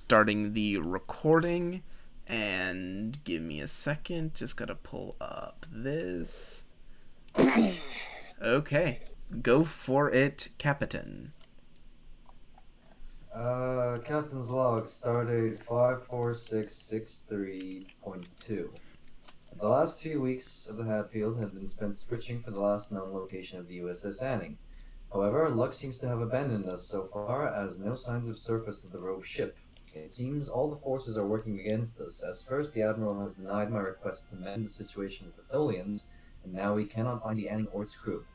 starting the recording. And give me a second. Just gotta pull up this. Okay. Go for it, Capitan. Captain's log, stardate 54663.2. The last few weeks of the Hadfield had been spent searching for the last known location of the USS Anning. However, luck seems to have abandoned us so far, as no signs have surfaced of the rogue ship. It seems all the forces are working against us, as first the Admiral has denied my request to mend the situation with the Tholians, and now we cannot find the Anning or its crew.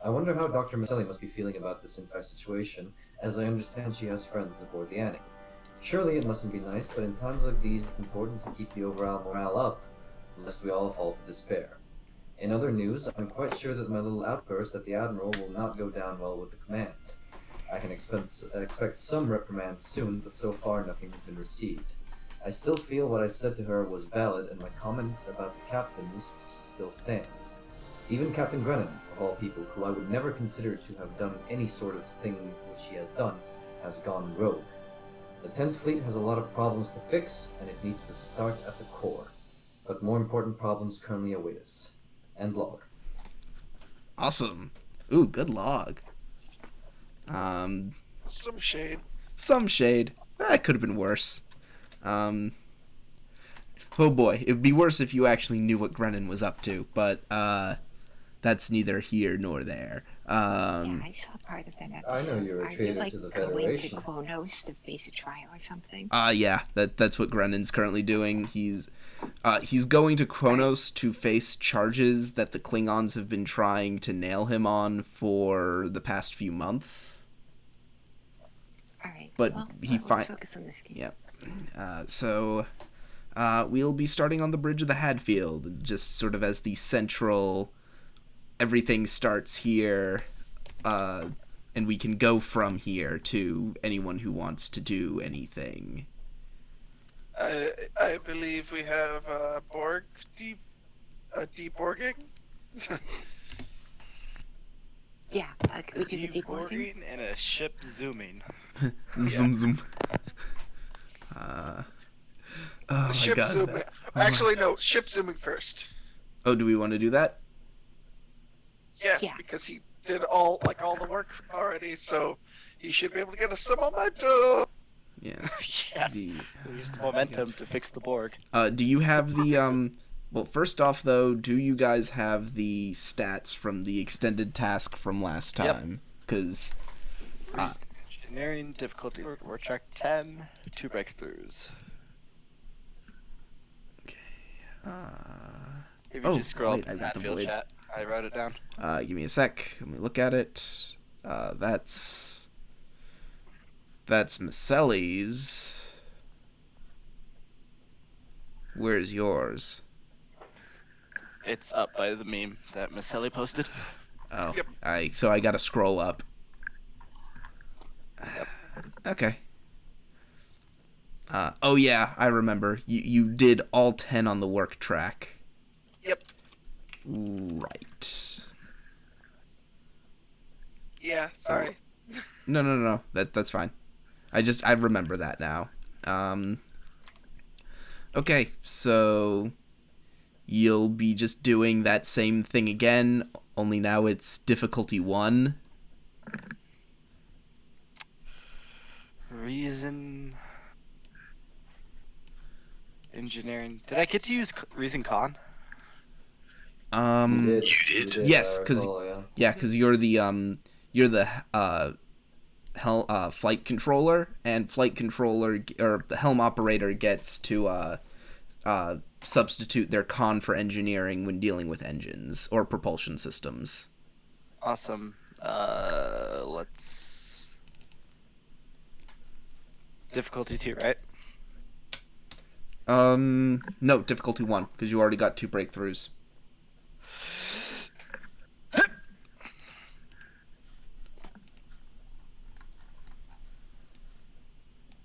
I wonder how Dr. Maselli must be feeling about this entire situation, as I understand she has friends aboard the Anning. Surely it mustn't be nice, but in times like these it's important to keep the overall morale up, lest we all fall to despair. In other news, I'm quite sure that my little outburst at the Admiral will not go down well with the command. I can expect some reprimands soon, but so far nothing has been received. I still feel what I said to her was valid, and my comment about the captains still stands. Even Captain Grennan, of all people, who I would never consider to have done any sort of thing which he has done, has gone rogue. The 10th Fleet has a lot of problems to fix, and it needs to start at the core. But more important problems currently await us. End log. Awesome. Ooh, good log. Um, Some shade. some shade. That could have been worse. Um, oh boy, it would be worse if you actually knew what Grennan was up to, but that's neither here nor there. Yeah, I saw part of that episode. I know you're a Are you traitor like to the going to Federation. Kronos to face a trial or something? Yeah, that's what Grennan's currently doing. He's going to Kronos to face charges that the Klingons have been trying to nail him on for the past few months. All right. But well, let's focus on this game. Yep. So we'll be starting on the bridge of the Hadfield, just sort of as the central. Everything starts here, and we can go from here to anyone who wants to do anything. I believe we have Borg deborging. Yeah, we do the deborging and a ship zooming. Zoom zoom. Oh my Ship god. zooming. Actually, no. Ship zooming first. Oh, do we want to do that? Yes, Yeah. because he did all the work already, so he should be able to get us some momentum. Yeah. Yes. Use the momentum to fix the Borg. Do you have the well, first off though, do you guys have the stats from the extended task from last time? Because Engineering difficulty work track 10, 2 breakthroughs. Okay. If you just scroll wait, up I in got the Hadfield void. chat, I wrote it down. Give me a sec. Let me look at it. That's Maselli's. Where's yours? It's up by the meme that Maselli posted. Oh, Yep. So I gotta scroll up. Yep. Okay. Oh yeah, I remember. You did all 10 on the work track. Yep. Right. Yeah. Sorry. No. That's fine. I remember that now. Okay, so you'll be just doing that same thing again, only now it's difficulty 1. Reason... Engineering... Did I get to use Reason Con? You did. Yes, because you're the flight controller, and flight controller or the helm operator gets to substitute their con for engineering when dealing with engines or propulsion systems. Awesome. Let's... Difficulty 2, right? No, difficulty 1, because you already got 2 breakthroughs.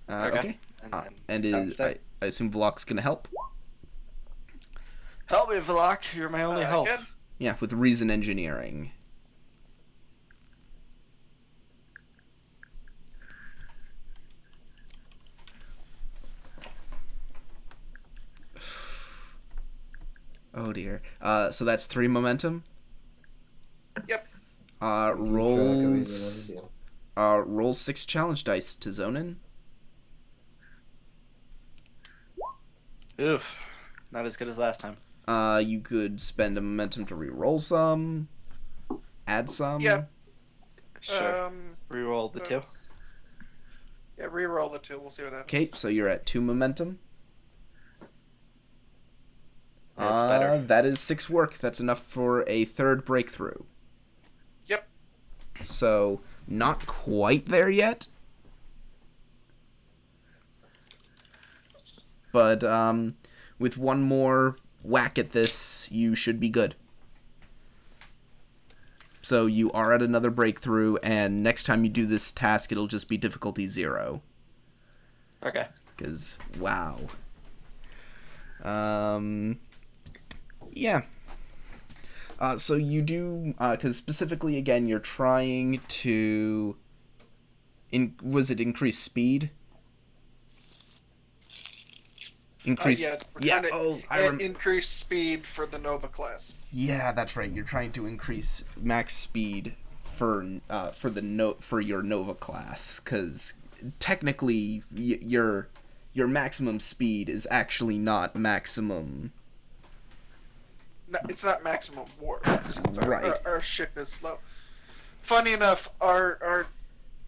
Okay. And I assume Vlok's gonna help? Help me, Vlok. You're my only hope. Again? Yeah, with reason engineering. Oh dear. So that's 3 momentum. Yep. Keeping track of it, you know the deal. Roll 6 challenge dice to zone in. Oof. Not as good as last time. You could spend a momentum to re-roll some, add some. Yep. Sure. Reroll the 2. that's- Yeah, re-roll the 2. We'll see what happens. Okay, so you're at 2 momentum. That's better. That is 6 work. That's enough for a 3rd breakthrough. Yep. So, not quite there yet. But, with one more whack at this, you should be good. So you are at another breakthrough, and next time you do this task, it'll just be difficulty 0. Okay. Because, wow. Yeah. So you do, because specifically, again, you're trying to, was it increase speed? Increase. Yeah, we're Yeah. trying to increase speed for the Nova class. Yeah, that's right. You're trying to increase max speed for your Nova class, because technically your maximum speed is actually not maximum. No, it's not maximum warp. It's just Right. our ship is slow. Funny enough, our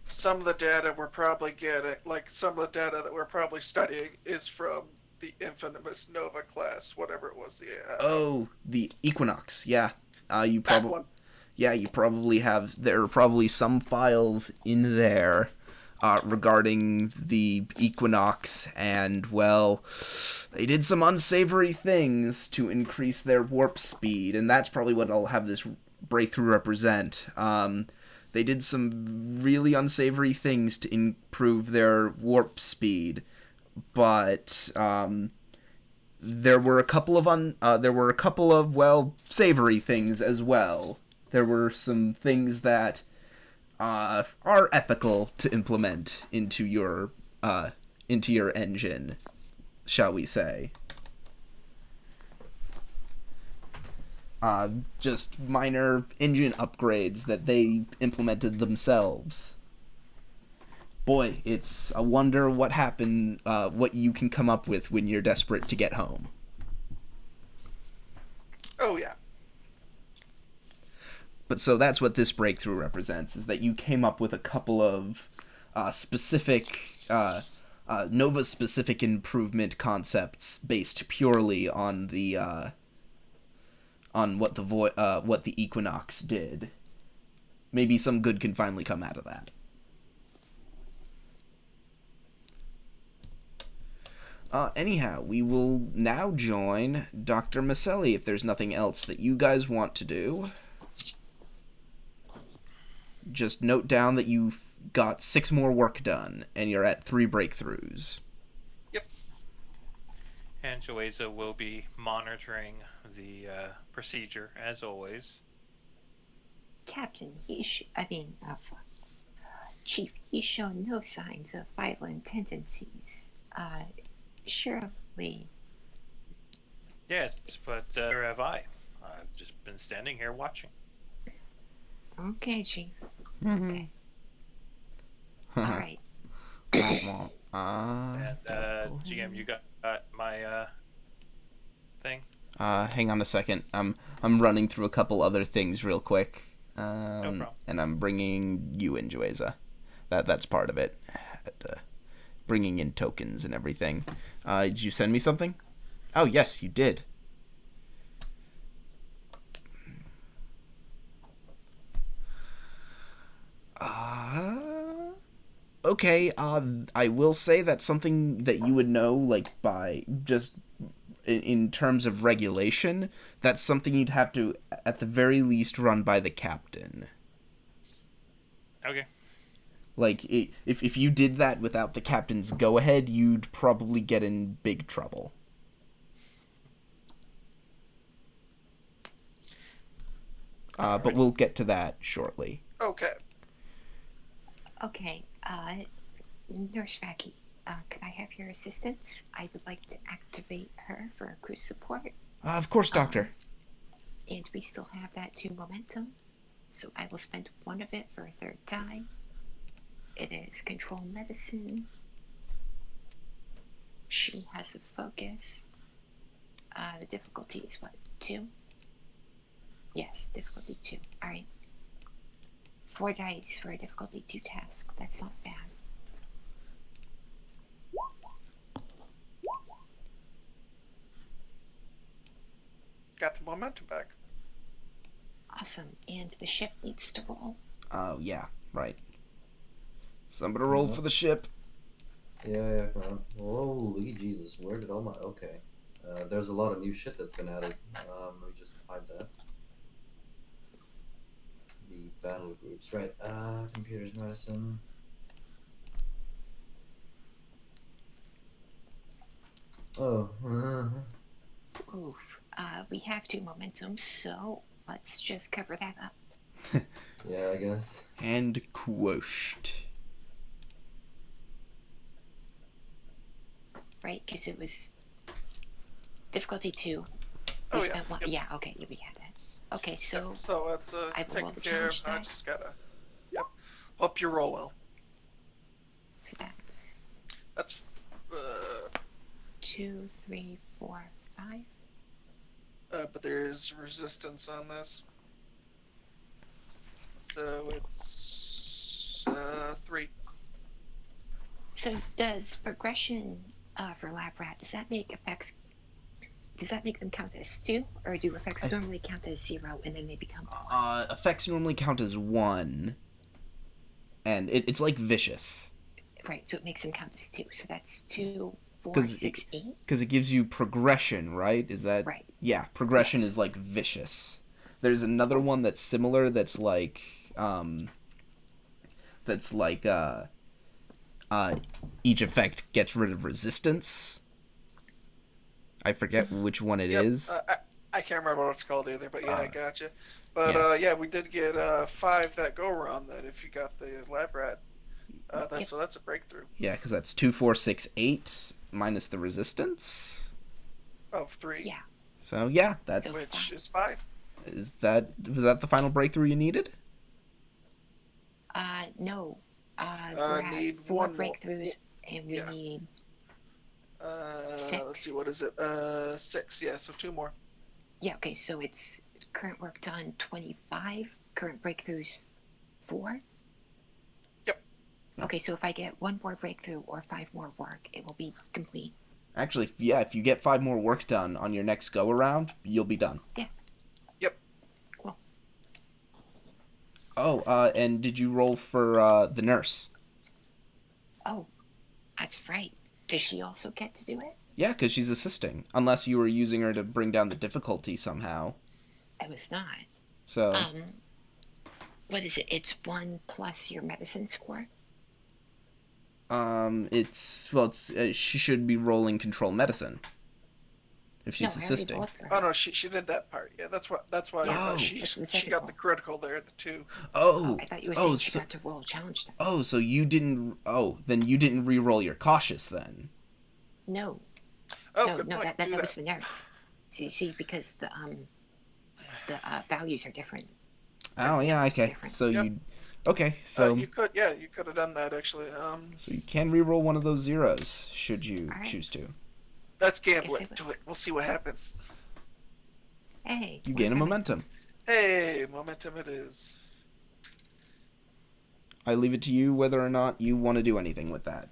some of the data we're probably getting, like some of the data that we're probably studying, is from the infamous Nova class, whatever it was. The Equinox. Yeah. You that probably. one. Yeah, you probably have. There are probably some files in there regarding the Equinox, and, well, they did some unsavory things to increase their warp speed, and that's probably what I'll have this breakthrough represent. They did some really unsavory things to improve their warp speed, but there were a couple of savory things as well. There were some things that are ethical to implement into your engine, shall we say. Just minor engine upgrades that they implemented themselves. Boy, it's a wonder what what you can come up with when you're desperate to get home. Oh yeah. But so that's what this breakthrough represents, is that you came up with a couple of specific, Nova-specific improvement concepts based purely on the, on what the Equinox did. Maybe some good can finally come out of that. Anyhow, we will now join Dr. Maselli if there's nothing else that you guys want to do. Just note down that you've got 6 more work done, and you're at 3 breakthroughs. Yep. And Joeza will be monitoring the procedure, as always. Captain, Chief, he's shown no signs of violent tendencies. Surely. Yes, but where have I? I've just been standing here watching. Okay, Chief. Mm-hmm. Okay. All right. And GM, you got my thing? Hang on a second. I'm running through a couple other things real quick. No problem. And I'm bringing you in, Joeza. That's part of it. Bringing in tokens and everything. Did you send me something? Oh, yes, you did. Okay, I will say that's something that you would know, like, by just in terms of regulation. That's something you'd have to, at the very least, run by the captain. Okay. Like, if you did that without the captain's go-ahead, you'd probably get in big trouble. But we'll get to that shortly. Okay. Okay. Nurse Mackie, could I have your assistance? I would like to activate her for crew support. Of course, Doctor. And we still have that 2 momentum, so I will spend 1 of it for a 3rd die. It is control medicine. She has a focus. The difficulty is what? 2? Yes, difficulty 2. Alright. 4 dice for a difficulty 2 task. That's not bad. Got the momentum back. Awesome. And the ship needs to roll. Oh, yeah, right. Somebody roll for the ship. Yeah, come on. Holy Jesus, where did all my... Okay. There's a lot of new shit that's been added. Let me just hide that. The battle groups, right. Computers, medicine. Oh. Oof. We have 2 momentum, so let's just cover that up. Yeah, I guess. And quothed. Right? Because it was difficulty 2. Oh, We yeah. spent 1. Yep. Yeah, okay, we had that. Okay, so So it's I will roll taken the care of. challenge I die. just gotta. Yep. Hope you roll well. So that's That's. 2, 3, 4, 5. But there's resistance on this. So it's 3. So does progression for lab rat, does that make effects? Does that make them count as 2, or do effects normally count as 0 and then they become 4? Effects normally count as 1. And it's like vicious. Right, so it makes them count as 2. So that's 2, 4, 'Cause 6, 8. Because it gives you progression, right? Is that... Right. Yeah, progression Yes. is like vicious. There's another one that's similar that's like... each effect gets rid of resistance. I forget which one it is. I can't remember what it's called either, but yeah, I gotcha. But yeah. yeah, we did get 5 that go around that if you got the lab rat. So that's a breakthrough. Yeah, because that's 2, 4, 6, 8 minus the resistance. Of 3. Yeah. So yeah, that's... So- Which is 5. Was that the final breakthrough you needed? No. We're at Need 4 one more. breakthroughs, and we Yeah. need Let's 6. see, what is it? 6, yeah, so 2 more. Yeah, okay, so it's current work done 25, current breakthroughs 4. Yep. Okay, so if I get 1 more breakthrough or 5 more work, it will be complete. Actually, yeah, if you get 5 more work done on your next go-around, you'll be done. Yeah. Yep. Cool. Oh, and did you roll for the nurse? Oh, that's right. Does she also get to do it? Yeah, because she's assisting. Unless you were using her to bring down the difficulty somehow. I was not. So, What is it? It's 1 plus your medicine score? she should be rolling control medicine. If she's No, I already assisting. rolled for her. Oh no, she did that part. Yeah, that's why Yeah. she That's the she second got one. the critical there, the 2. Oh, I thought you were saying she so, got to roll a challenge die. oh, so you didn't... Oh, then you didn't re-roll your cautious then. No. Oh, no, good no, point. that Do was the nurse. See, because the values are different. Oh, yeah, It's okay. different. So Yep. you... Okay, so... you could have done that actually. So you can re-roll one of those zeros, should you Alright. choose to. That's Guess gambling. it- Do it. We'll see what happens. Hey. You what gain a happens? momentum. Hey, momentum it is. I leave it to you whether or not you want to do anything with that.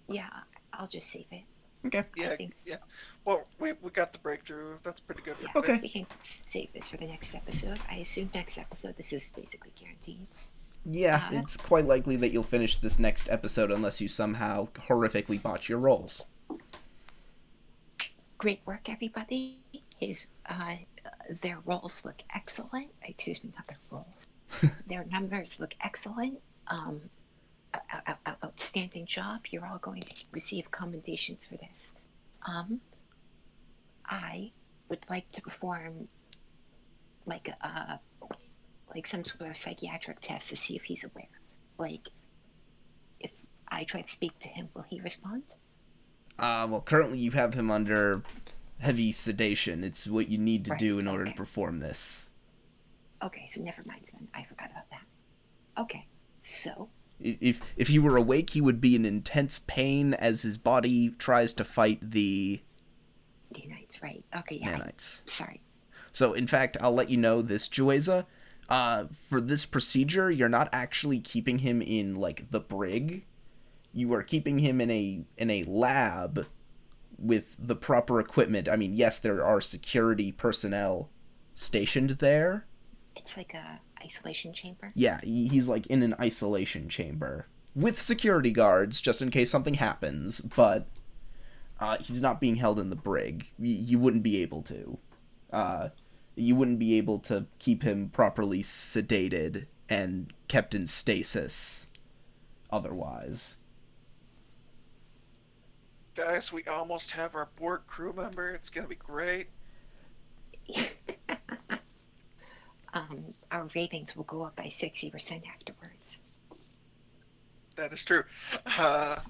Yeah, I'll just save it. Okay. Yeah, think- yeah. Well, we got the breakthrough. That's pretty good. Yeah, Okay. we can save this for the next episode. I assume next episode this is basically guaranteed. Yeah, it's quite likely that you'll finish this next episode unless you somehow horrifically botch your rolls. Great work, everybody. Their rolls look excellent. Excuse me, not their rolls. Their numbers look excellent. Outstanding job. You're all going to receive commendations for this. I would like to perform like some sort of psychiatric test to see if he's aware. Like, if I try to speak to him, will he respond? Well, currently you have him under heavy sedation. It's what you need to Right, do in order to okay. perform this. Okay, so never mind then. I forgot about that. Okay, so If he were awake, he would be in intense pain as his body tries to fight the nanites, right? Okay, yeah. nanites. Sorry. So, in fact, I'll let you know this, Jueza. For this procedure, you're not actually keeping him in, like, the brig. You are keeping him in a lab with the proper equipment. I mean, yes, there are security personnel stationed there. It's like a isolation chamber. Yeah, he's, like, in an isolation chamber. With security guards, just in case something happens, but he's not being held in the brig. You wouldn't be able to. You wouldn't be able to keep him properly sedated and kept in stasis otherwise. Guys, we almost have our board crew member. It's gonna be great. Our ratings will go up by 60% afterwards. That is true. But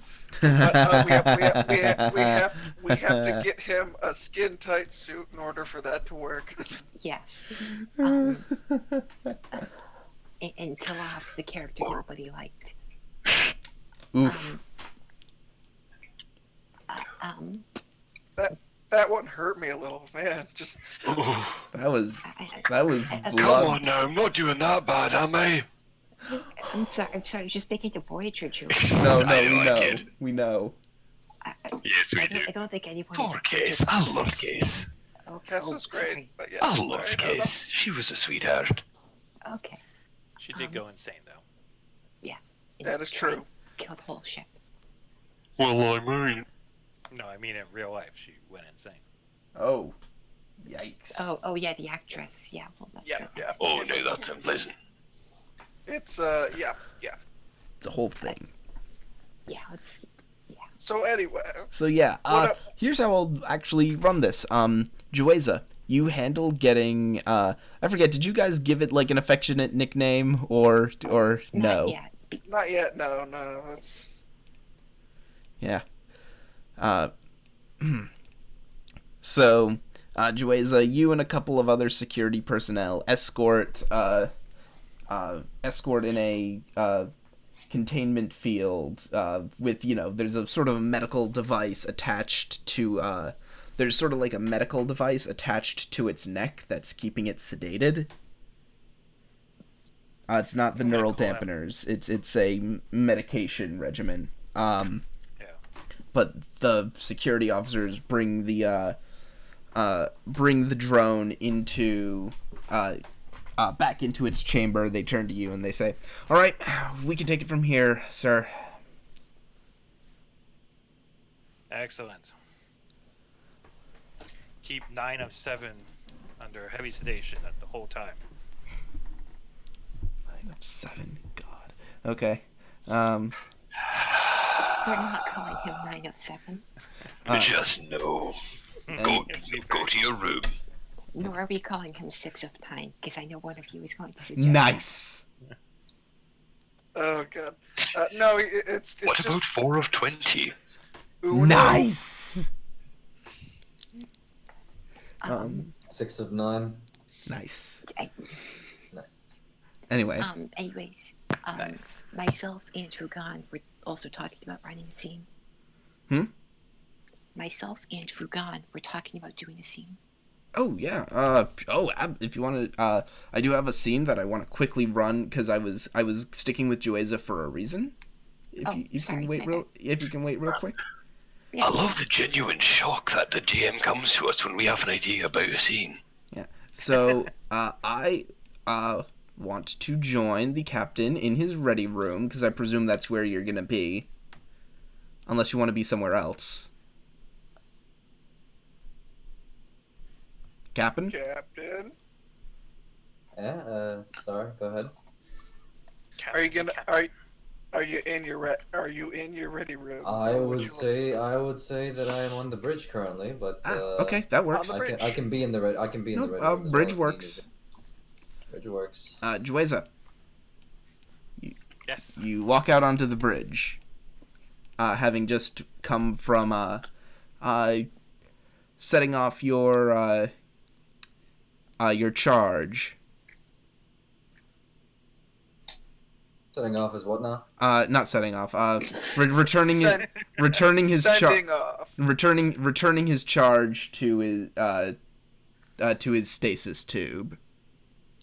we have to get him a skin tight suit in order for that to work. Yes. And kill off the character nobody liked. Oof. That one hurt me a little, man. Just That was Come blood. Come on now, I'm not doing that bad, am I? I'm sorry, just making a Voyager joke. No, I know, we I know. kid. We know. Yes, we do. I don't think anyone. Poor Case. I love Case. Okay. Cass was great, Sorry. but yeah. I love sorry, Case. She was a sweetheart. Okay. She did go insane though. That is true. Killed the whole ship. Well, I mean... No, I mean in real life, she went insane. Oh. Yikes. Oh yeah, the actress. Yeah. Well, Yeah. Oh, no, that's unpleasant. It's yeah. It's a whole thing. Yeah. Let's. So anyway, So yeah, here's how I'll actually run this. Jueza, you handle getting I forget, did you guys give it like an affectionate nickname or no? Not yet. not yet. No, that's Yeah. So, Jueza, you and a couple of other security personnel escort in a containment field with, there's a sort of a medical device attached to there's sort of like a medical device attached to its neck that's keeping it sedated. It's not the neural dampeners. It's a medication regimen. But the security officers bring the drone into back into its chamber. They turn to you and they say, "All right, we can take it from here, sir." Excellent. Keep 9 of 7 under heavy sedation at the whole time. 9 of 7, God. Okay. We're not calling him 9 of 7. Just no. Go to your room. Nor are we calling him 6 of 9, because I know one of you is going to suggest. Nice. oh god. No, it's What just about 4 of 20? Uno. Nice. 6 of 9. Nice. Nice. Anyway. Anyways, Nice. myself and Fugan were also talking about running a scene. Myself and Fugan were talking about doing a scene. Oh yeah. If you want to, I do have a scene that I want to quickly run because I was sticking with Jueza for a reason. If you can wait real quick. Yeah. I love the genuine shock that the GM comes to us when we have an idea about a scene. Yeah. So I want to join the captain in his ready room because I presume that's where you're gonna be, unless you want to be somewhere else. Captain? Captain. Yeah, sorry, go ahead. Are you gonna are you in your ready room? I Or would you- say that I am on the bridge currently, but Okay, that works. On the I can be in the red. I can be in the red. room as Bridge well if works. needed. Bridge works. Jueza, Yes. you walk out onto the bridge, having just come from setting off your charge. Setting off is what now? Not setting off. Returning Send- returning his Sending off. returning his charge to his stasis tube.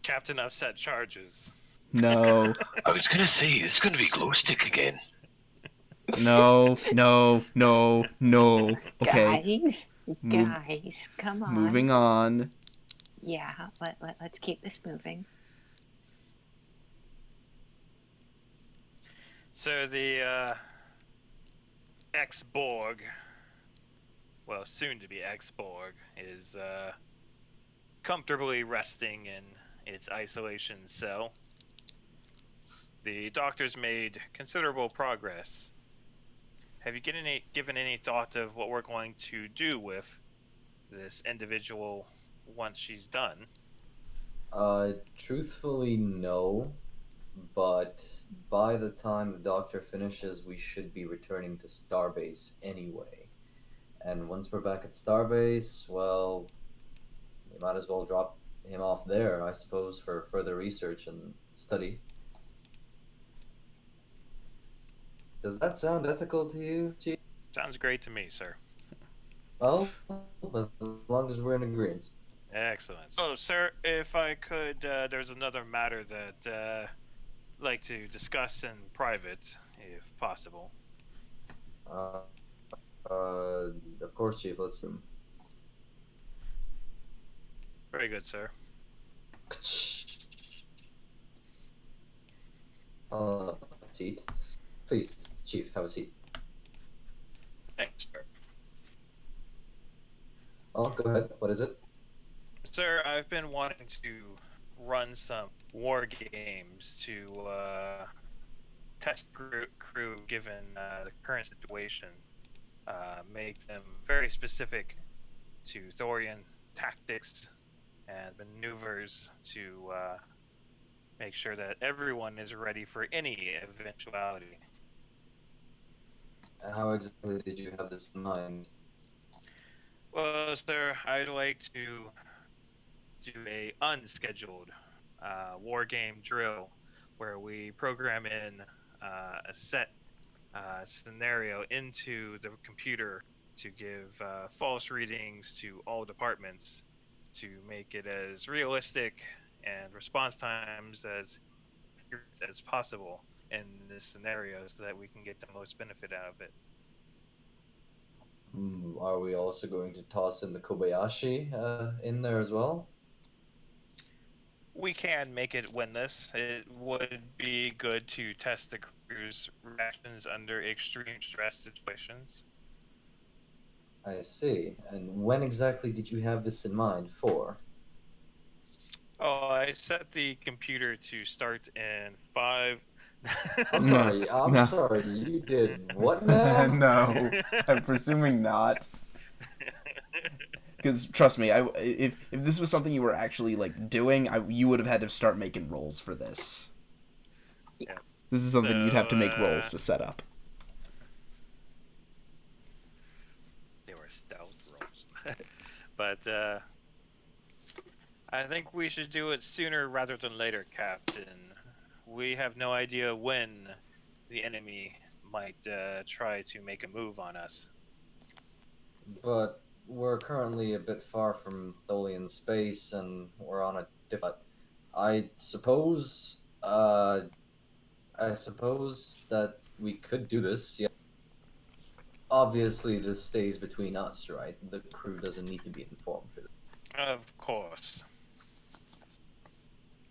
Captain upset charges. No, I was gonna say, it's gonna be glow stick again. no. Okay, Guys, come on. moving on. Yeah, let's keep this moving. So the ex-Borg, well, soon to be ex-Borg, is comfortably resting in its isolation cell. The doctor's made considerable progress. Have you given any thought of what we're going to do with this individual once she's done? Truthfully, no. But by the time the doctor finishes, we should be returning to Starbase anyway. And once we're back at Starbase, well, we might as well drop him off there, I suppose, for further research and study. Does that sound ethical to you, Chief? Sounds great to me, sir. Well, as long as we're in agreement. Excellent. So, sir, if I could, there's another matter that I'd like to discuss in private, if possible. Of course, Chief. Let's. Very good, sir. Seat. Please, Chief, have a seat. Thanks, sir. Oh, go ahead. What is it? Sir, I've been wanting to run some war games to test crew given the current situation. Make them very specific to Thorian tactics and maneuvers to make sure that everyone is ready for any eventuality. How exactly did you have this in mind? Well, sir, I'd like to do a unscheduled war game drill where we program in a set scenario into the computer to give false readings to all departments to make it as realistic and response times as possible in this scenario so that we can get the most benefit out of it. Are we also going to toss in the Kobayashi in there as well? We can make it win this. It would be good to test the crew's reactions under extreme stress situations. I see. And when exactly did you have this in mind for? Oh, I set the computer to start in 5. I'm sorry. I'm No. sorry. You did what now? No, I'm presuming not. Because trust me, if this was something you were actually like doing, you would have had to start making rolls for this. Yeah. This is something you'd have to make So, rolls to set up. They were stealth rolls. But I think we should do it sooner rather than later, Captain. We have no idea when the enemy might try to make a move on us. But we're currently a bit far from Tholian space, and we're on a different. I suppose that we could do this. Yeah. Obviously, this stays between us, right? The crew doesn't need to be informed for this. Of course.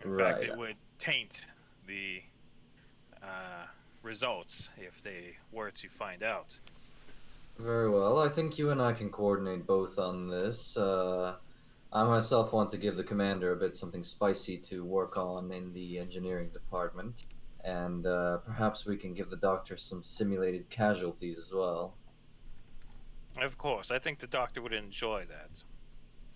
In Right. fact, it would taint the results if they were to find out. Very well. I think you and I can coordinate both on this. I myself want to give the commander a bit something spicy to work on in the engineering department, and perhaps we can give the doctor some simulated casualties as well. Of course, I think the doctor would enjoy that.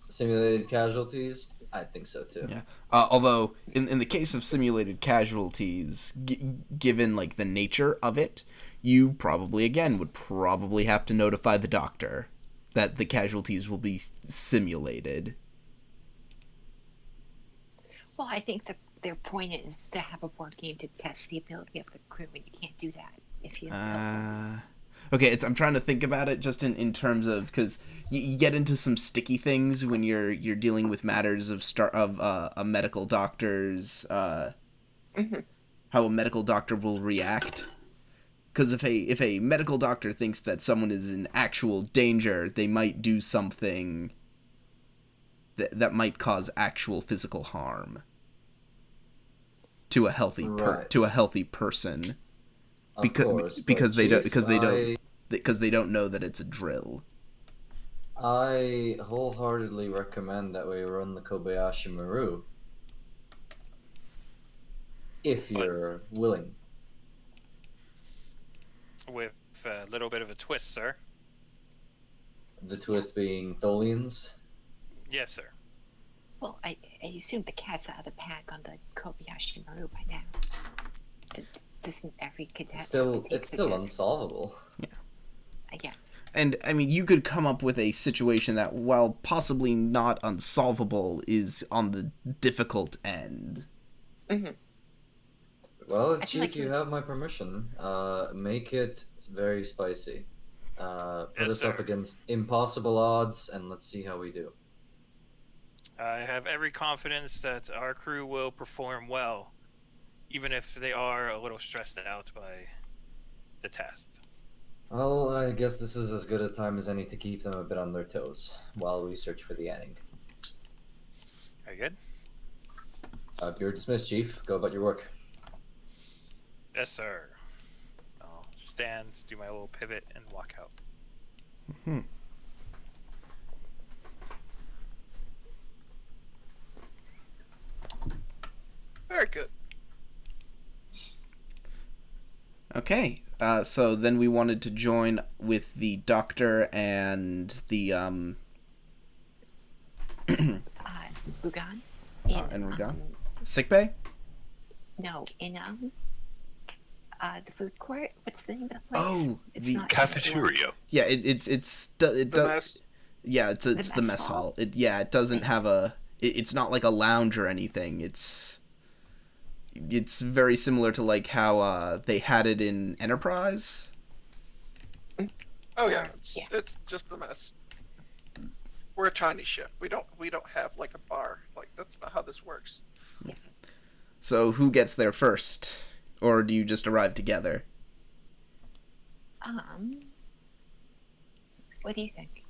Simulated casualties? I think so too. Yeah. Although in the case of simulated casualties, given like the nature of it, you probably would have to notify the doctor that the casualties will be simulated. Well, I think their point is to have a board game to test the ability of the crew, and you can't do that if you don't. Okay, I'm trying to think about it just in terms of, because you get into some sticky things when you're dealing with matters of a medical doctor's how a medical doctor will react. Because if a medical doctor thinks that someone is in actual danger, they might do something that might cause actual physical harm to a healthy person. Of course, Because they Chief, don't know that it's a drill. I wholeheartedly recommend that we run the Kobayashi Maru. If you're willing. With a little bit of a twist, sir. The twist being Tholians. Yes, sir. Well, I assume the cat's out of the bag on the Kobayashi Maru by now. Doesn't every cadet It's have to take still the test? unsolvable. Yeah. I guess. And, I mean, you could come up with a situation that, while possibly not unsolvable, is on the difficult end. Mm-hmm. Well, I feel Chief, like you have my permission. Make it very spicy. Put Yes, us up sir. against impossible odds, and let's see how we do. I have every confidence that our crew will perform well, even if they are a little stressed out by the test. Well, I guess this is as good a time as any to keep them a bit on their toes while we search for the Anning. Very good. You're dismissed, Chief. Go about your work. Yes, sir. I'll stand, do my little pivot, and walk out. Hmm. Very good. Okay, so then we wanted to join with the doctor and the Rugan. and Rugan. Sickbay? No, in the food court. What's the name of that place? Oh, it's the not Cafeteria. Yeah, it The does. mess. Yeah, it's the mess hall. It doesn't have a. It's not like a lounge or anything. It's very similar to like how they had it in Enterprise. Oh yeah, Yeah. it's just a mess. We're a tiny ship. We don't have like a bar. Like that's not how this works. So who gets there first, or do you just arrive together? What do you think?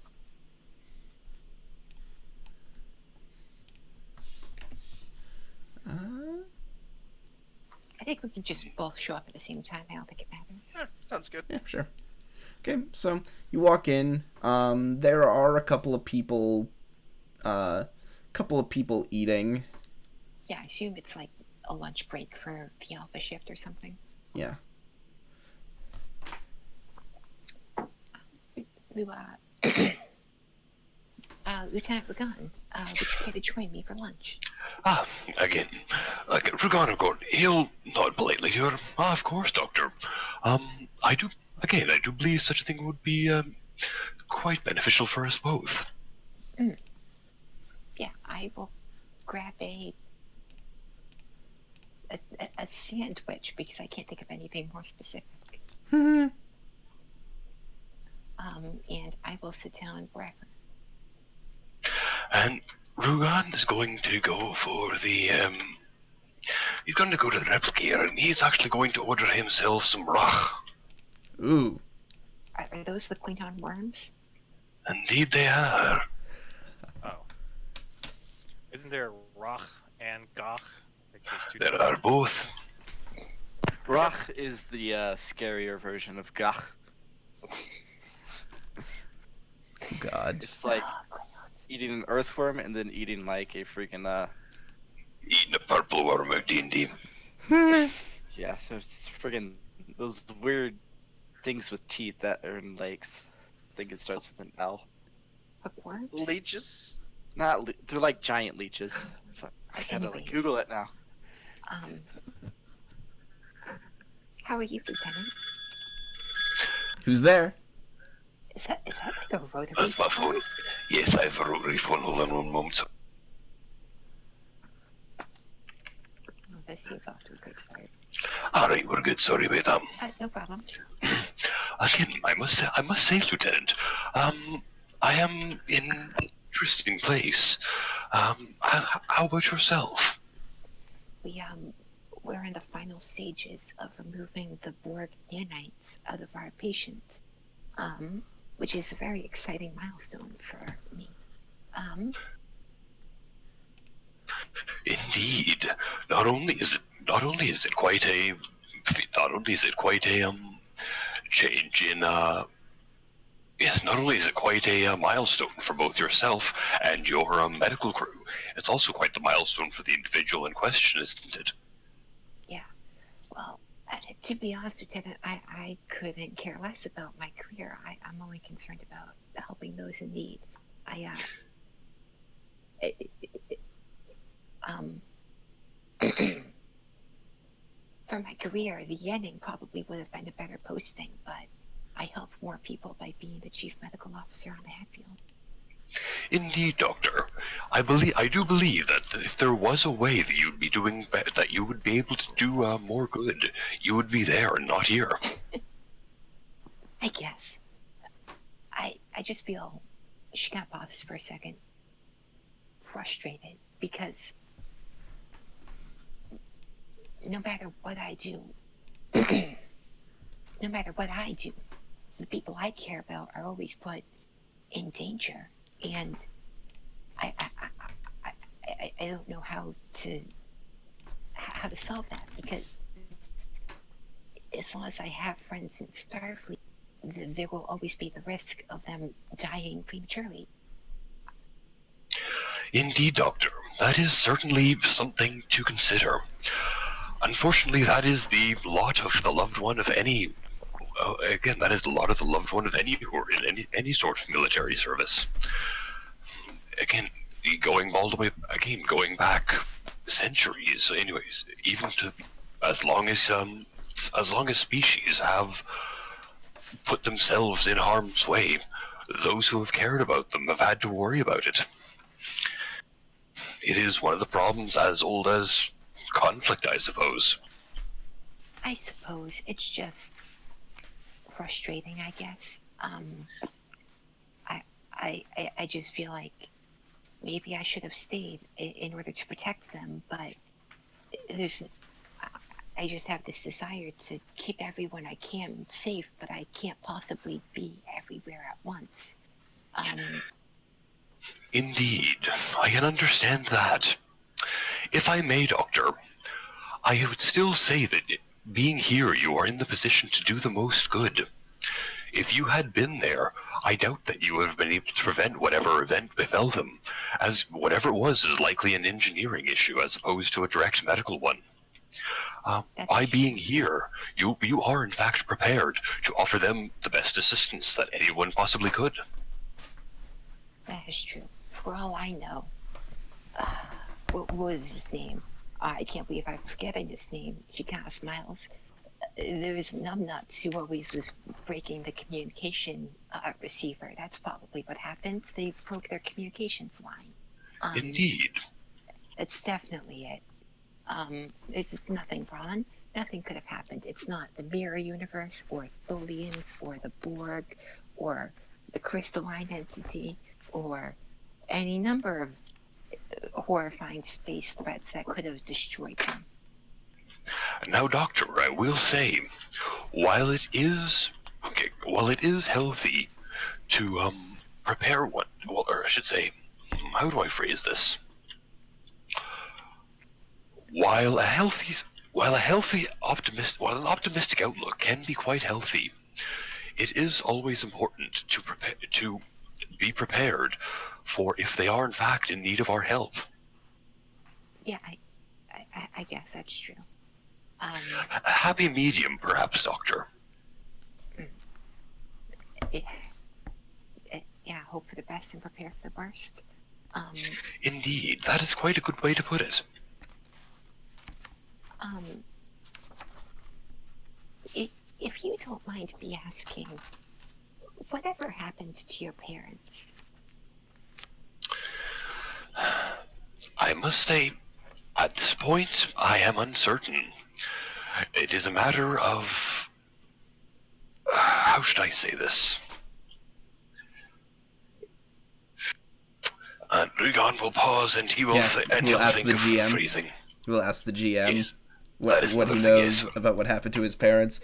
I think we can just both show up at the same time. I don't think it matters. Sounds good. Yeah, sure. Okay, so you walk in. There are a couple of people eating. Yeah, I assume it's like a lunch break for the Alpha shift or something. Yeah. Lieutenant Rugan, would you care to join me for lunch? Again, Rugan, he'll nod politely to her. Of course, Doctor. I do believe such a thing would be, quite beneficial for us both. Yeah, I will grab a sandwich because I can't think of anything more specific. And I will sit down wherever. And Rugan is going to go for the, he's going to go to the replicator, and he's actually going to order himself some rach. Ooh. Are those the Klingon worms? Indeed they are. Oh. Isn't there Rach and Gach? Like there's two There different- are both. Rach is the scarier version of Gach. God. It's like eating an earthworm and then eating like a freaking Eating a purple worm of D&D. yeah, so it's freaking those weird things with teeth that are in lakes. I think it starts with an L. Hookworms? Leeches. They're like giant leeches. Fuck, I gotta like Anyways. Google it now. How are you, Lieutenant? Who's there? Is that like a rotary That's my phone. Yes, I have a rotary phone. Hold on one moment. Oh, this seems off to a good start. Alright, we're good. Sorry about that. No problem. Again, I must say, Lieutenant, I am in an interesting place. How about yourself? We're in the final stages of removing the Borg nanites out of our patient, which is a very exciting milestone for me. Indeed. Not only is it quite a change in yes, not only is it quite a milestone for both yourself and your medical crew, it's also quite the milestone for the individual in question, isn't it? Yeah. Well, to be honest, Lieutenant, I couldn't care less about my career. I'm only concerned about helping those in need. For my career, the Yenning probably would have been a better posting, but I help more people by being the chief medical officer on the Hadfield. Indeed, Doctor. I do believe that if there was a way that you'd be doing that you would be able to do more good, you would be there and not here. I guess. I just feel, she got pauses for a second, frustrated because no matter what I do, the people I care about are always put in danger, and I don't know how to solve that, because as long as I have friends in Starfleet, there will always be the risk of them dying prematurely. Indeed, Doctor. That is certainly something to consider. Unfortunately, that is the lot of the loved one of any. Again, that is the lot of the loved one of any who are in any sort of military service. Again, going back centuries. Anyways, even to as long as species have put themselves in harm's way, those who have cared about them have had to worry about it. It is one of the problems as old as conflict, I suppose. I suppose it's just frustrating, I guess. I just feel like maybe I should have stayed in order to protect them, but I just have this desire to keep everyone I can safe, but I can't possibly be everywhere at once. Indeed, I can understand that. If I may, Doctor, I would still say that being here, you are in the position to do the most good. If you had been there, I doubt that you would have been able to prevent whatever event befell them, as whatever it was is likely an engineering issue as opposed to a direct medical one. By being here, you are in fact prepared to offer them the best assistance that anyone possibly could. That is true. For all I know, what was his name? I can't believe I'm forgetting his name. She kind of smiles. There's numbnuts who always was breaking the communication receiver. That's probably what happened. They broke their communications line. Indeed. It's definitely it. It's nothing wrong. Nothing could have happened. It's not the mirror universe, or Tholians, or the Borg, or the crystalline entity, or any number of horrifying space threats that could have destroyed them. Now, Doctor, I will say, while it is healthy to prepare one, well, or I should say, how do I phrase this? While an optimistic outlook can be quite healthy, it is always important to be prepared for if they are in fact in need of our help. Yeah, I guess that's true. A happy medium, perhaps, Doctor. Yeah, hope for the best and prepare for the worst. Indeed, that is quite a good way to put it. If you don't mind me asking, whatever happens to your parents? I must say, at this point, I am uncertain. It is a matter of... how should I say this? Rugon will pause and he will, Yeah, and we'll he'll ask think the of GM. phrasing. We'll ask the GM Yes, that what is he another thing, knows yes. about what happened to his parents.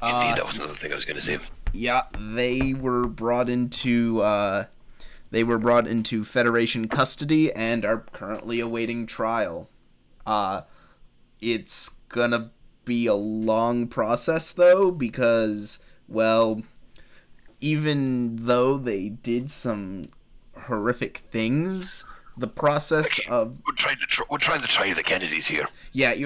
Indeed, that was another thing I was going to say. Yeah, they were brought into Federation custody and are currently awaiting trial. It's gonna be a long process though, because, well, even though they did some horrific things, the process of We're trying to try the Kennedys here.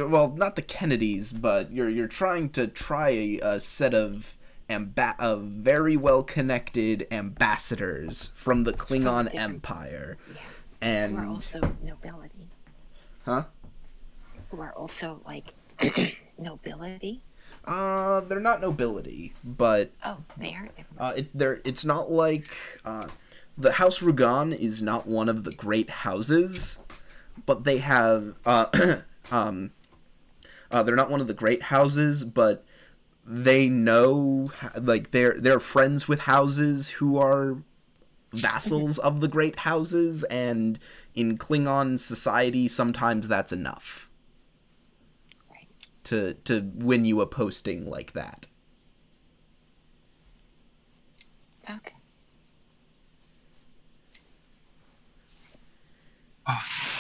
well, not the Kennedys, but you're trying to try a set of very well connected ambassadors from the Klingon different- Empire, Yeah. and Who are also nobility. huh? Who are also, like, nobility? They're not nobility, but Oh, they are? Never mind. it's not like the House Rugan is not one of the great houses, but they have they're not one of the great houses, but they know, like, they're friends with houses who are vassals of the great houses, and in Klingon society sometimes that's enough Right. to win you a posting like that. Okay.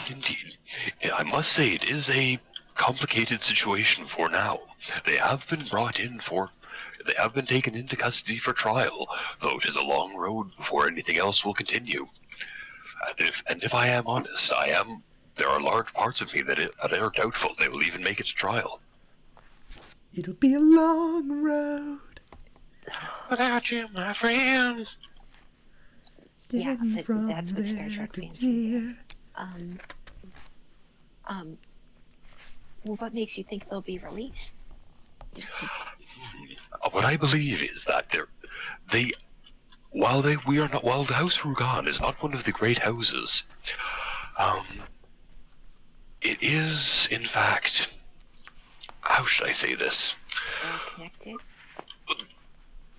Indeed. I must say it is a complicated situation for now. They have been taken into custody for trial, though it is a long road before anything else will continue. And if I am honest, there are large parts of me that are doubtful they will even make it to trial. It'll be a long road Without you, my friend. Yeah, but that's what Star Trek fans say. Well, what makes you think they'll be released? What I believe is that while the House Rugan is not one of the great houses, it is, in fact, how should I say this? Well connected?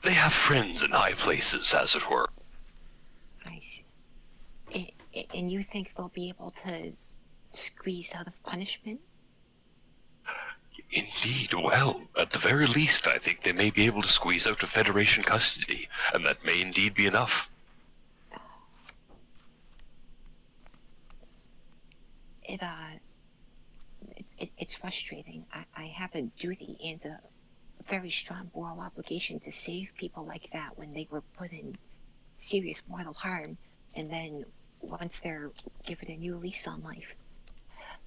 They have friends in high places, as it were. I see. And you think they'll be able to squeeze out of punishment? Indeed, well, at the very least, I think they may be able to squeeze out of Federation custody, and that may indeed be enough. It's frustrating. I have a duty and a very strong moral obligation to save people like that when they were put in serious mortal harm, and then once they're given a new lease on life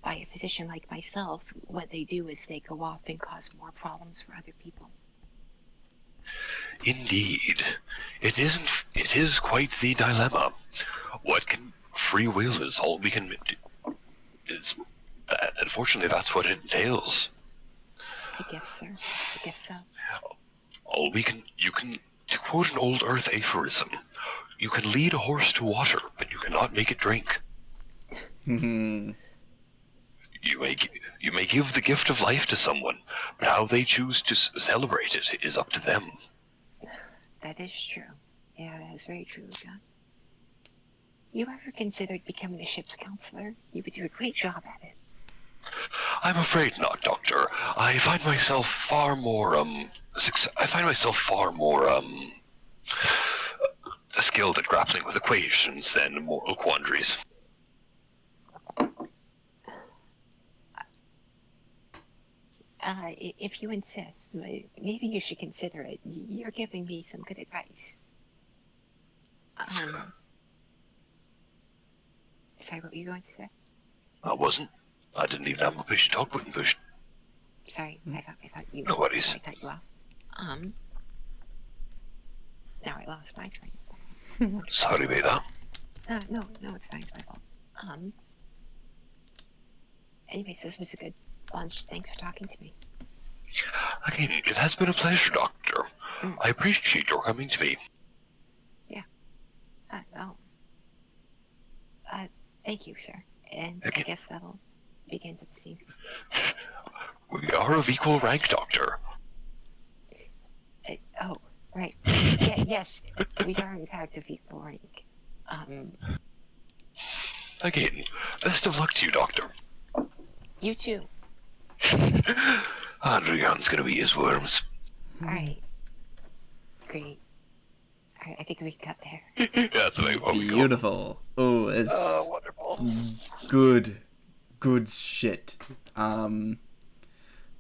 by a physician like myself, what they do is they go off and cause more problems for other people. Indeed. It is quite the dilemma. Free will is all we can do. Unfortunately, that's what it entails. I guess, sir. I guess so. To quote an old Earth aphorism, you can lead a horse to water, but you cannot make it drink. You may give the gift of life to someone, but how they choose to celebrate it is up to them. That is true. Yeah, that is very true, Rugan. You ever considered becoming a ship's counselor? You would do a great job at it. I'm afraid not, Doctor. I find myself far more, skilled at grappling with equations than moral quandaries. If you insist, maybe you should consider it. You're giving me some good advice. Sorry, what were you going to say? I wasn't. I didn't even have my push talk button pushed. Sorry, I thought you. No worries. I cut you off. Now I lost my train of thought. Sorry about that. No, it's fine. It's my fault. Anyways, this was a good lunch. Thanks for talking to me. Again, it has been a pleasure, Doctor. I appreciate your coming to me. Oh. Thank you, sir. And I Okay. guess that'll begin to see. We are of equal rank, Doctor. Oh, right. Yes, we are in fact of equal rank. Again, best of luck to you, Doctor. You too. Adrian's gonna be his worms. Alright. Great. Alright, I think we got there. That's the way we go. Beautiful. Oh, it's Wonderful. good shit.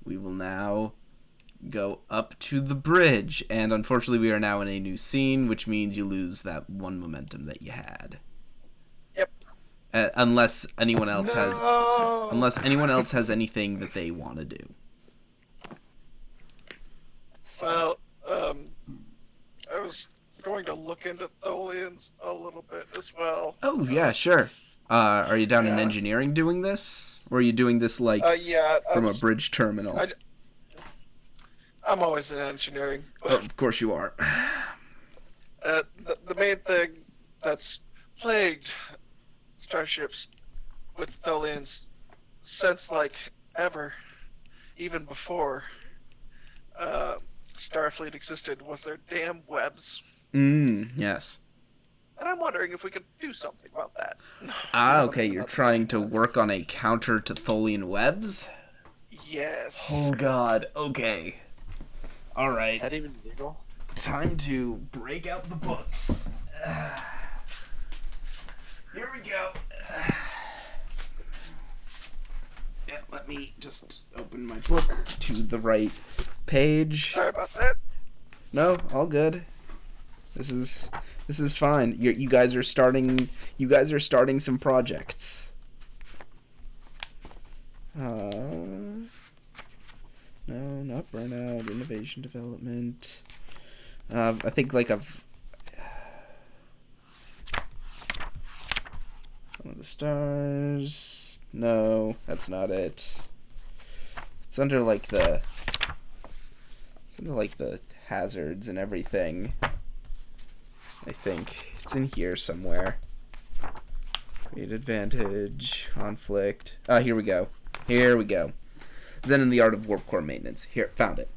We will now go up to the bridge, and unfortunately we are now in a new scene, which means you lose that one momentum that you had. Yep. Unless anyone else has anything that they want to do. Well, I was going to look into Tholians a little bit as well. Oh yeah, sure. Are you down in Yeah. engineering doing this, or are you doing this like Yeah, from a bridge terminal? I'm always in engineering. Oh, of course you are. The main thing that's plagued starships with Tholians since like ever, even before Starfleet existed, was their damn webs. Yes. And I'm wondering if we could do something about that. Okay, you're trying to work on a counter to Tholian webs? Yes. Oh god, okay. Is Alright, that even legal? time to break out the books. Here we go. Yeah, let me just open my book to the right page. Sorry about that. No, all good. This is fine. You guys are starting some projects. No, not burnout, innovation development. I think like I've one of the stars. No, that's not it. It's under like the hazards and everything. I think it's in here somewhere. Create advantage, conflict. Here we go. Zen and the Art of Warp Core Maintenance. Here, found it.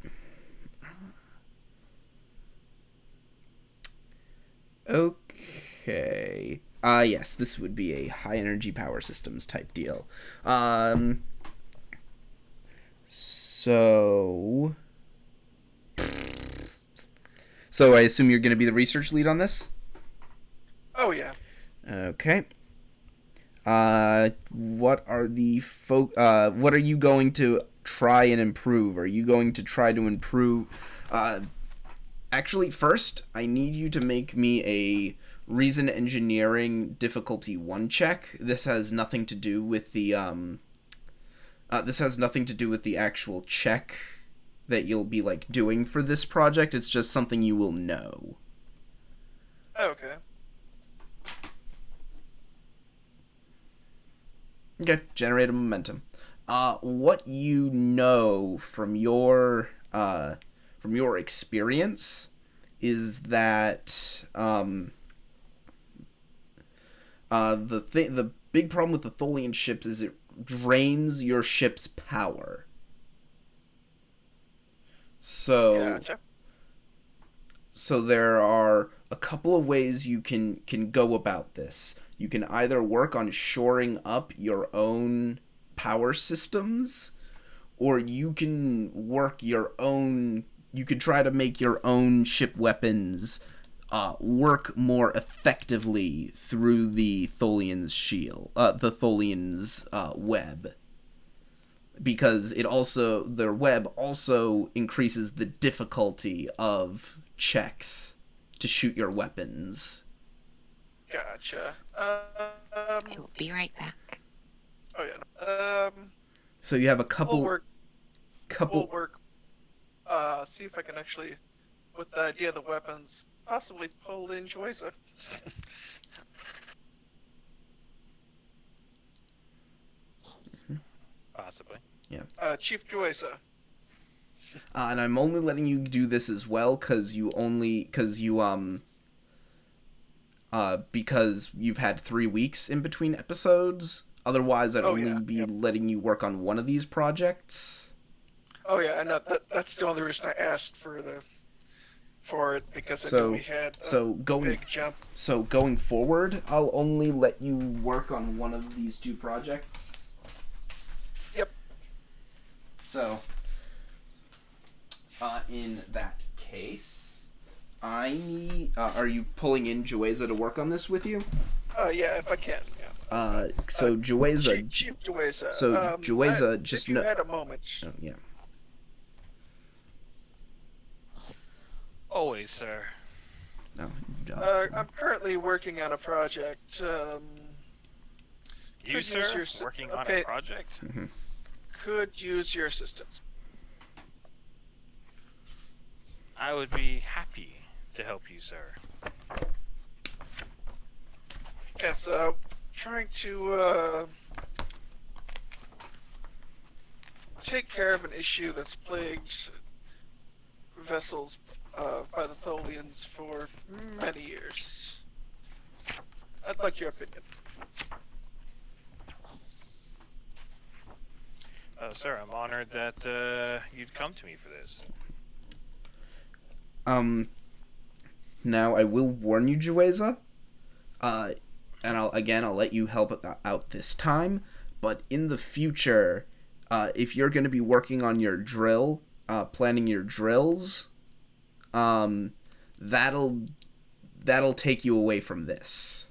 Okay. Yes, this would be a high energy power systems type deal. So I assume you're going to be the research lead on this? Oh yeah. Okay. What are you going to try and improve? Are you going to try to improve? Actually, first, I need you to make me a reason engineering difficulty 1 check. This has nothing to do with the actual check that you'll be like doing for this project. It's just something you will know. Okay. Okay, generate a momentum. What you know from your experience is that the big problem with the Tholian ships is it drains your ship's power. Gotcha. So there are a couple of ways you can go about this. You can either work on shoring up your own power systems, or you can try to make your own ship weapons work more effectively through the Tholian's shield, the Tholian's web. Because their web also increases the difficulty of checks to shoot your weapons. Gotcha. I will be right back. Oh yeah. So you have a couple. We'll work. See if I can actually, with the idea of the weapons, possibly pull in Joyza. Possibly. Yeah. Chief Joyza. And I'm only letting you do this as well because you because you've had 3 weeks in between episodes. Otherwise, I'd Oh, only yeah, be yep. letting you work on one of these projects. Oh yeah, I know that's the only reason I asked for it because I knew we So, had a so going, big jump. so going forward, I'll only let you work on one of these 2 projects. Yep. So, in that case, I need. Are you pulling in Jueza to work on this with you? Yeah, if I can. Yeah. So Jueza. Chief Jueza. So Jueza, just if you no. had a moment. Oh, yeah. Always, sir. No. I'm currently working on a project. You, Could sir, use your working on okay. a project? Could use your assistance. I would be happy to help you, sir. Yes, trying to take care of an issue that's plagued vessels by the Tholians for many years. I'd like your opinion. Sir, I'm honored that you'd come to me for this. Now I will warn you, Jueza. And I'll let you help out this time. But in the future, if you're going to be working on your drill, planning your drills, that'll take you away from this.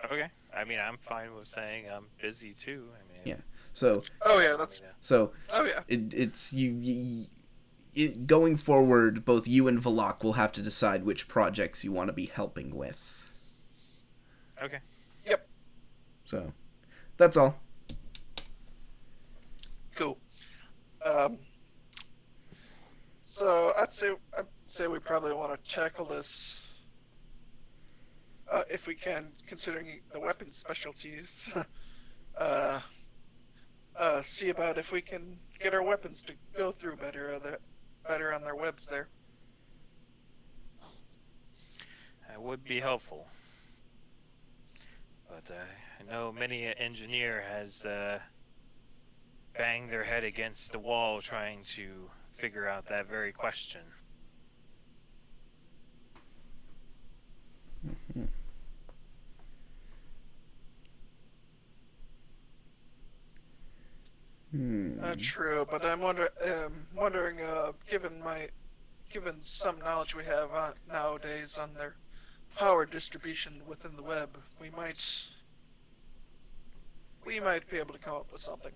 Okay. I mean, I'm fine with saying I'm busy too. I mean. Yeah. So. Oh yeah, that's. So. Oh yeah. It's going forward, both you and Valak will have to decide which projects you want to be helping with. Okay. Yep. So, that's all. Cool. So I'd say we probably want to tackle this if we can, considering the weapons specialties. See about if we can get our weapons to go through better on their webs there. That would be helpful. But I know many an engineer has banged their head against the wall trying to figure out that very question. True, but I'm wondering, given some knowledge we have nowadays on their power distribution within the web, we might be able to come up with something.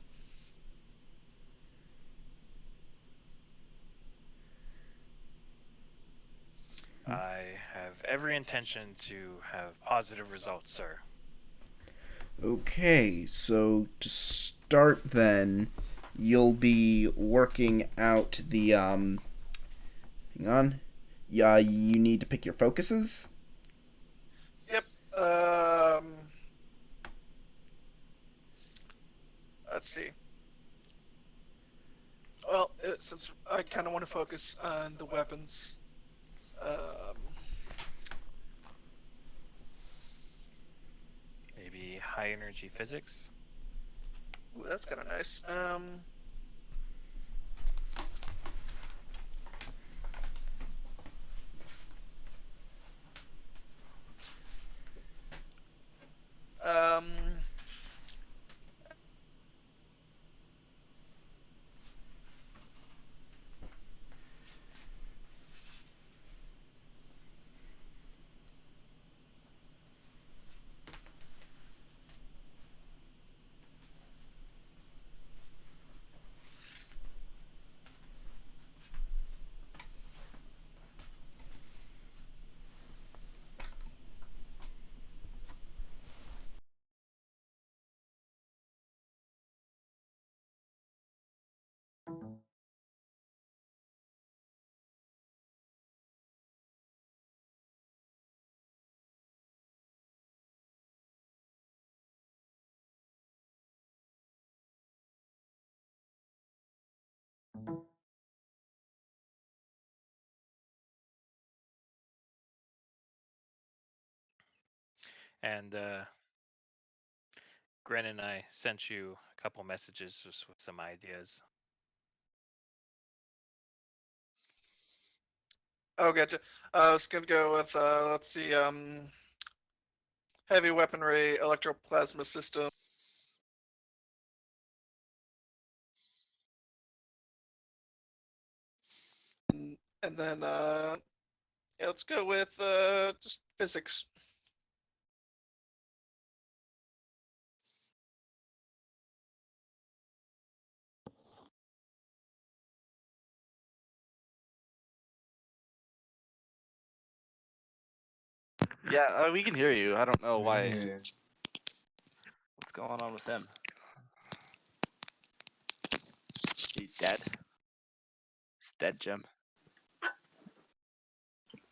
I have every intention to have positive results, sir. Okay, so to start then, you'll be working out the, hang on. Yeah, you need to pick your focuses. Yep, let's see. Well, since I kind of want to focus on the weapons, Maybe high energy physics? ooh, that's kind of nice. Um, And Gren and I sent you a couple messages just with some ideas. Oh, gotcha. I was gonna go with let's see, heavy weaponry, electroplasma system, and then yeah, let's go with just physics. Yeah, we can hear you. I don't know We can why. hear you. What's going on with him? He's dead. He's dead, Jim.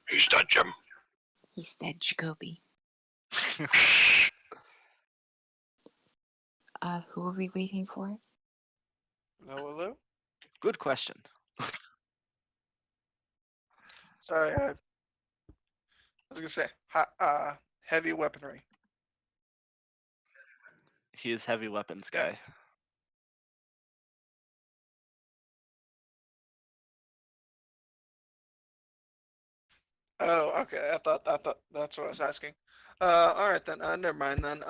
He's dead, Jim. He's dead, Jacoby. Who are we waiting for? Hello. Good question. Sorry, I was gonna say heavy weaponry. He is heavy weapons Yeah. guy. Oh, okay. I thought that's what I was asking. All right then. Never mind then.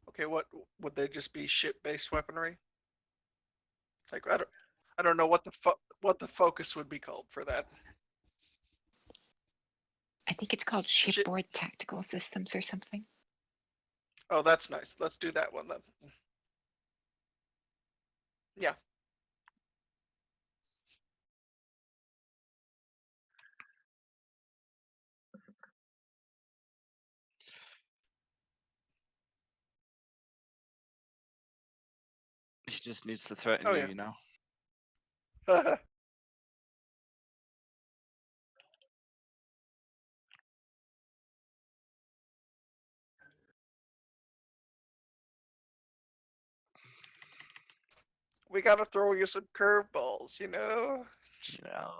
Okay. What would they just be ship-based weaponry? Like I don't know what the focus would be called for that. I think it's called Ship. Shipboard Tactical Systems or something. Oh, that's nice. Let's do that one then. Yeah. He just needs to threaten Oh you, yeah. you know? We gotta throw you some curveballs, you know. You know.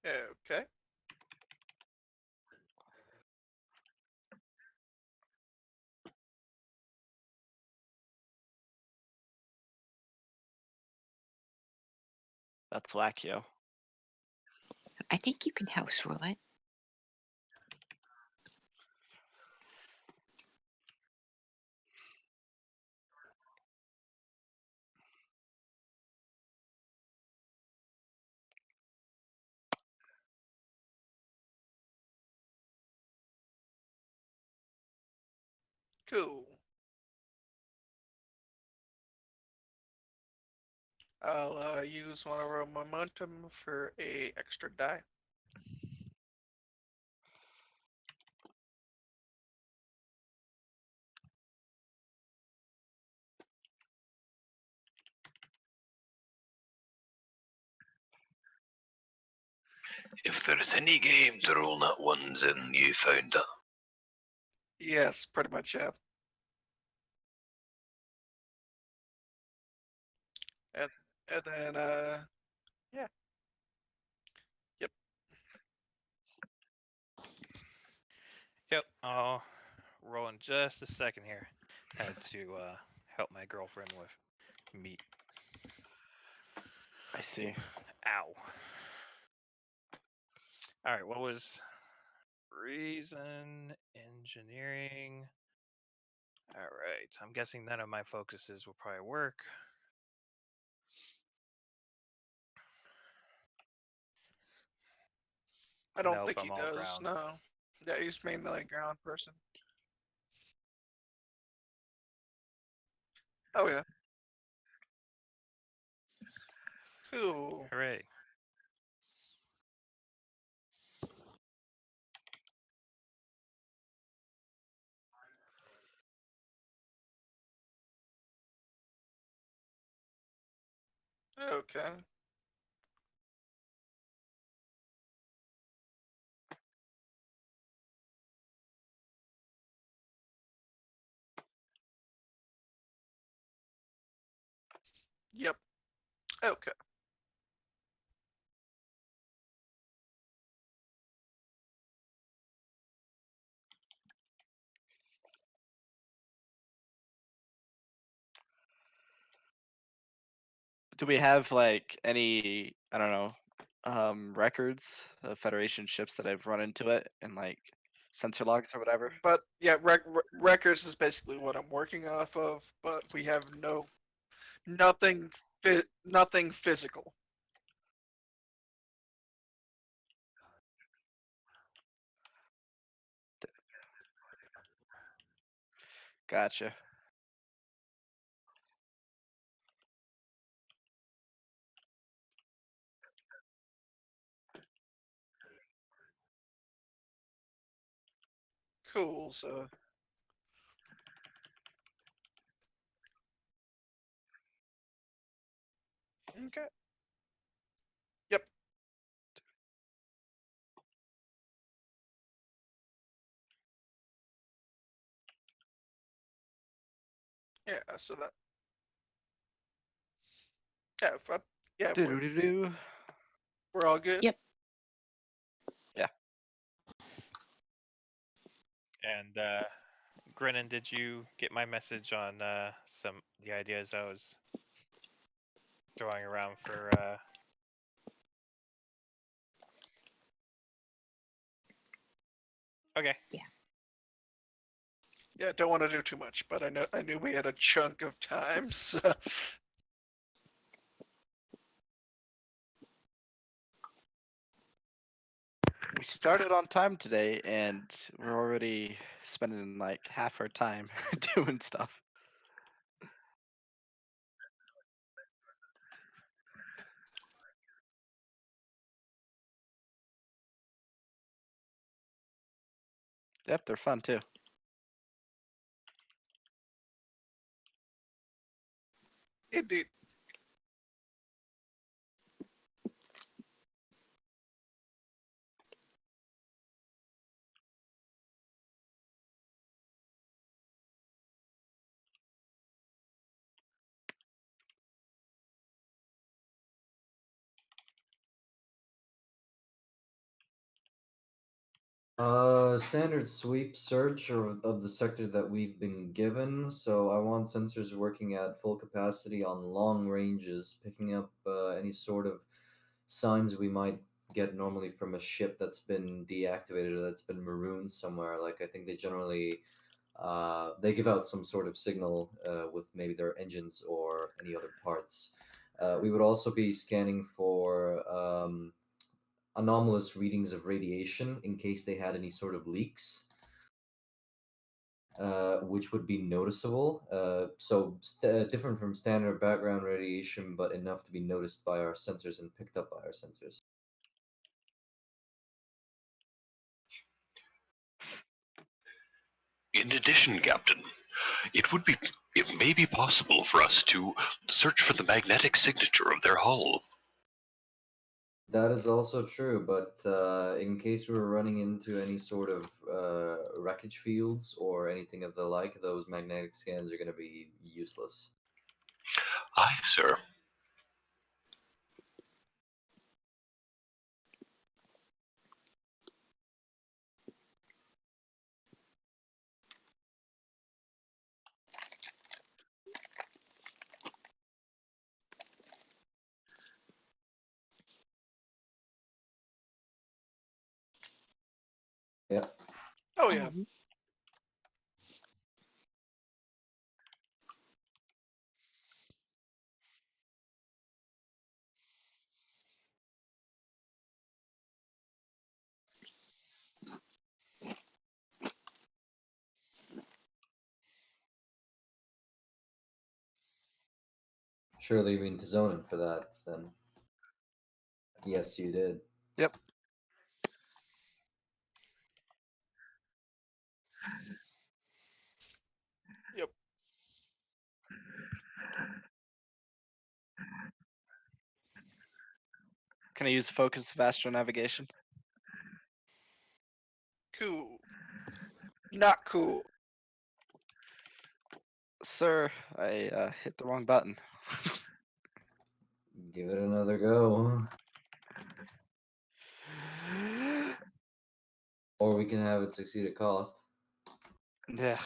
Okay. That's wackio. I think you can house rule it. Cool. I'll use one of our momentum for a extra die. If there's any game to roll nat ones in, you found it. Yes, pretty much. Yeah. And then yeah. Yep. Yep, I'll roll in just a second here. Had to help my girlfriend with meat. I see. Ow. All right, what was reason, engineering? All right, I'm guessing none of my focuses will probably work. I don't Nope, think he I'm all does. ground. No. Yeah, he's mainly a ground person. Oh yeah. Cool. Hooray. Okay. Yep. Okay. Do we have like any, I don't know, records of Federation ships that have run into it and like sensor logs or whatever? But yeah, records is basically what I'm working off of, but we have nothing nothing physical. Gotcha. Cool. So okay. Yep. Yeah. So that yeah. Yeah. Doo-doo-doo-doo. We're all good. Yep. Yeah. And Grinnin, did you get my message on some the ideas I was throwing around for? Okay. Yeah. Don't want to do too much, but I knew we had a chunk of time. So We started on time today, and we're already spending like half our time doing stuff. Yep, they're fun too. indeed. Standard sweep search of the sector that we've been given. So I want sensors working at full capacity on long ranges, picking up any sort of signs we might get normally from a ship that's been deactivated or that's been marooned somewhere. Like I think they generally they give out some sort of signal with maybe their engines or any other parts. We would also be scanning for anomalous readings of radiation in case they had any sort of leaks, which would be noticeable. Different from standard background radiation, but enough to be noticed by our sensors and picked up by our sensors. In addition, Captain, it may be possible for us to search for the magnetic signature of their hull. That is also true, but in case we were running into any sort of wreckage fields or anything of the like, those magnetic scans are going to be useless. Aye, sir. Yep. Oh yeah. Surely you mean to zone in for that, then. Yes, you did. Yep. Yep. Can I use the focus of astronavigation? Cool. Not cool. Sir, I hit the wrong button. Give it another go. Or we can have it succeed at cost. Yeah.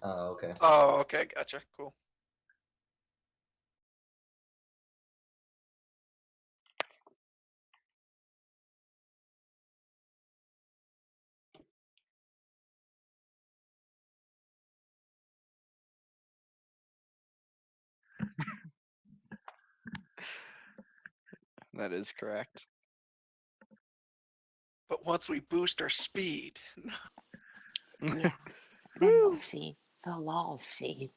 Oh, okay. Oh, okay, gotcha. Cool. That is correct. But once we boost our speed, Yeah. Then we'll see. They'll all see.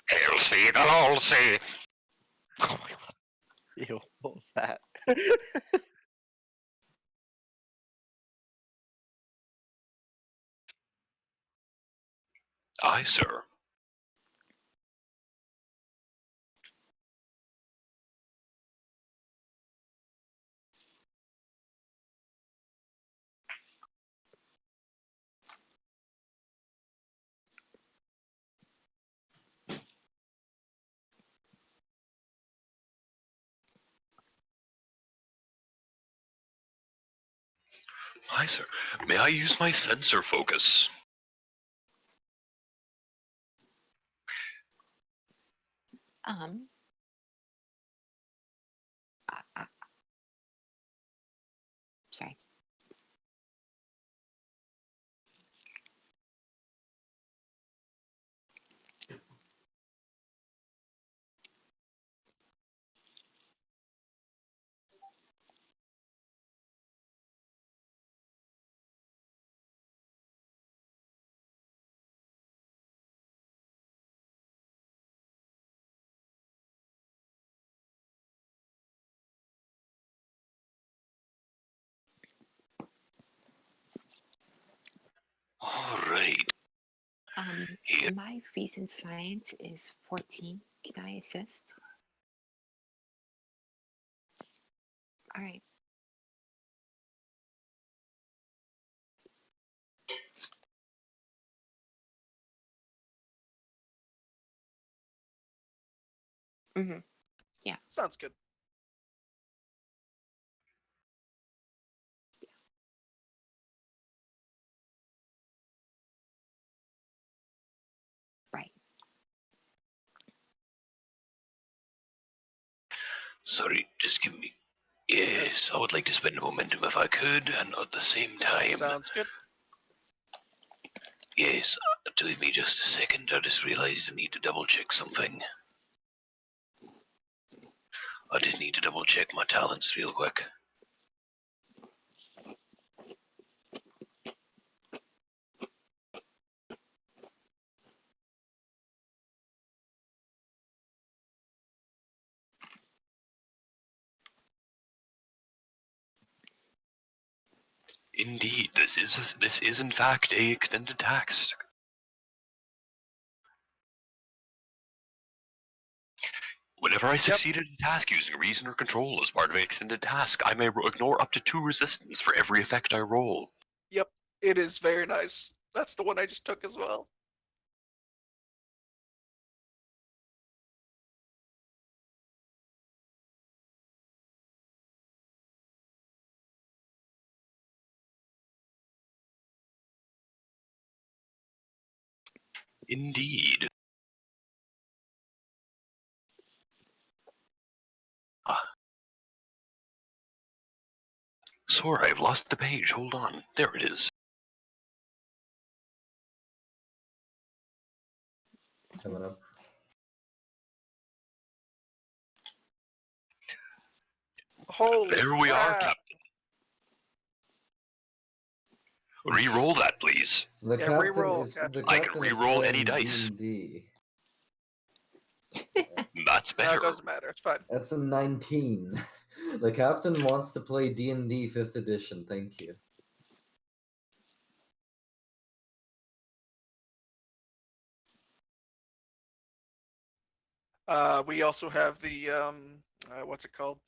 He'll see, they'll all see. Oh my god. Ew, what was that? Aye, sir. Aye, sir. May I use my sensor focus? Um. Sorry. All right. Here. My fees in science is 14. Can I assist? All right. Mm-hmm. Yeah. sounds good. Right. Sorry, just give me. Yes, I would like to spend momentum if I could, and at the same time. Sounds good. Yes, give me just a second. I just realized I need to double check something. I just need to double check my talents real quick. Indeed, this is in fact a extended task. Whenever I succeed at a task using reason or control as part of an extended task, I may ignore up to 2 resistance for every effect I roll. Yep, it is very nice. That's the one I just took as well. Indeed. Sorry, I've lost the page. Hold on. There it is. Coming up. Holy There we are, crap. Captain. Re-roll that, please. The Yeah, captain re-roll, is Captain. the I captain can is re-roll any playing dice. D&D. That's No, better. it doesn't matter. It's fine. That's a 19. The captain wants to play D&D 5th edition. Thank you. We also have the what's it called?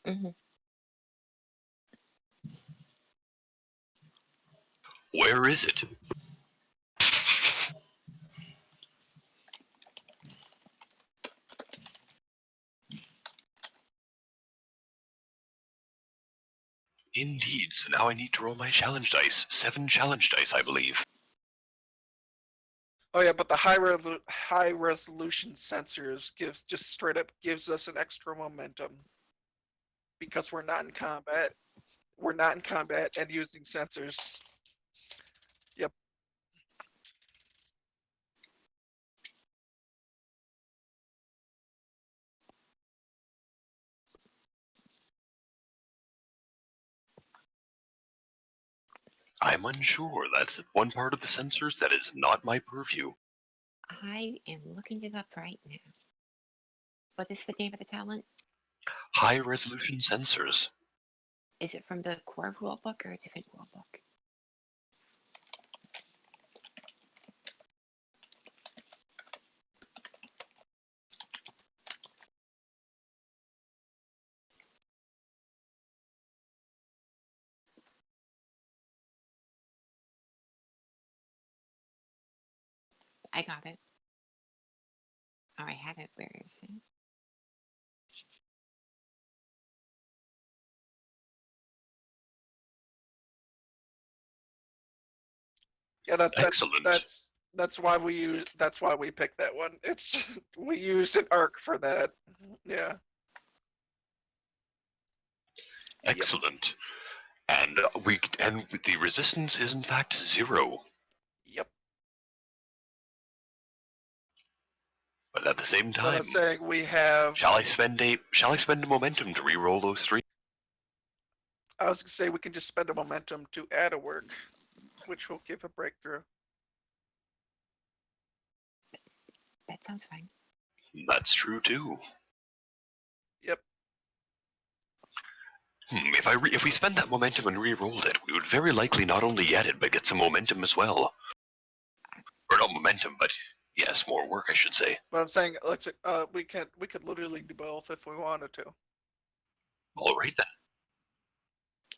Mm-hmm. Where is it? Indeed, so now I need to roll my challenge dice. 7 challenge dice, I believe. Oh yeah, but the high resolution sensors just straight up gives us an extra momentum because we're not in combat. We're not in combat and using sensors. Yep. I'm unsure. That's one part of the sensors that is not my purview. I am looking it up right now. What is the name of the talent? High resolution sensors. Is it from the core rulebook or a different rulebook? I got it. Oh, I had it. Where is it? Yeah, Excellent. that's why we picked that one. It's just, we used an arc for that. Yeah. Yep. Excellent. And the resistance is in fact 0. Yep. But at the same But time, I'm saying we have. shall I spend a momentum to re-roll those 3? I was gonna say we can just spend a momentum to add a work, which will give a breakthrough. That sounds fine. That's true too. Yep. If we spend that momentum and re-rolled it, we would very likely not only get it, but get some momentum as well. Or not momentum, but yes, more work, I should say. But I'm saying we could literally do both if we wanted to. All right then.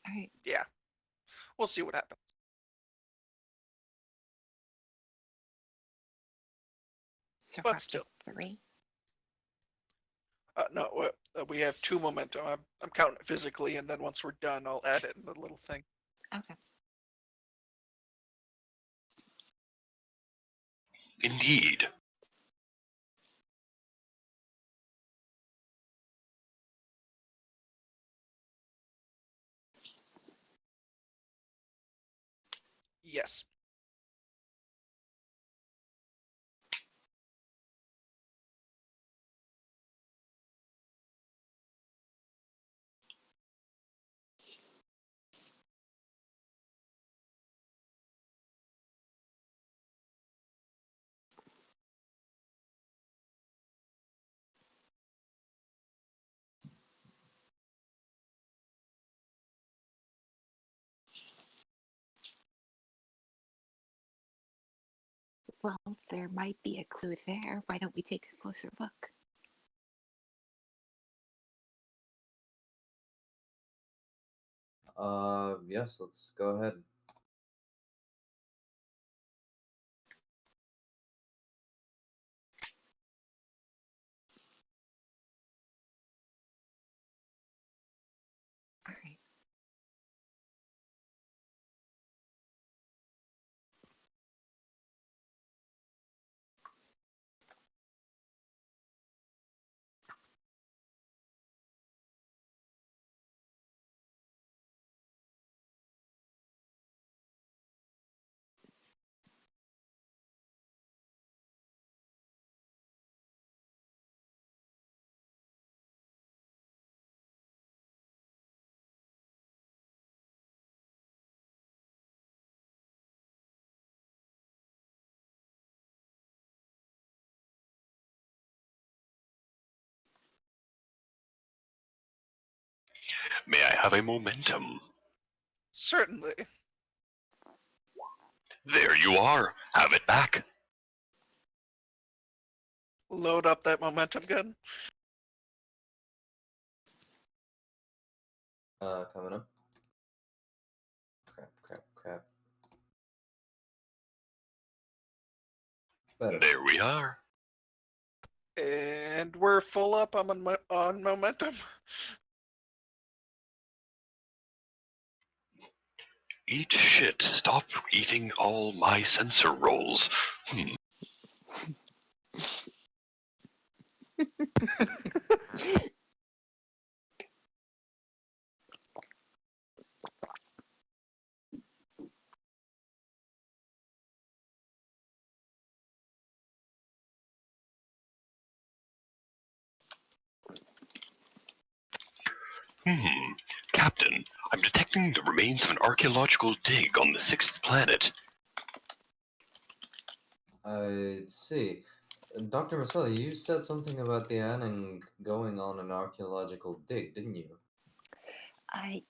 All right. Yeah. We'll see what happens. So But we're up to still. 3. No, we have 2 momentum. I'm counting it physically, and then once we're done, I'll add it in the little thing. Okay. Indeed. Yes. Well, there might be a clue there. Why don't we take a closer look? Yes, let's go ahead. All right. May I have a momentum? Certainly. There you are. Have it back. Load up that momentum gun. Coming up. Crap. Better. There we are. And we're full up on momentum. Eat shit. Stop eating all my sensor rolls. Captain, I'm detecting the remains of an archaeological dig on the 6th planet. I see. Dr. Marcelli, you said something about the Anning going on an archaeological dig, didn't you?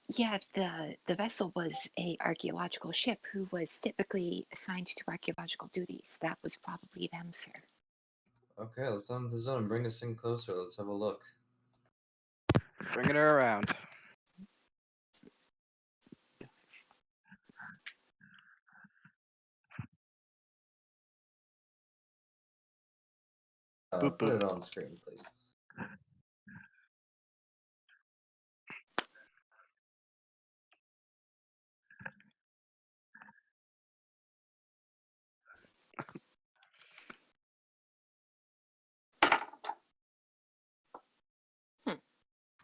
Yeah, the vessel was a archaeological ship who was typically assigned to archaeological duties. That was probably them, sir. Okay, let's on the zone. Bring us in closer. Let's have a look. Bringing her around. Put boop. it on screen, please.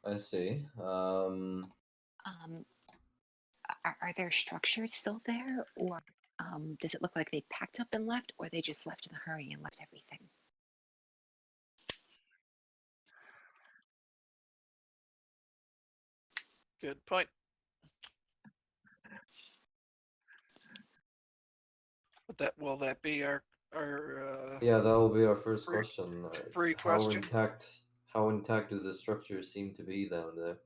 I see. Are there structures still there, or does it look like they packed up and left, or they just left in a hurry and left everything? Good point. Will that be our Yeah, that will be our first Free- question. free How question? intact do the structures seem to be down there?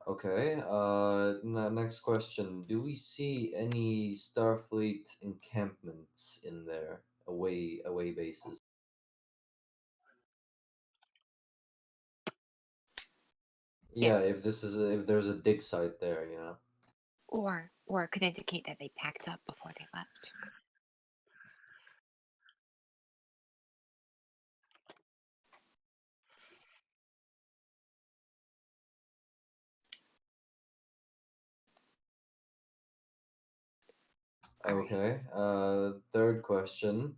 Okay. Next question. Do we see any Starfleet encampments in there? Away bases. Yeah, if there's a dig site there, you know. Or it could indicate that they packed up before they left. All right. Okay. Third question.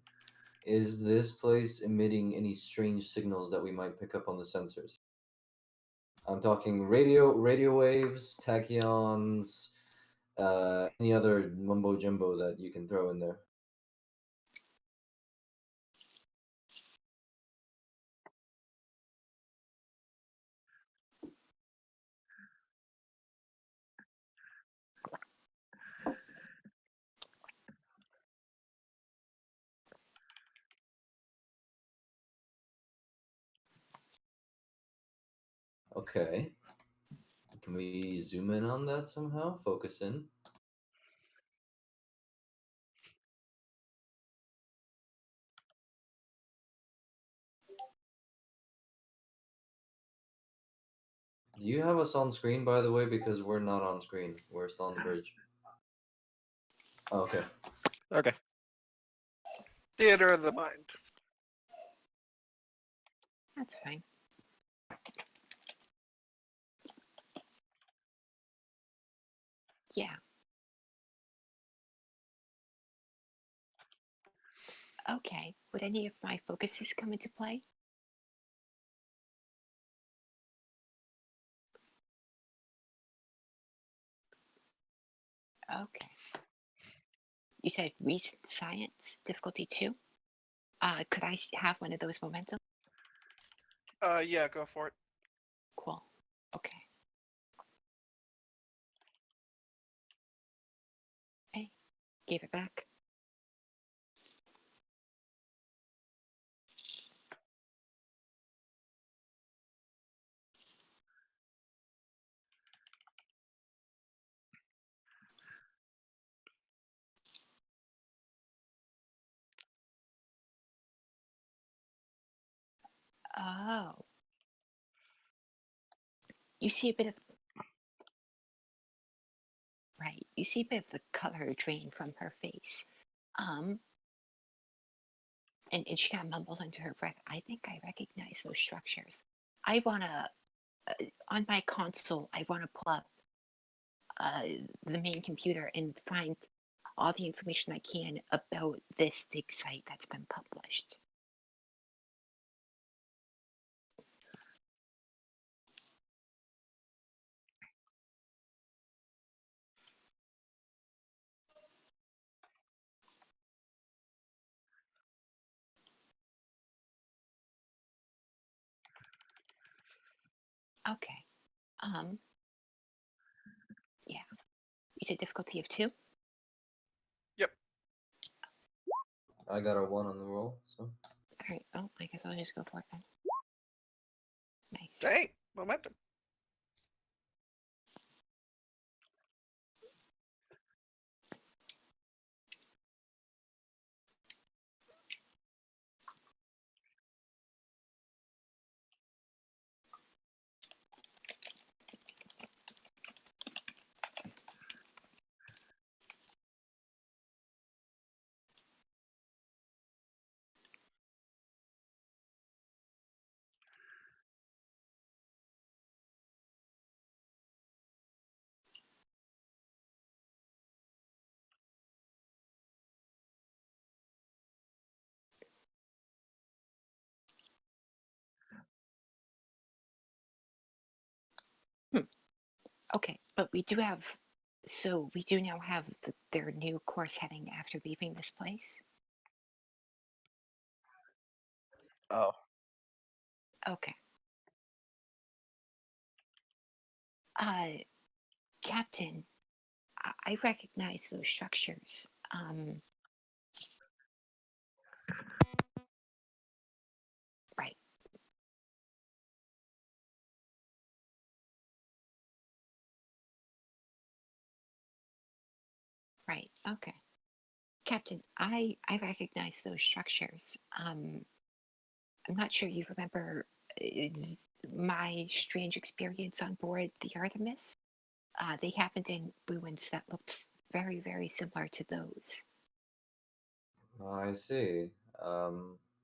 Is this place emitting any strange signals that we might pick up on the sensors? I'm talking radio waves, tachyons, any other mumbo jumbo that you can throw in there. Okay. Can we zoom in on that somehow? Focus in. Do you have us on screen, by the way? Because we're not on screen. We're still on the bridge. Oh, okay. Okay. Theater of the mind. That's fine. Yeah. Okay. Would any of my focuses come into play? Okay. You said recent science, difficulty 2? Could I have one of those momentum? Yeah, go for it. Cool. Okay. Hey, gave it back. Oh. You see a bit of... Right. You see a bit of the color drain from her face. And she kind of mumbles under her breath, I think I recognize those structures. I want to, on my console, I want to pull up the main computer and find all the information I can about this dig site that's been published. Okay. Yeah. You said difficulty of 2? Yep. I got a 1 on the roll, so. Alright, oh, I guess I'll just go for it then. Nice. Dang, momentum. Okay, but we do have... So we do now have their new course heading after leaving this place? Oh, Okay. Captain, I recognize those structures. Right. Right. Okay. Captain, I recognize those structures. I'm not sure you remember my strange experience on board the Artemis. They happened in ruins that looked very, very similar to those. I see.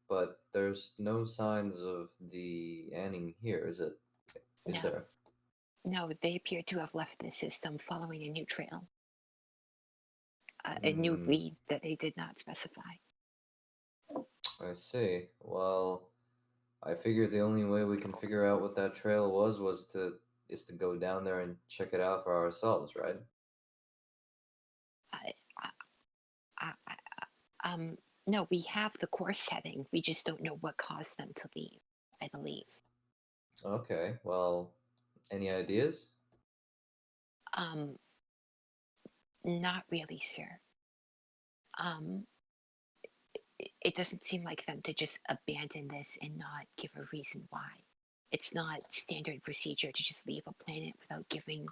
But there's no signs of the Anning here, is it? Is No, there? no, they appear to have left the system following a new trail, a new lead that they did not specify. I see. Well, I figure the only way we can figure out what that trail was is to go down there and check it out for ourselves, right? I, I, no, we have the course heading. We just don't know what caused them to leave, I believe. Okay. Well, any ideas? Not really, sir. It doesn't seem like them to just abandon this and not give a reason why. It's not standard procedure to just leave a planet without giving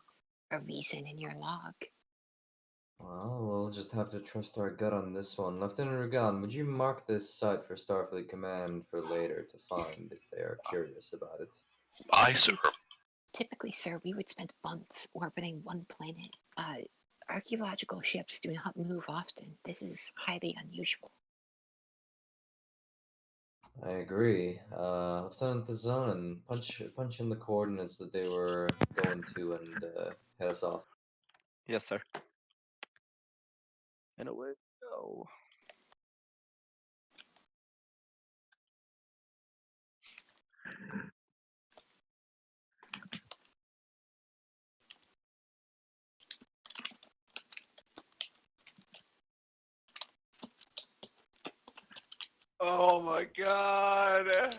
a reason in your log. Well, we'll just have to trust our gut on this one. Lieutenant Regan, would you mark this site for Starfleet Command for later to find if they are curious about it? Aye, sir. Typically, sir, we would spend months orbiting one planet. Archaeological ships do not move often. This is highly unusual. I agree. Lieutenant Tazonin, punch in the coordinates that they were going to and head us off. yes, sir. And away we go. Oh my god.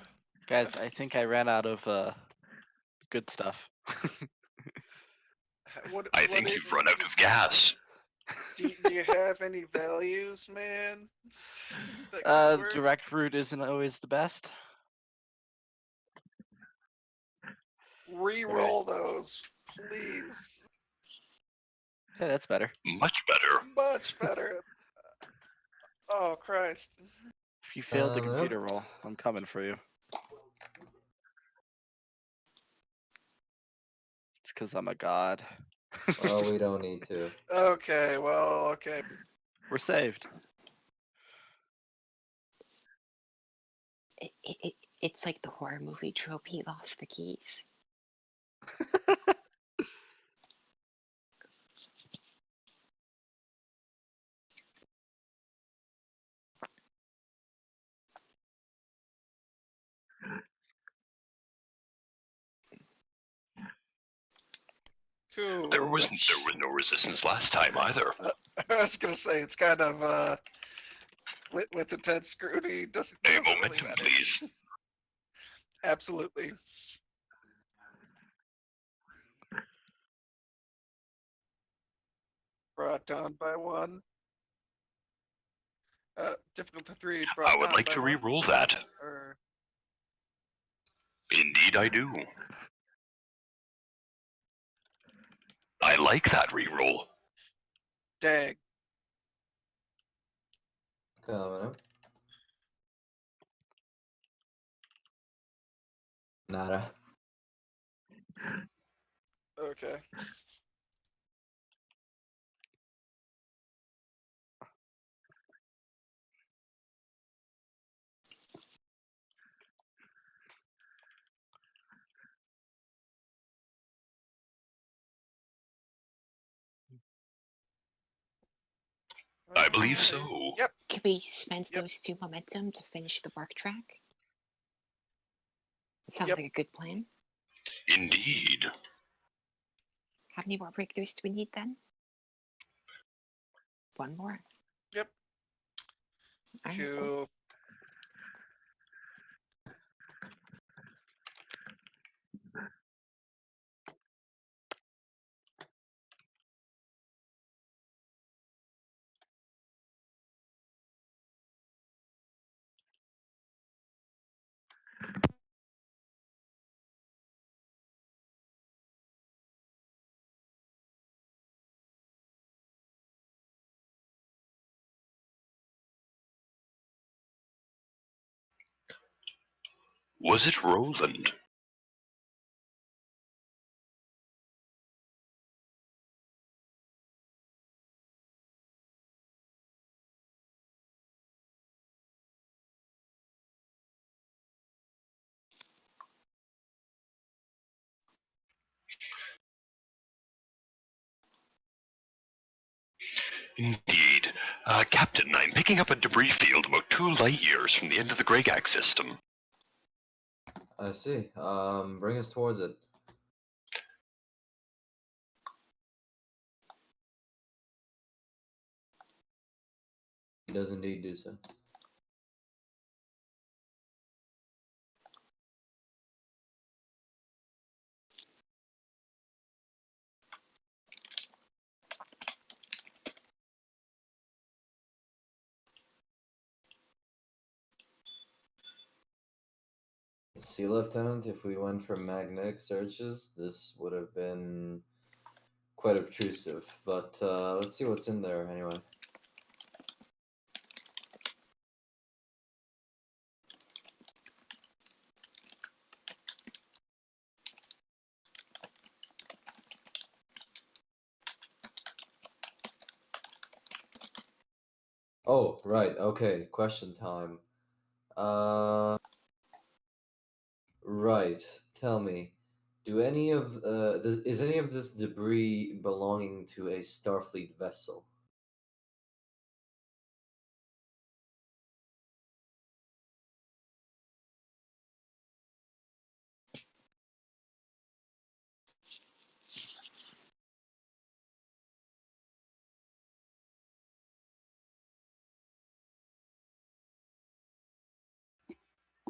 Guys, I think I ran out of good stuff. What? I what think it- you've run out of gas. do you have any values, man? That could work. Direct route isn't always the best. Re-roll those, please. Yeah, that's better. Much better. Much better. Oh Christ. If you failed the Nope. computer roll, I'm coming for you. It's because I'm a god. Well, we don't need to. Okay, well, okay. We're saved. It's like the horror movie trope. He lost the keys. Cool. There was no resistance last time either. I was gonna say it's kind of with intense scrutiny doesn't A really momentum, matter. please. Absolutely. Brought down by 1. Difficulty 3 brought I would down like by to 1, re-roll that. or Indeed, I do. I like that re-roll. dang. Coming up. Nada. Okay. I believe Okay. so. Yep. Could we spend Yep. those 2 momentum to finish the work track? Sounds Yep. like a good plan. Indeed. How many more breakthroughs do we need then? 1 more. Yep. All right, cool. Cool. Was it Roland? Indeed. Captain, I'm picking up a debris field about 2 light years from the end of the Greygag system. I see. Bring us towards it. He does indeed do so. See, Lieutenant, if we went for magnetic searches, this would have been quite obtrusive. But let's see what's in there anyway. Oh, right. Okay. Question time. Right. Tell me, is any of this debris belonging to a Starfleet vessel?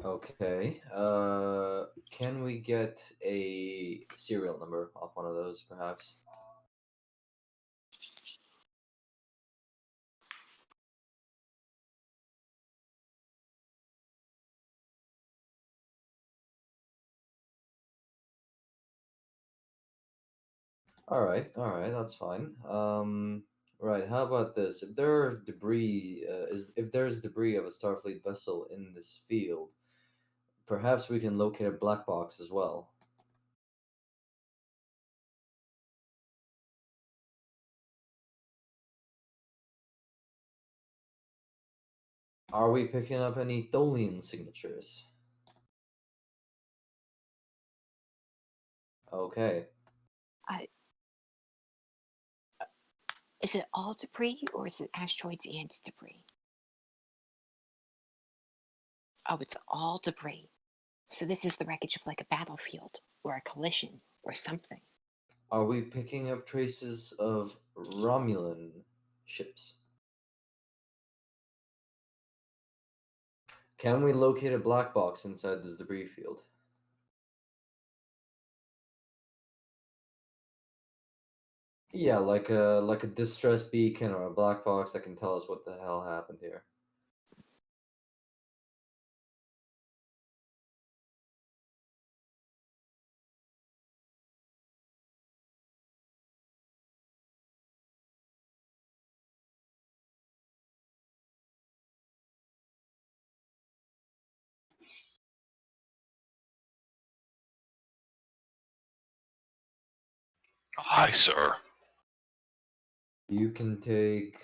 Okay. Can we get a serial number off one of those, perhaps? All right, that's fine. Right. How about this? If there are debris, if there's debris of a Starfleet vessel in this field, perhaps we can locate a black box as well. Are we picking up any Tholian signatures? Okay. Is it all debris or is it asteroids and debris? Oh, it's all debris. So this is the wreckage of like a battlefield or a collision or something. Are we picking up traces of Romulan ships? Can we locate a black box inside this debris field? Yeah, like a distress beacon or a black box that can tell us what the hell happened here. Hi, sir. You can take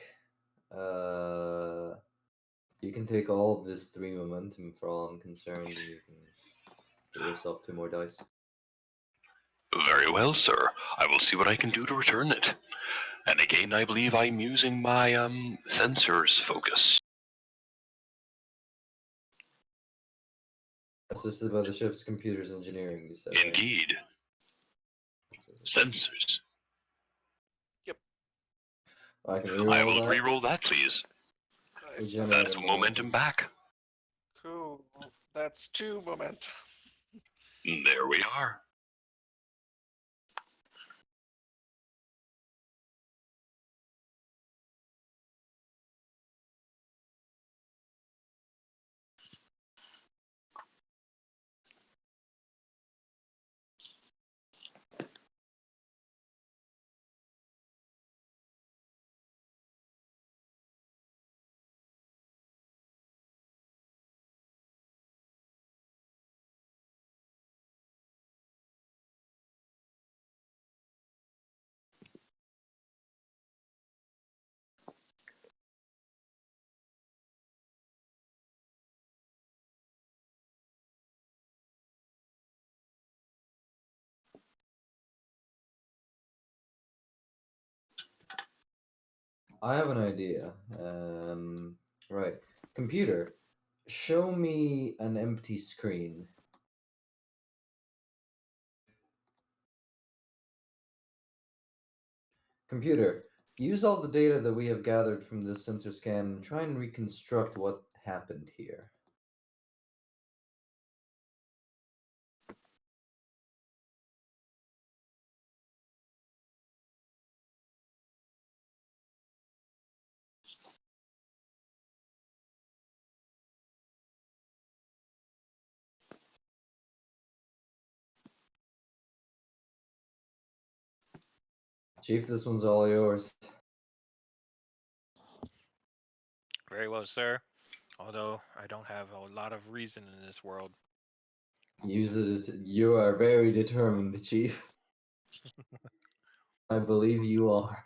uh you can take all of this 3 momentum for all I'm concerned, and you can get yourself 2 more dice. Very well, sir. I will see what I can do to return it. And again, I believe I'm using my sensors focus. Assisted by the ship's computers engineering, you said. Right? Indeed. Sensors. I can I reroll will that. re-roll that, please. We Nice. generate That's a momentum back. Cool. That's 2 momentum. There we are. I have an idea. Right. Computer, show me an empty screen. Computer, use all the data that we have gathered from this sensor scan and try and reconstruct what happened here. Chief, this one's all yours. Very well, sir. Although I don't have a lot of reason in this world. Use it. You are very determined, Chief. I believe you are.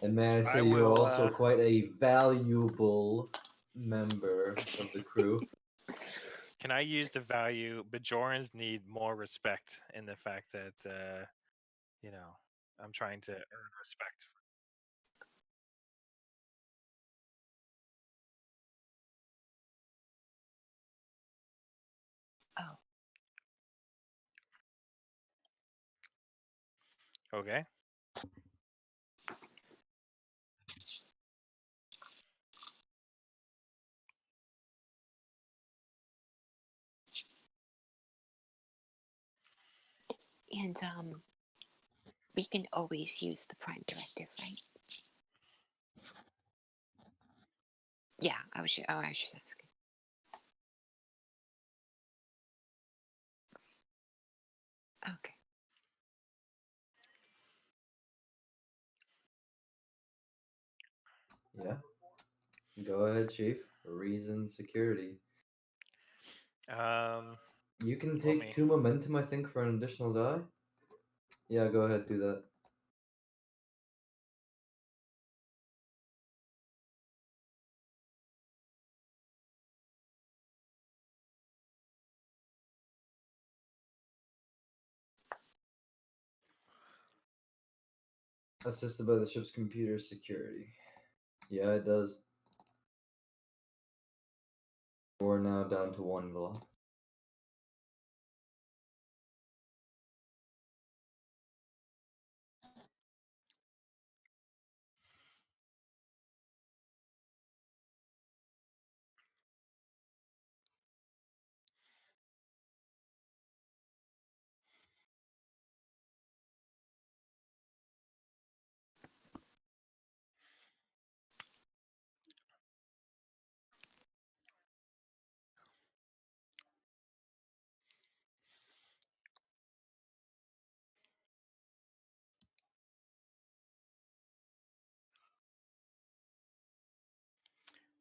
And may I say, I you're will, also quite a valuable member of the crew. Can I use the value? Bajorans need more respect in the fact that, I'm trying to earn respect. Oh, Okay. And we can always use the Prime Directive, right? Yeah, I was just asking. Okay. Yeah. Go ahead, Chief. Reason security. You can Well, take me. 2 momentum, I think, for an additional die. Yeah, go ahead, do that. Assisted by the ship's computer security. Yeah, it does. We're now down to 1 velocity.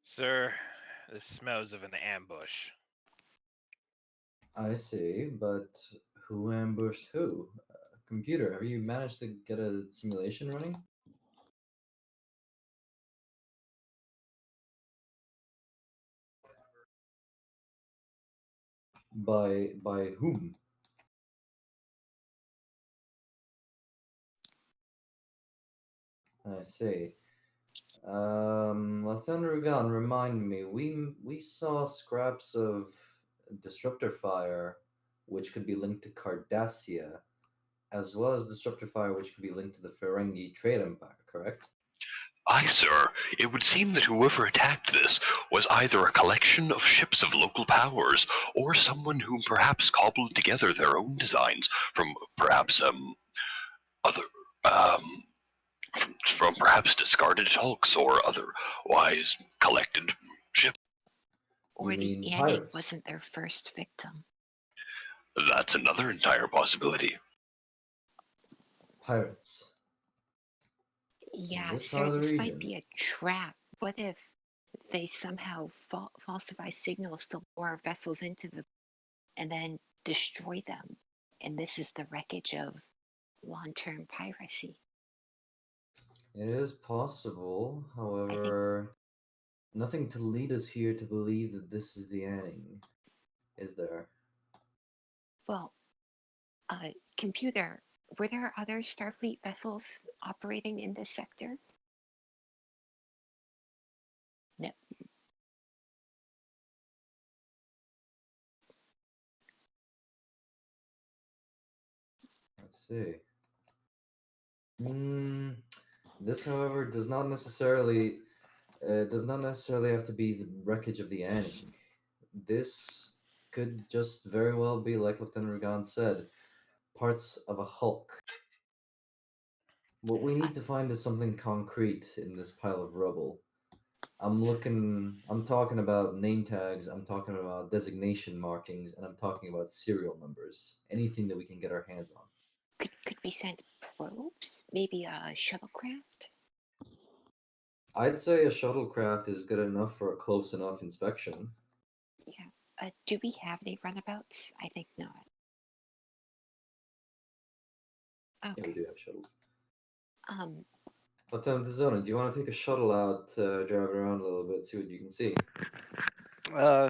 Sir, this smells of an ambush. I see, but who ambushed who? Computer, have you managed to get a simulation running? By whom? I see. Lieutenant Rugan, remind me. We saw scraps of disruptor fire, which could be linked to Cardassia, as well as disruptor fire, which could be linked to the Ferengi trade empire. Correct? Aye, sir. It would seem that whoever attacked this was either a collection of ships of local powers, or someone who perhaps cobbled together their own designs from perhaps other um from perhaps discarded hulks or otherwise collected ships. You Or the mean Anning pirates? wasn't their first victim. That's another entire possibility. Pirates. In Yeah, this part sir, of the this might region. be a trap. What if they somehow falsify signals to lure vessels into the and then destroy them? And this is the wreckage of long-term piracy. It is possible, I think, however, nothing to lead us here to believe that this is the Anning, is there? well, computer, were there other Starfleet vessels operating in this sector? No. Let's see. This, however, does not necessarily have to be the wreckage of the Anning. This could just very well be, like Lieutenant Regan said, parts of a hulk. What we need to find is something concrete in this pile of rubble. I'm talking about name tags, I'm talking about designation markings, and I'm talking about serial numbers. Anything that we can get our hands on. Could we send probes? Maybe a shuttlecraft? I'd say a shuttlecraft is good enough for a close enough inspection. Yeah. Do we have any runabouts? I think not. Yeah, we Okay. do have shuttles. Um, Zona, do you want to take a shuttle out, drive it around a little bit, see what you can see?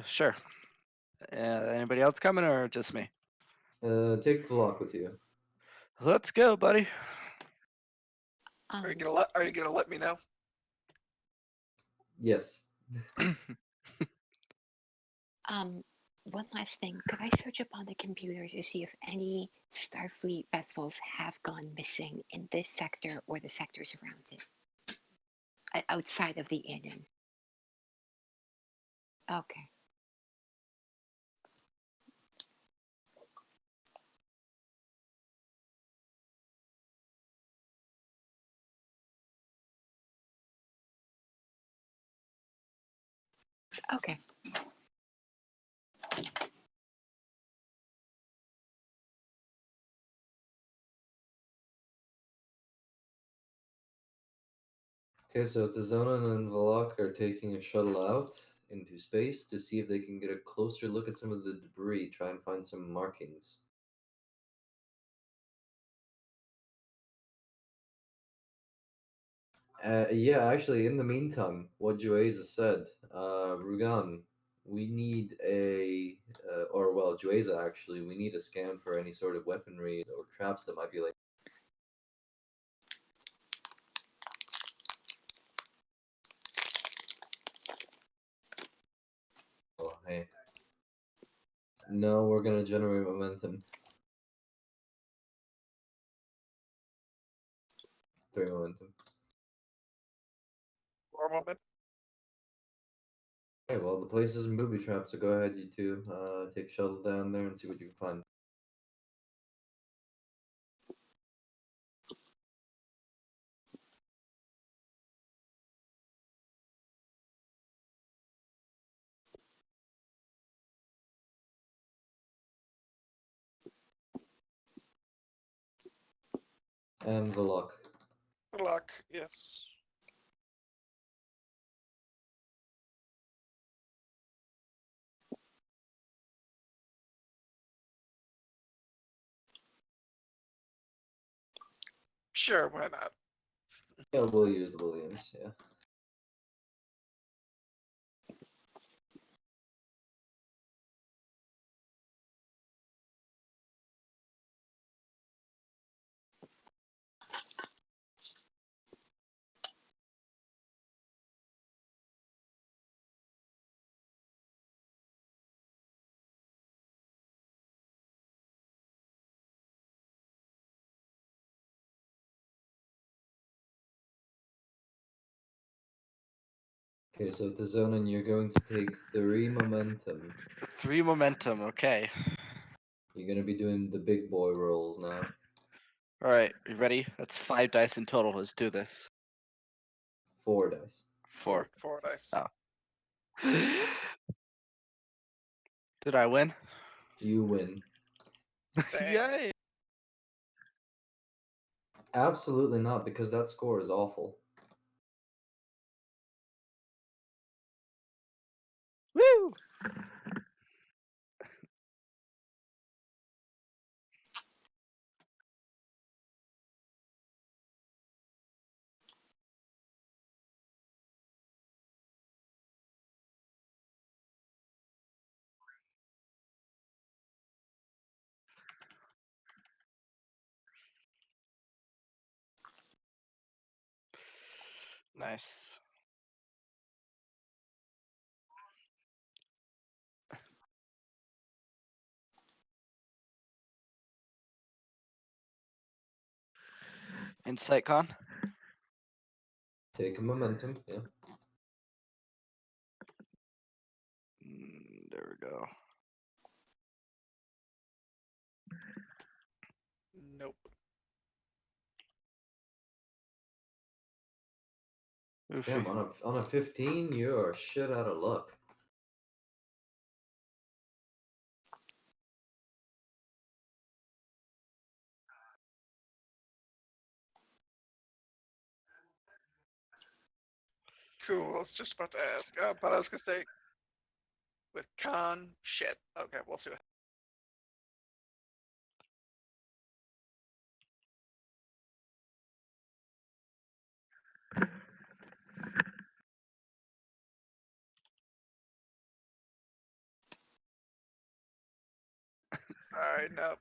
Sure. Anybody else coming or just me? Take Vlok with you. Let's go, buddy. Are you um, gonna let me know? Yes. one last thing. Could I search up on the computer to see if any Starfleet vessels have gone missing in this sector or the sectors around it? Outside of the Annan. Okay. Okay. Okay, so Tizonan and Valak are taking a shuttle out into space to see if they can get a closer look at some of the debris, try and find some markings. Yeah, actually, in the meantime, what Jueza said, Rugan, we need Jueza actually, we need a scan for any sort of weaponry or traps that might be like. Oh, hey. No, we're gonna generate momentum. 3 momentum. Or moment. Okay, well, the place isn't booby trapped, so go ahead, you two. Take a shuttle down there and see what you can find. And the lock. Good luck. Yes. Sure, why not? Yeah, we'll use the Williams, yeah. Okay, so Tizonan, you're going to take 3 momentum. 3 momentum. Okay. You're gonna be doing the big boy rolls now. All right. You ready? That's 5 dice in total. Let's do this. 4 dice. 4. 4 dice. Oh. Did I win? You win. Dang. Yay! Absolutely not, because that score is awful. Woo! Nice. Insight con. Take a momentum, yeah. There we go. Nope. Oofy. Damn, on a 15, you are shit out of luck. Cool. I was just about to ask, but I was gonna say, with con, shit. Okay, we'll see. All right, no.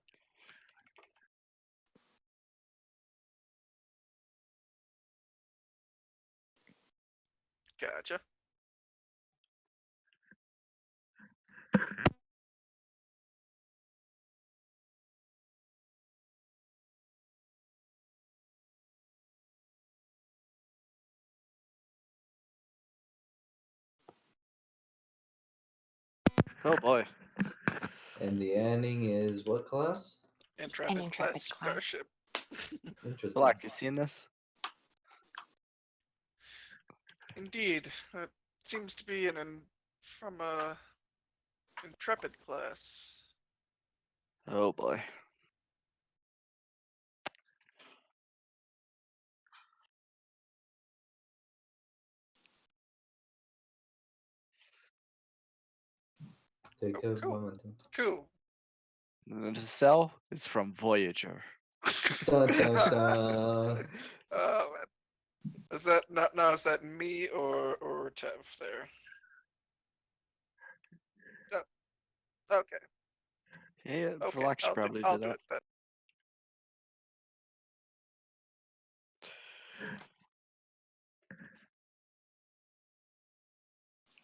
Gotcha. Oh boy. And the Anning is what class? Intrepid, An Intrepid class class. starship. Interesting. Black, you seen this? Indeed. It seems to be an from a intrepid class. Oh boy. Take Oh, a cool. momentum. Cool. And the cell is from Voyager. Dun, dun, dun. Man. Is that not now? Is that me or Tev there? Okay. Yeah, Okay. Relax I'll probably I'll did do that. it then.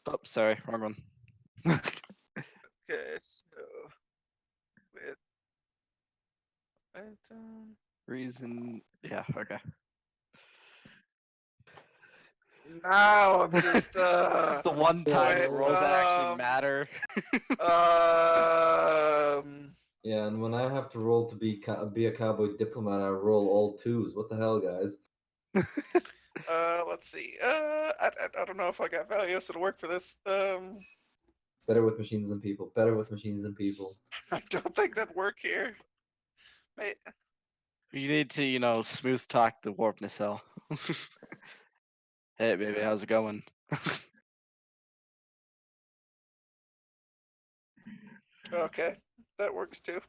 Oh, sorry, wrong one. Okay. So with Reason, yeah, okay. now I'm just That's the one time wait, that rolls actually matter. Yeah, and when I have to roll to be a cowboy diplomat, I roll all twos. What the hell, guys? let's see. I don't know if I got values that'll work for this. Better with machines than people. Better with machines than people. I don't think that'd work here. Wait, You need to, you know, smooth talk the warp nacelle. Hey, baby, how's it going? okay, that works too.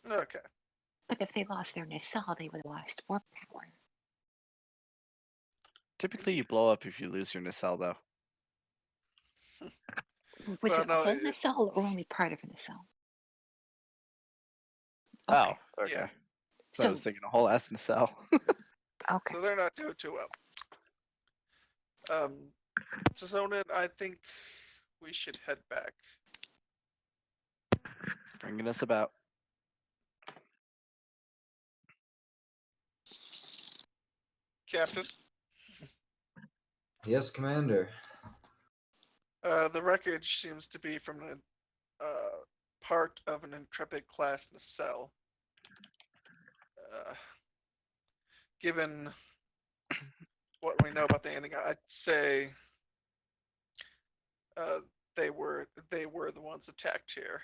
Okay. But if they lost their nacelle, they would have lost warp power. Typically, you blow up if you lose your nacelle, though. Was Well, it a no, whole nacelle or only part of a nacelle? Oh, okay. Yeah. So I So, was thinking a whole S nacelle. okay. So they're not doing too well. So Zonin, I think we should head back. Bringing us about. Captain, Yes, Commander. the wreckage seems to be from the part of an intrepid class nacelle. Given what we know about the ending, I'd say they were the ones attacked here.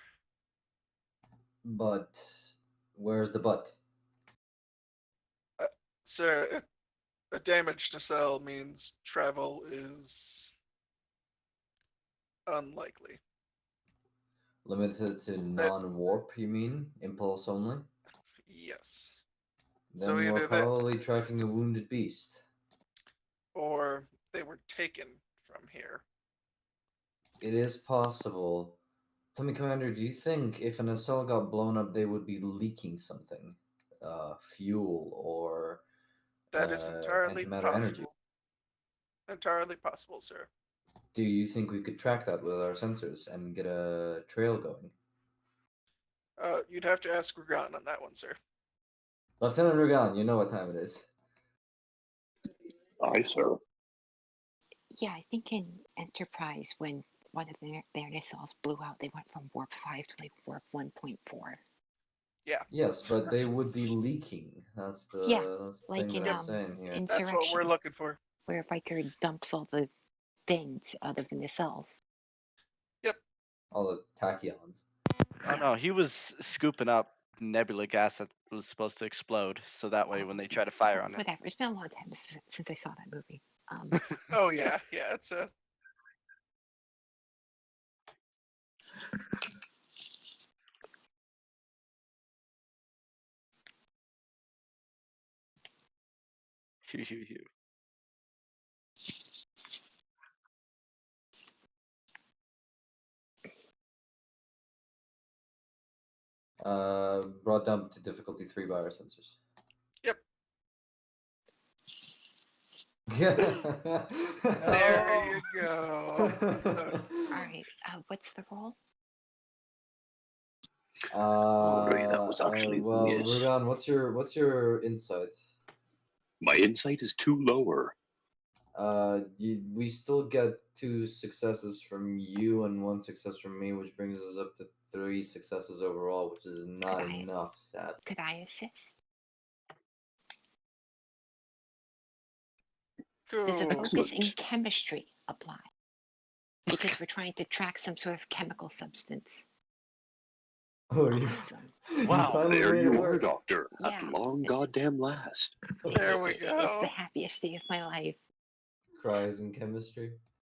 But where's the butt? So a damaged nacelle means travel is unlikely. Limited to non-warp, you mean? Impulse only? Yes. Then So we're either that probably tracking a wounded beast. or they were taken from here. It is possible. Tell me, Commander, do you think if a nacelle got blown up, they would be leaking something? Fuel or That is entirely antimatter energy? possible. Entirely possible, sir. Do you think we could track that with our sensors and get a trail going? You'd have to ask Rugan on that one, sir. Lieutenant Rugan, you know what time it is. Aye, sir. Yeah, I think in Enterprise, when one of their nacelles blew out, they went from warp 5 to like warp 1.4. Yeah. Yes, but they would be leaking. That's the, Yeah, that's the like thing in that I'm saying here. That's what we're Insurrection, looking for. where Riker dumps all the things out of the nacelles. All the tachyons. Oh no, he was scooping up nebula gas that was supposed to explode, so that way when they try to fire on it. Whatever. It's been a long time since I saw that movie. Oh yeah, yeah. It's a. Phew, phew, phew. Brought down to difficulty 3 by our sensors. Yep. There you go. So, All right. What's the roll? Right, that was actually well, yes. Rugan, what's your insight? My insight is 2 lower. we still get 2 successes from you and 1 success from me, which brings us up to 3 successes overall, which is not Nice. enough, sad. Could I assist? Does a Cool. focus in Excellent. chemistry apply? Because we're trying to track some sort of chemical substance. Oh, you, Awesome. you Wow, finally There made you it are, work. Doctor. Yeah. At long goddamn last. There we It's go. the happiest day of my life. Cries in chemistry.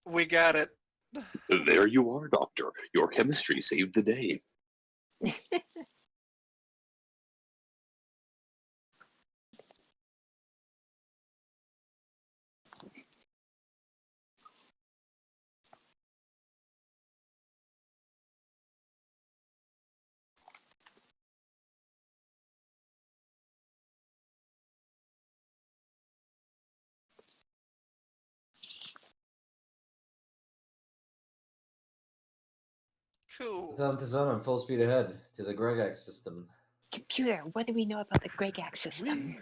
We got it. There you are, Doctor. Your chemistry saved the day. Cool. Time to zone on full speed ahead to the Gregax system. Computer, what do we know about the Gregax system?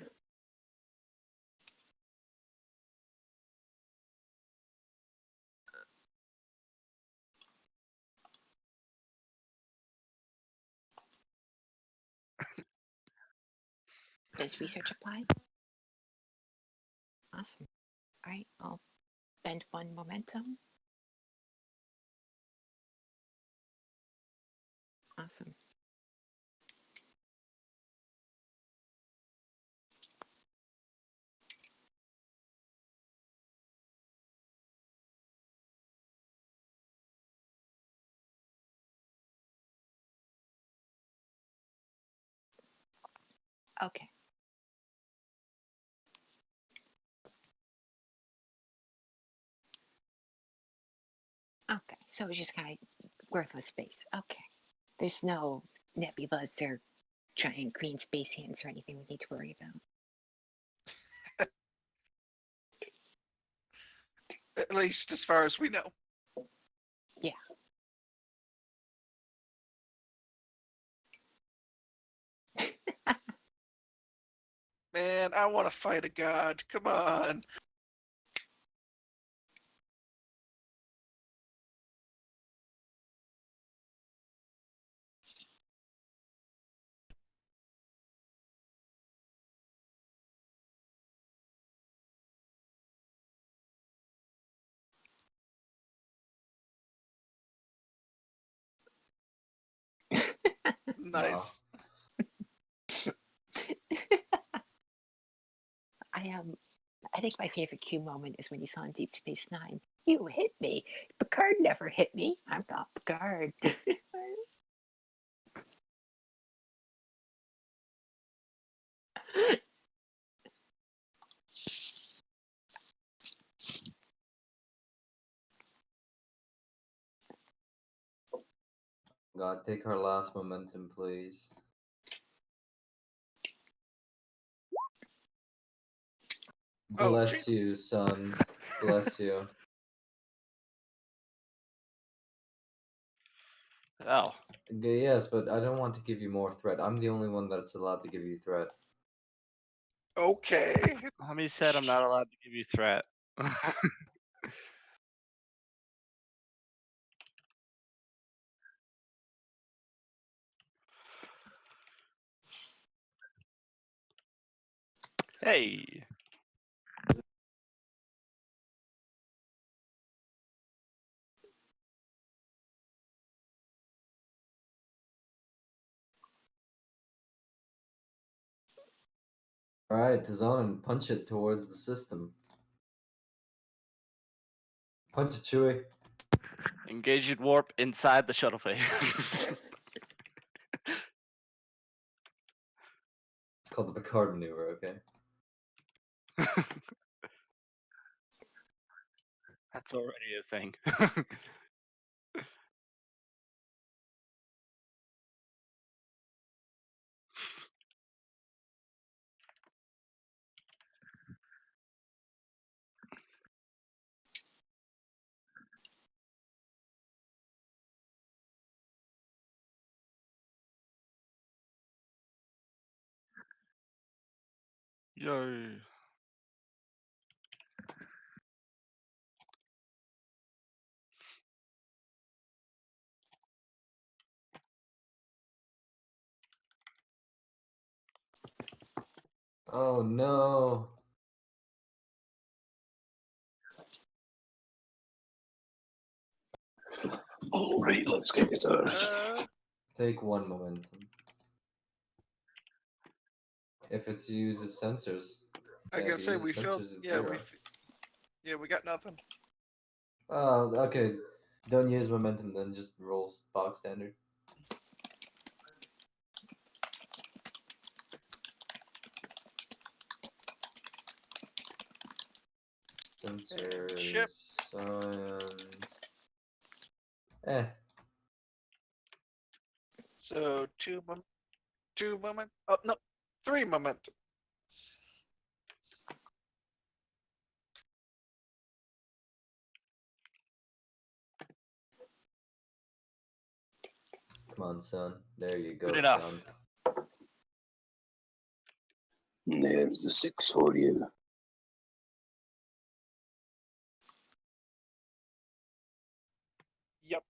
Does research apply? Awesome. All right, I'll spend 1 momentum. Awesome. Okay. Okay, so it's just kind of worthless space. Okay. There's no nebulas or giant green space hands or anything we need to worry about. At least as far as we know. Yeah. Man, I want to fight a god. Come on. Nice. I think my favorite Q moment is when he saw in Deep Space Nine. You hit me. Picard never hit me. I'm not Picard. God, take our last momentum, please. Oh, Bless jeez. you, son. Bless you. Oh, Okay, yes, but I don't want to give you more threat. I'm the only one that's allowed to give you threat. Okay. Homie said I'm not allowed to give you threat. Hey, Alright, Tazonin, punch it towards the system. Punch it, Chewie. engaged warp inside the shuttle bay. It's called the Picard maneuver, okay? That's already a thing. Yay. Oh no. Alright, let's get it out. Take 1 momentum. If it uses sensors. I Yeah, gotta if it say uses we filled. sensors, it's Yeah, 0. we got nothing. Oh, okay. Don't use momentum then, just roll stock standard. Sensors, Ship. science. So 2 moment. Oh no, 3 momentum. Come on, son. There you go, Good enough. son. There's the 6 for you. Yep.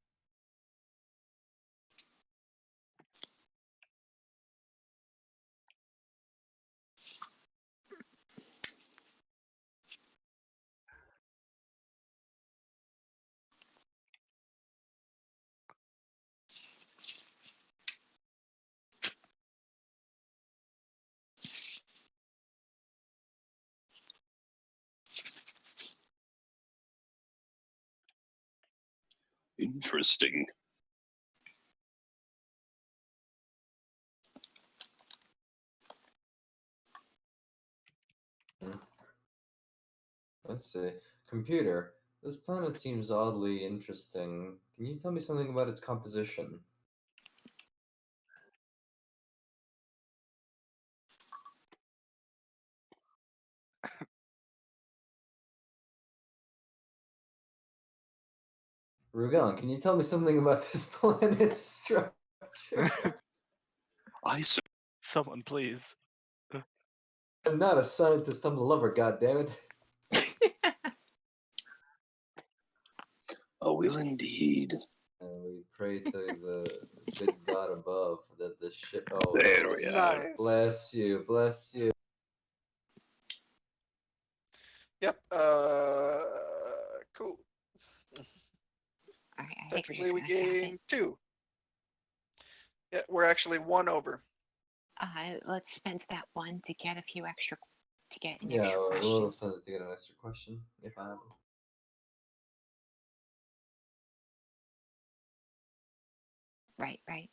Interesting. Let's see. Computer. This planet seems oddly interesting. Can you tell me something about its composition? Rugan, can you tell me something about this planet's structure? Someone, please. I'm not a scientist, I'm a lover, goddammit. Oh, will indeed. We pray to the good God above that the ship. Oh, There bless we you. are. Nice. Bless you, bless you. Yep. Cool. Alright, I think we're Technically, just we gonna cap it. gained 2. Yeah, we're actually 1 over. Let's spend that 1 to get a few extra, to get an Yeah, extra question. we'll spend it to get an extra question if I have them. Right.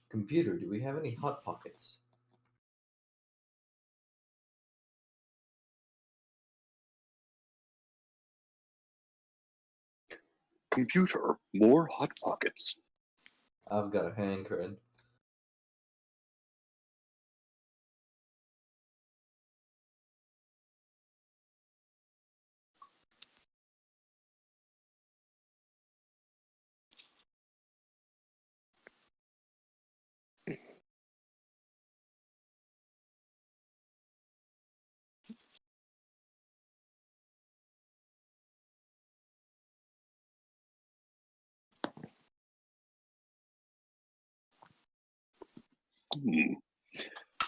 Computer, do we have any hot pockets? Computer, more hot pockets. I've got a hankering.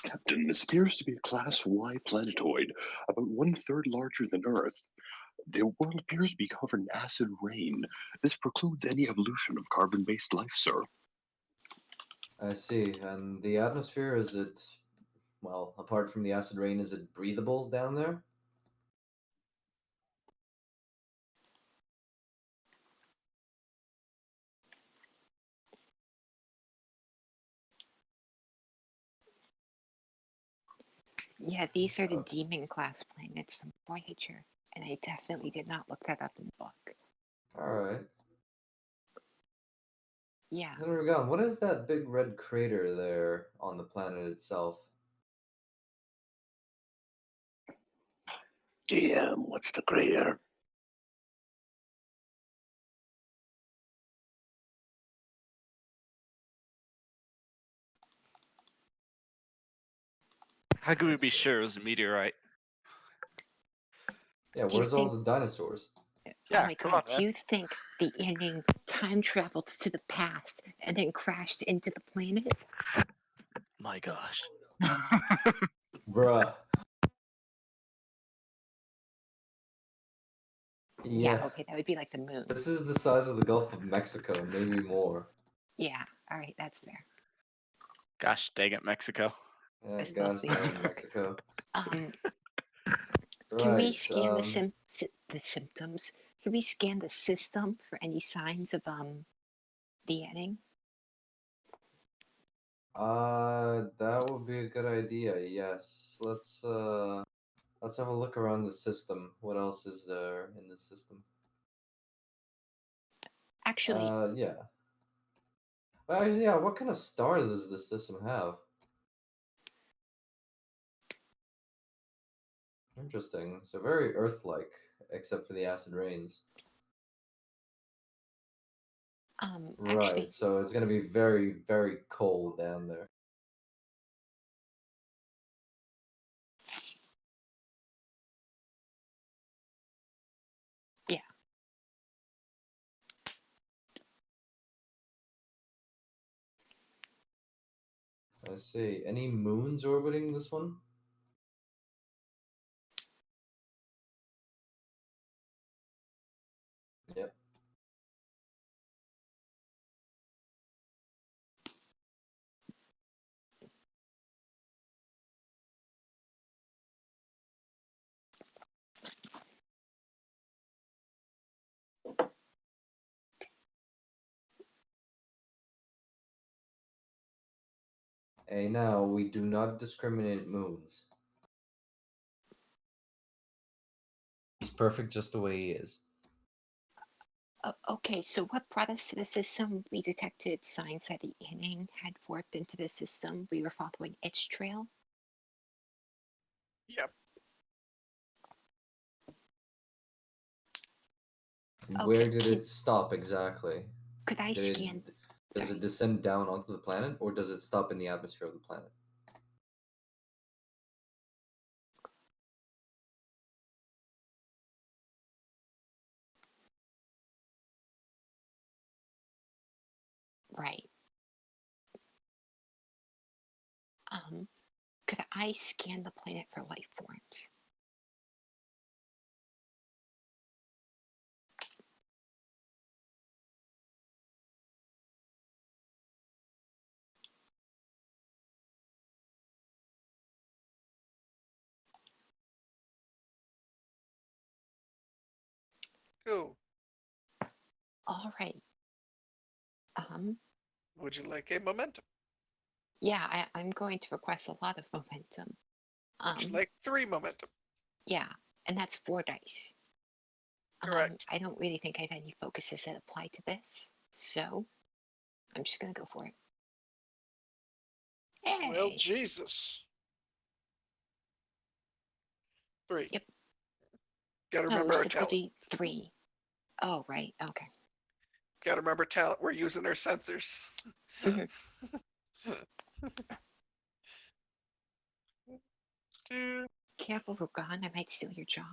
Captain, this appears to be a Class Y planetoid, about 1/3 larger than Earth. The world appears to be covered in acid rain. This precludes any evolution of carbon-based life, sir. I see. And the atmosphere, is it, well, apart from the acid rain, is it breathable down there? Yeah, these are the demon class planets from Voyager, and I definitely did not look that up in the book. Alright. Yeah. Senator Gunn, what is that big red crater there on the planet itself? Damn, what's the crater? How could we Let's be see. sure it was a meteorite? Yeah, Do you where's all think- the dinosaurs? Yeah, Oh my come god, on, do you think the time traveled to the past and then crashed into the planet? My gosh. Bruh. Yeah, okay, that would be like the moon. This is the size of the Gulf of Mexico, maybe more. Yeah, alright, that's fair. Gosh dang it, Mexico. Yeah, That's gosh mostly damn Mexico. Can Right, we scan the symptoms? Can we scan the system for any signs of beheading? That would be a good idea. Yes. Let's have a look around the system. What else is there in the system? Actually, Yeah. Well, actually, yeah. What kind of star does this system have? Interesting. So very Earth-like, except for the acid rains. Right. actually, So it's gonna be very, very cold down there. yeah. I see. Any moons orbiting this one? Yep. Hey, now we do not discriminate moons. He's perfect just the way he is. Okay, so what brought us to the system? We detected signs that the inning had warped into the system. We were following its trail. Yep. Where Okay, did it stop exactly? could I Did scan? does Sorry. it descend down onto the planet, or does it stop in the atmosphere of the planet? Right. Could I scan the planet for life forms? Cool. All right. Would you like a momentum? Yeah, I'm going to request a lot of momentum. Would you like 3 momentum? Yeah, and that's 4 dice. Correct. I don't really think I have any focuses that apply to this, so I'm just gonna go for it. Hey. Well, Jesus. 3. Yep. Gotta No, it remember was our talent. difficulty 3. Oh, right. Okay. Gotta remember talent. We're using our sensors. Mhm. Careful, Rugan. I might steal your job.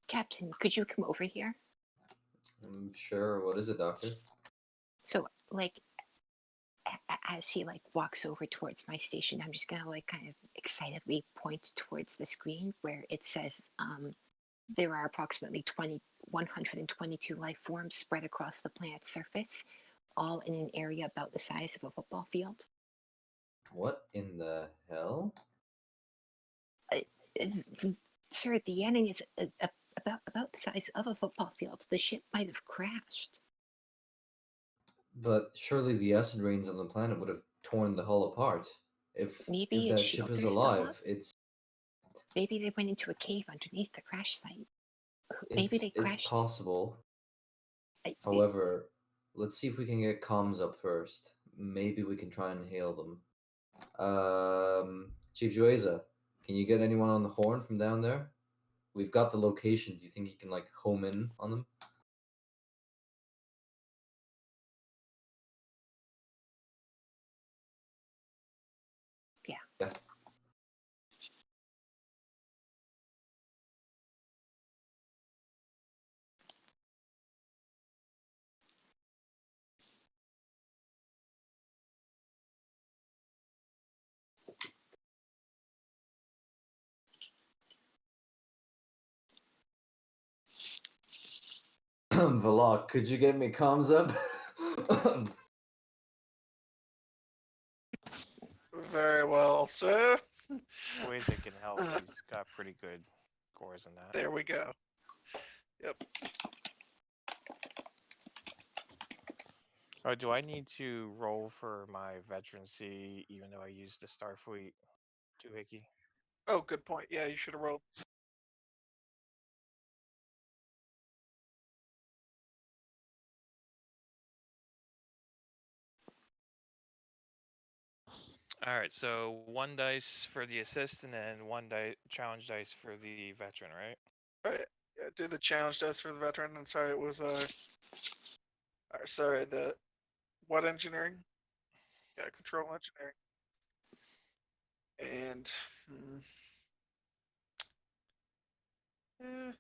Captain, could you come over here? I'm sure. What is it, Doctor? So, like, as he like walks over towards my station, I'm just gonna like kind of excitedly point towards the screen where it says there are approximately 122 life forms spread across the planet's surface, all in an area about the size of a football field. What in the hell? Sir, the Yanning is about the size of a football field. The ship might have crashed. But surely the acid rains on the planet would have torn the hull apart. If Maybe that its ship shields is are still alive, up? it's Maybe they went into a cave underneath the crash site. Maybe they it's crashed. possible. However, let's see if we can get comms up first. Maybe we can try and hail them. Chief Jueza, can you get anyone on the horn from down there? We've got the location. Do you think you can like home in on them? Yeah. Yeah. Valak, could you get me comms up? Very well, sir. Jueza can help. He's got pretty good scores in that. There we go. Yep. Oh, do I need to roll for my veterancy even though I used the Starfleet doohickey? Oh, good point. Yeah, you should have rolled. All right, so 1 dice for the assist and then 1 challenge dice for the veteran, right? Right. Yeah, do the challenge dice for the veteran. And sorry, it was sorry, the what engineering? Yeah, control engineering. And eh,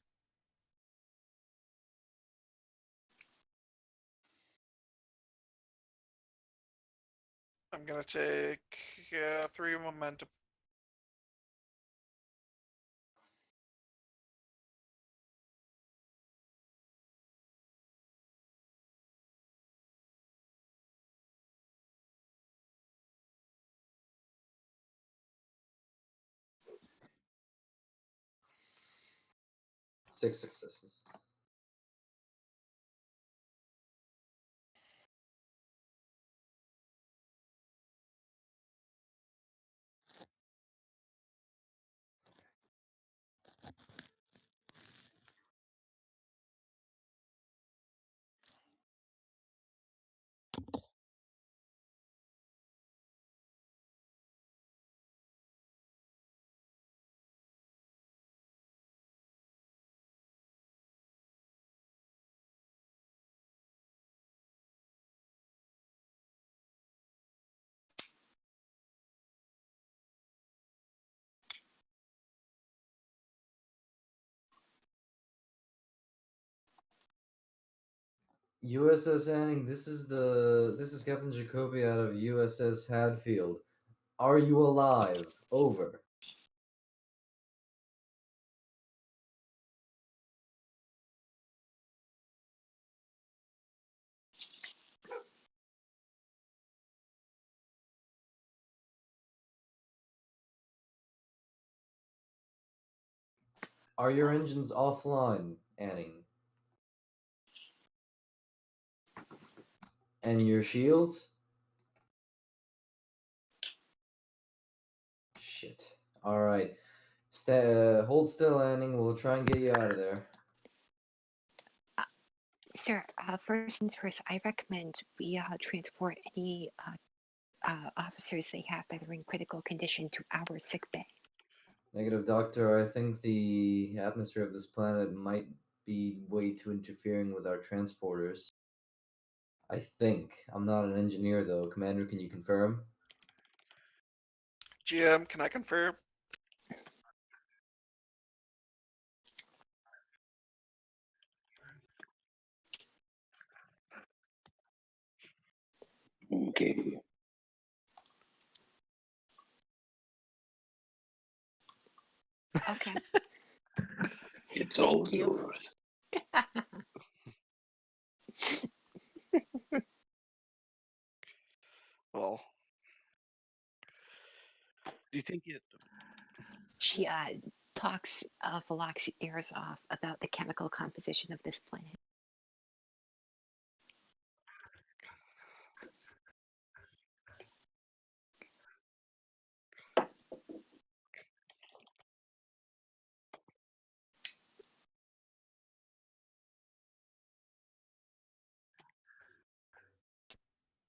I'm gonna take 3 momentum. Six successes. USS Anning, this is Captain Jacoby out of USS Hadfield. Are you alive? Over. Are your engines offline, Anning? And your shields? Shit. Alright. Hold still, Anning. We'll try and get you out of there. Sir, first things first, I recommend we transport any officers they have that are in critical condition to our sick bay. Negative, Doctor. I think the atmosphere of this planet might be way too interfering with our transporters. I think. I'm not an engineer, though. Commander, can you confirm? GM, can I confirm? Okay. Okay. It's all Thank you. yours. Well, do you think it? She talks of Velox ears off about the chemical composition of this planet.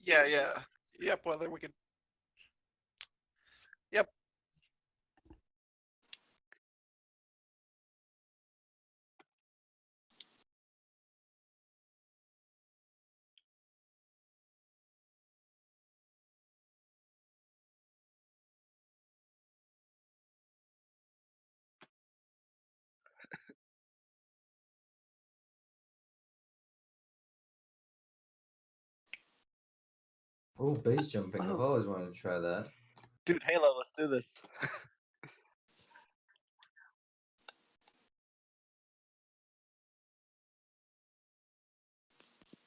Yeah. Yep. Whether we could. Yep. Oh, base jumping. I've Whoa. always wanted to try that. Dude, Halo, let's do this.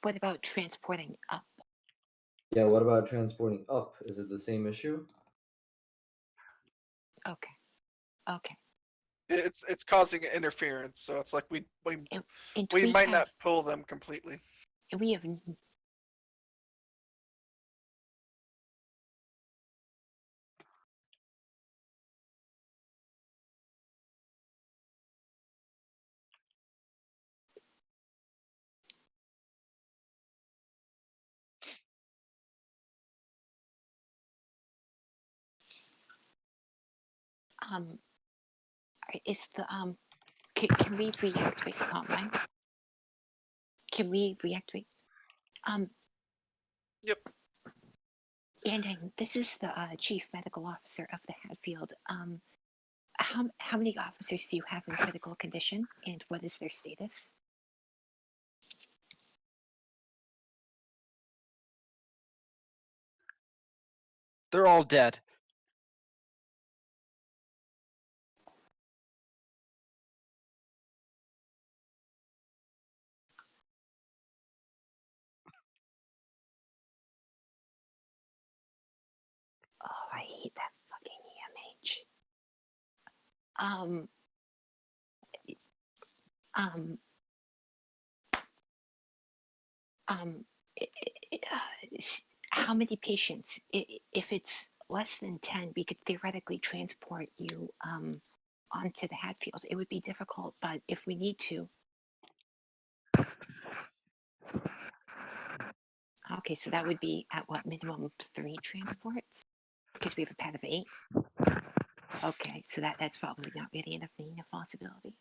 What about transporting up? Yeah, what about transporting up? Is it the same issue? Okay. Okay. It's causing interference, so it's like we And do we might have, not pull them completely. and we have is the can we reactivate the comm line? Can we reactivate? Yep. And this is the chief medical officer of the Hadfield. How many officers do you have in critical condition, and what is their status? They're all dead. Oh, I hate that fucking EMH. How many patients? If it's less than 10, we could theoretically transport you onto the Hadfields. It would be difficult, but if we need to. Okay, so that would be at what, minimum 3 transports? Because we have a pad of 8. Okay, so that's probably not really enough being a possibility.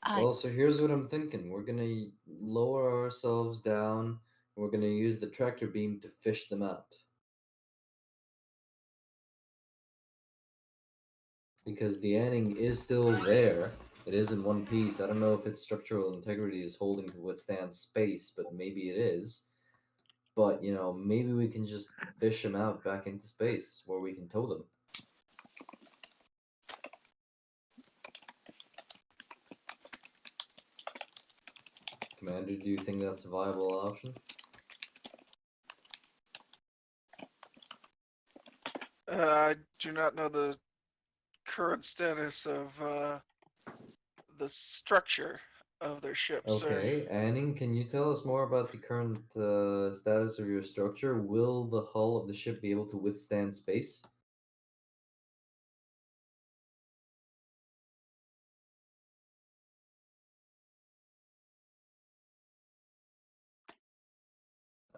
Well, so here's what I'm thinking. We're gonna lower ourselves down. We're gonna use the tractor beam to fish them out. Because the anning is still there. It is in one piece. I don't know if its structural integrity is holding to withstand space, but maybe it is. But, you know, maybe we can just fish them out back into space where we can tow them. Commander, do you think that's a viable option? I do not know the current status of the structure of their ship, sir. Okay, Anning, can you tell us more about the current status of your structure? Will the hull of the ship be able to withstand space?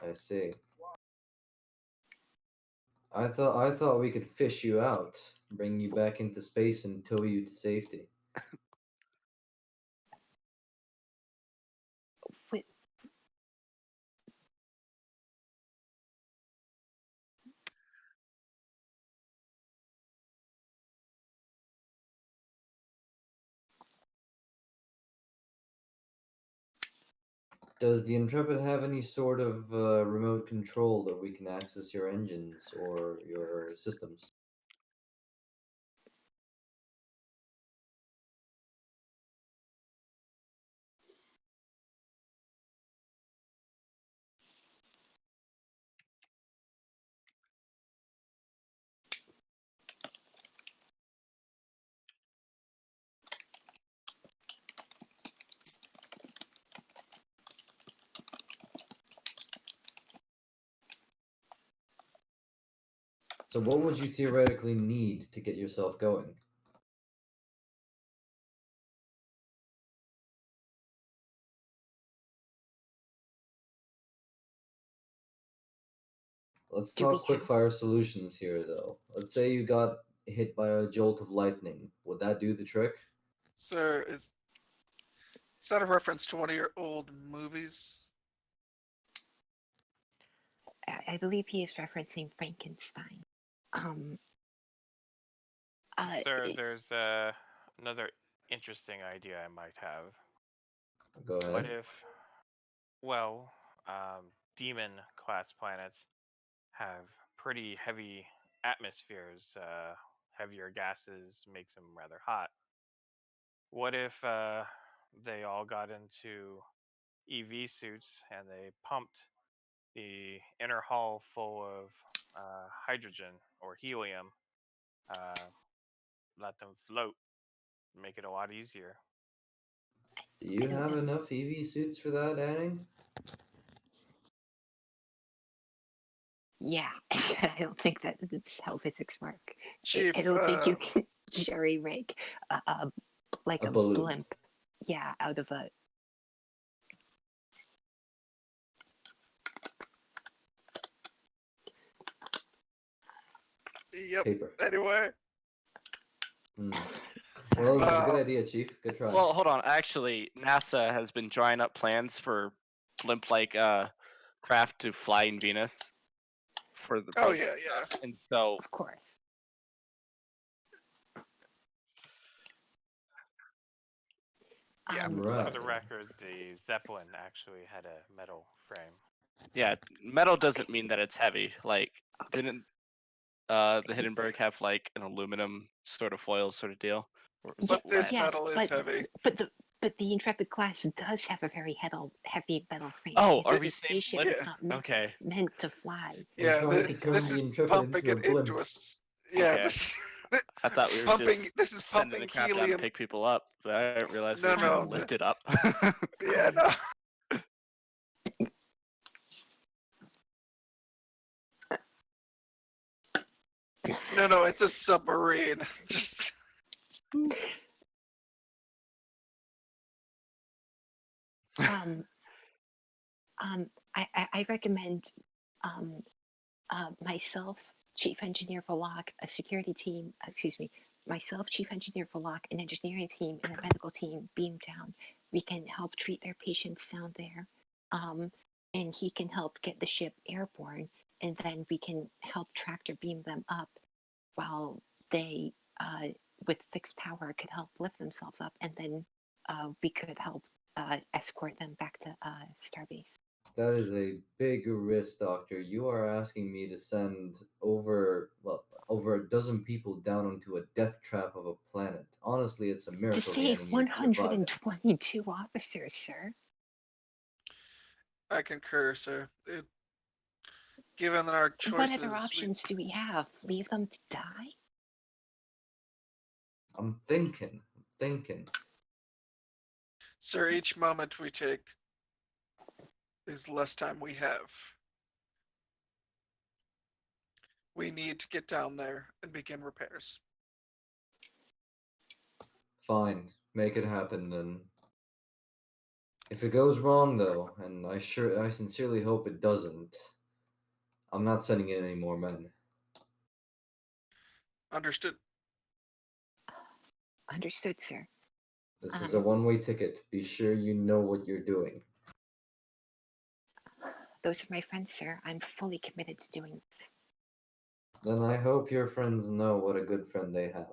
I see. I thought we could fish you out, bring you back into space, and tow you to safety. Wait. Does the Intrepid have any sort of remote control that we can access your engines or your systems? So what would you theoretically need to get yourself going? Let's Do we talk have- quickfire solutions here, though. Let's say you got hit by a jolt of lightning. Would that do the trick? Sir, is that a reference to one of your old movies? I believe he is referencing Frankenstein. Um, Sir, it- there's another interesting idea I might have. Go What ahead. if, well, demon class planets have pretty heavy atmospheres, heavier gases makes them rather hot. What if they all got into EV suits and they pumped the inner hull full of hydrogen or helium, uh, let them float, make it a lot easier. Do you I don't have know. enough EV suits for that, Anning? Yeah, I don't think that's how physics work. Chief, I don't think you can jerry rig like A a balloon. blimp, yeah, out of a. Yep. Paper. Anyway, Hmm. Sorry. Well, it's a good Uh, idea, Chief. Good try. Well, hold on. Actually, NASA has been drawing up plans for blimp-like craft to fly in Venus for the oh project, yeah. and so Of course. Yeah. Right. For the record, the Zeppelin actually had a metal frame. yeah, metal doesn't mean that it's heavy. Like, Okay. didn't the Hindenburg have like an aluminum sort of foil sort of deal? Or was But it this lead? metal is heavy. But the Intrepid class does have a very heavy metal frame. Oh, because are it's we a saying spaceship. blimp? It's not Okay. meant to fly. We're Yeah, trying to turn this the is Intrepid pumping into a it blimp. into us. Yeah, Okay. this, I thought we were pumping. just This is sending pumping the crap down to helium. pick people up, but I didn't realize we No, were trying to no. lift it up. Yeah, no. No, it's a submarine. Just Um, I recommend myself, Chief Engineer Verloc, a security team, excuse me, myself, Chief Engineer Verloc, an engineering team, and a medical team beam down. We can help treat their patients down there. And he can help get the ship airborne, and then we can help tractor beam them up while they, with fixed power, could help lift themselves up, and then we could help escort them back to Starbase. That is a big risk, Doctor. You are asking me to send over a dozen people down onto a death trap of a planet. Honestly, it's a To miracle the save enemy even survived. 122 officers, sir. I concur, sir. Given our choices, What other options do we have? Leave them to die? I'm thinking. Sir, each moment we take is less time we have. We need to get down there and begin repairs. Fine, make it happen then. If it goes wrong, though, and I sincerely hope it doesn't, I'm not sending in any more men. Understood. Understood, sir. This is a one-way ticket. Be sure you know what you're doing. Those are my friends, sir. I'm fully committed to doing this. Then I hope your friends know what a good friend they have.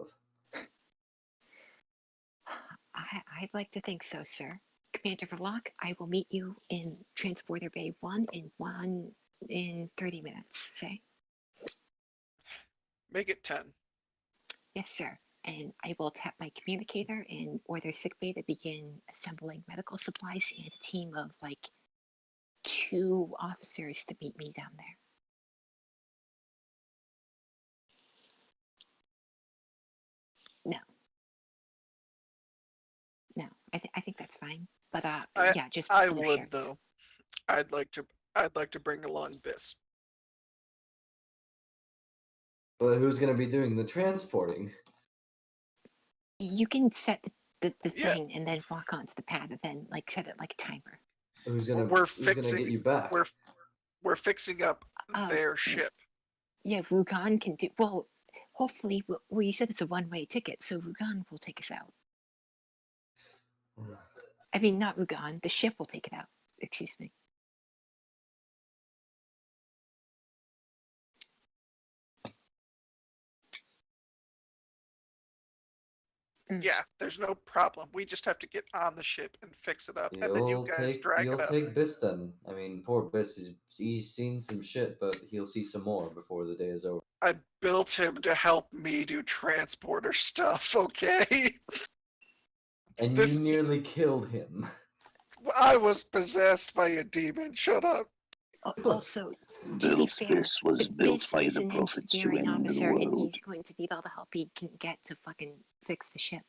I'd like to think so, sir. Commander Verloc, I will meet you in Transporter Bay 1 in 30 minutes, say? Make it 10. Yes, sir. And I will tap my communicator and order sickbay to begin assembling medical supplies and a team of like 2 officers to meet me down there. No, I think that's fine. But yeah, just I blue would shirts. though. I'd like to bring along this. But who's gonna be doing the transporting? You can set the Yeah. thing and then walk onto the pad and then like set it like a timer. Who's gonna We're who's gonna fixing. get you back? We're fixing up their ship. Yeah, Rugan can do well. Hopefully, well, you said it's a one-way ticket, so Rugan will take us out. I mean, not Rugan. The ship will take it out. Excuse me. Yeah, there's no problem. We just have to get on the ship and fix it up, and then you You'll guys drag you'll it up. take Biss then. I mean, poor Biss. He's seen some shit, but he'll see some more before the day is over. I built him to help me do transporter stuff, okay? And This- you nearly killed him. I was possessed by a demon. Shut up. Also, to be Bill's fair, Biss was built Biss by is the an prophets to engineering end the officer, and world. he's going to need all the help he can get to fucking fix the ship.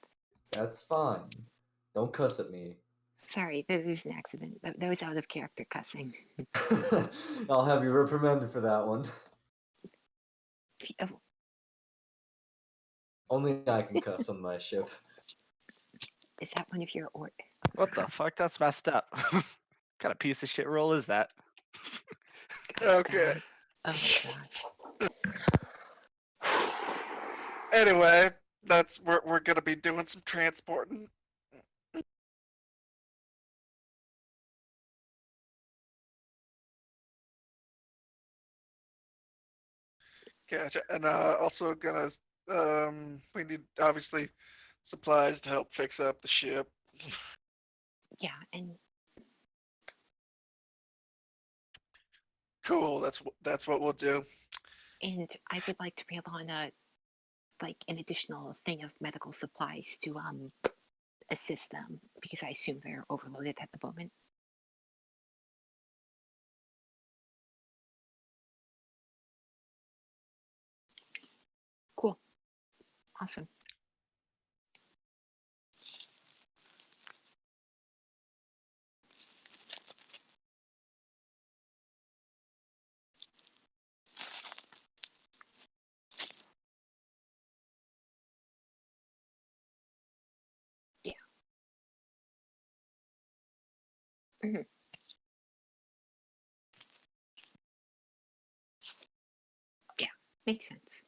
That's fine. Don't cuss at me. Sorry, that was an accident. That was out of character cussing. I'll have you reprimanded for that one. Oh, Only I can cuss on my ship. is that one of your or? What the fuck? That's messed up. What kind of piece of shit roll is that? Okay. God. Oh God. Anyway, that's we're gonna be doing some transporting. Gotcha. And also gonna we need obviously supplies to help fix up the ship. Yeah, and Cool. That's what we'll do. I would like to mail on like an additional thing of medical supplies to assist them because I assume they're overloaded at the moment. Cool. Awesome. Yeah. Mm-hmm. Yeah, makes sense.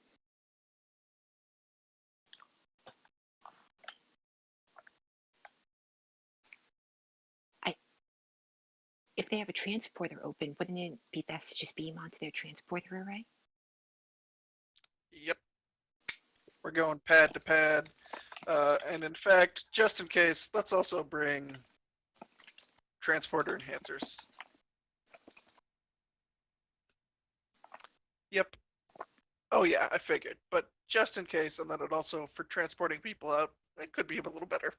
If they have a transporter open, wouldn't it be best to just beam onto their transporter array? Yep. We're going pad to pad. And in fact, just in case, let's also bring transporter enhancers. Yep. Oh yeah, I figured. But just in case, and then it also for transporting people out, it could be a little better.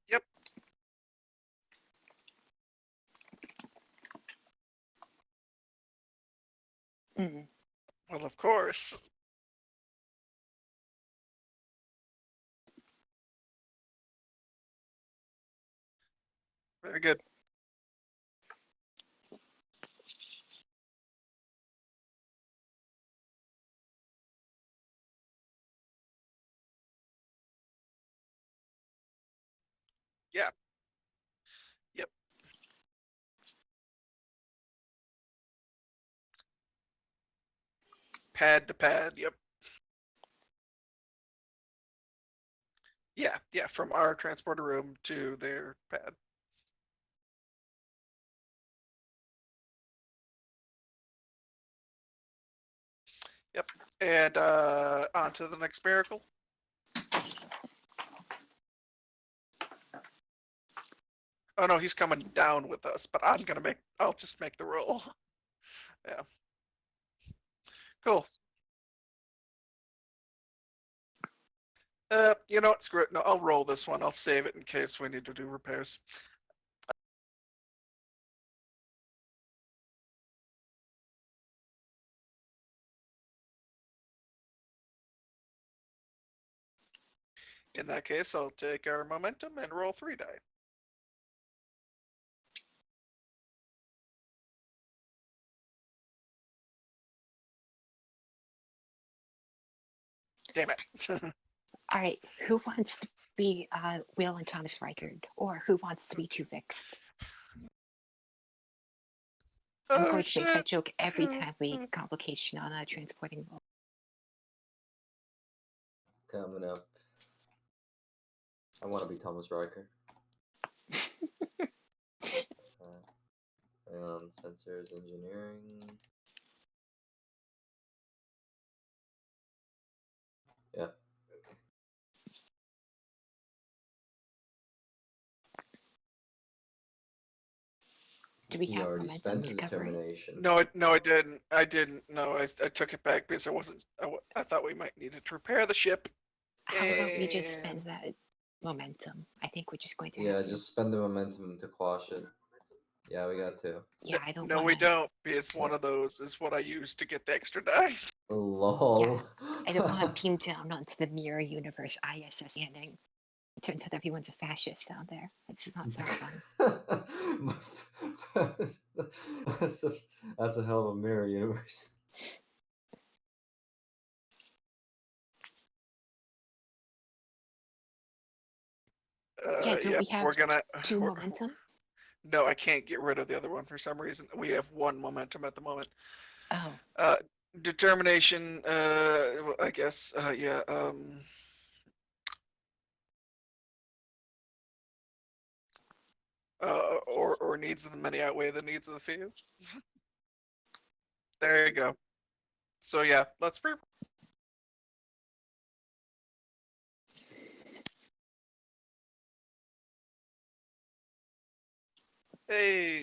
Yep. Mm. Well, of course. Very good. Yeah. Yep. Pad to pad. Yep. Yeah. Yeah. From our transporter room to their pad. Yep. And on to the next miracle. Oh no, he's coming down with us, but I'll just make the roll. Yeah. Cool. You know what? Screw it. No, I'll roll this one. I'll save it in case we need to do repairs. In that case, I'll take our momentum and roll 3 die. Damn it. All right, who wants to be Will and Thomas Reichard, or who wants to be Two Fixed? I'm Oh going to make that shit. joke every time we complication on transporting Will. Coming up. I want to be Thomas Riker. Hang on, sensors, engineering. Yeah. Do we He have already momentum spent a to cover it? determination. No, I didn't. I didn't. No, I took it back because I wasn't. I thought we might need to repair the ship. How about we just And- spend that momentum? I think we're just going to Yeah, have to. just spend the momentum to quash it. Yeah, we got to. Yeah, I don't No, want we to. don't. Because one of those is what I used to get the extra die. Lol. I don't want to beam down onto the mirror universe ISS standing. It turns out everyone's a fascist down there. This does not sound fun. That's a hell of a mirror universe. Yeah, don't we have we're gonna. two momentum? No, I can't get rid of the other one for some reason. We have one momentum at the moment. Oh, Determination. I guess. Yeah. Or needs of the many outweigh the needs of the few. There you go. So yeah, let's. Hey.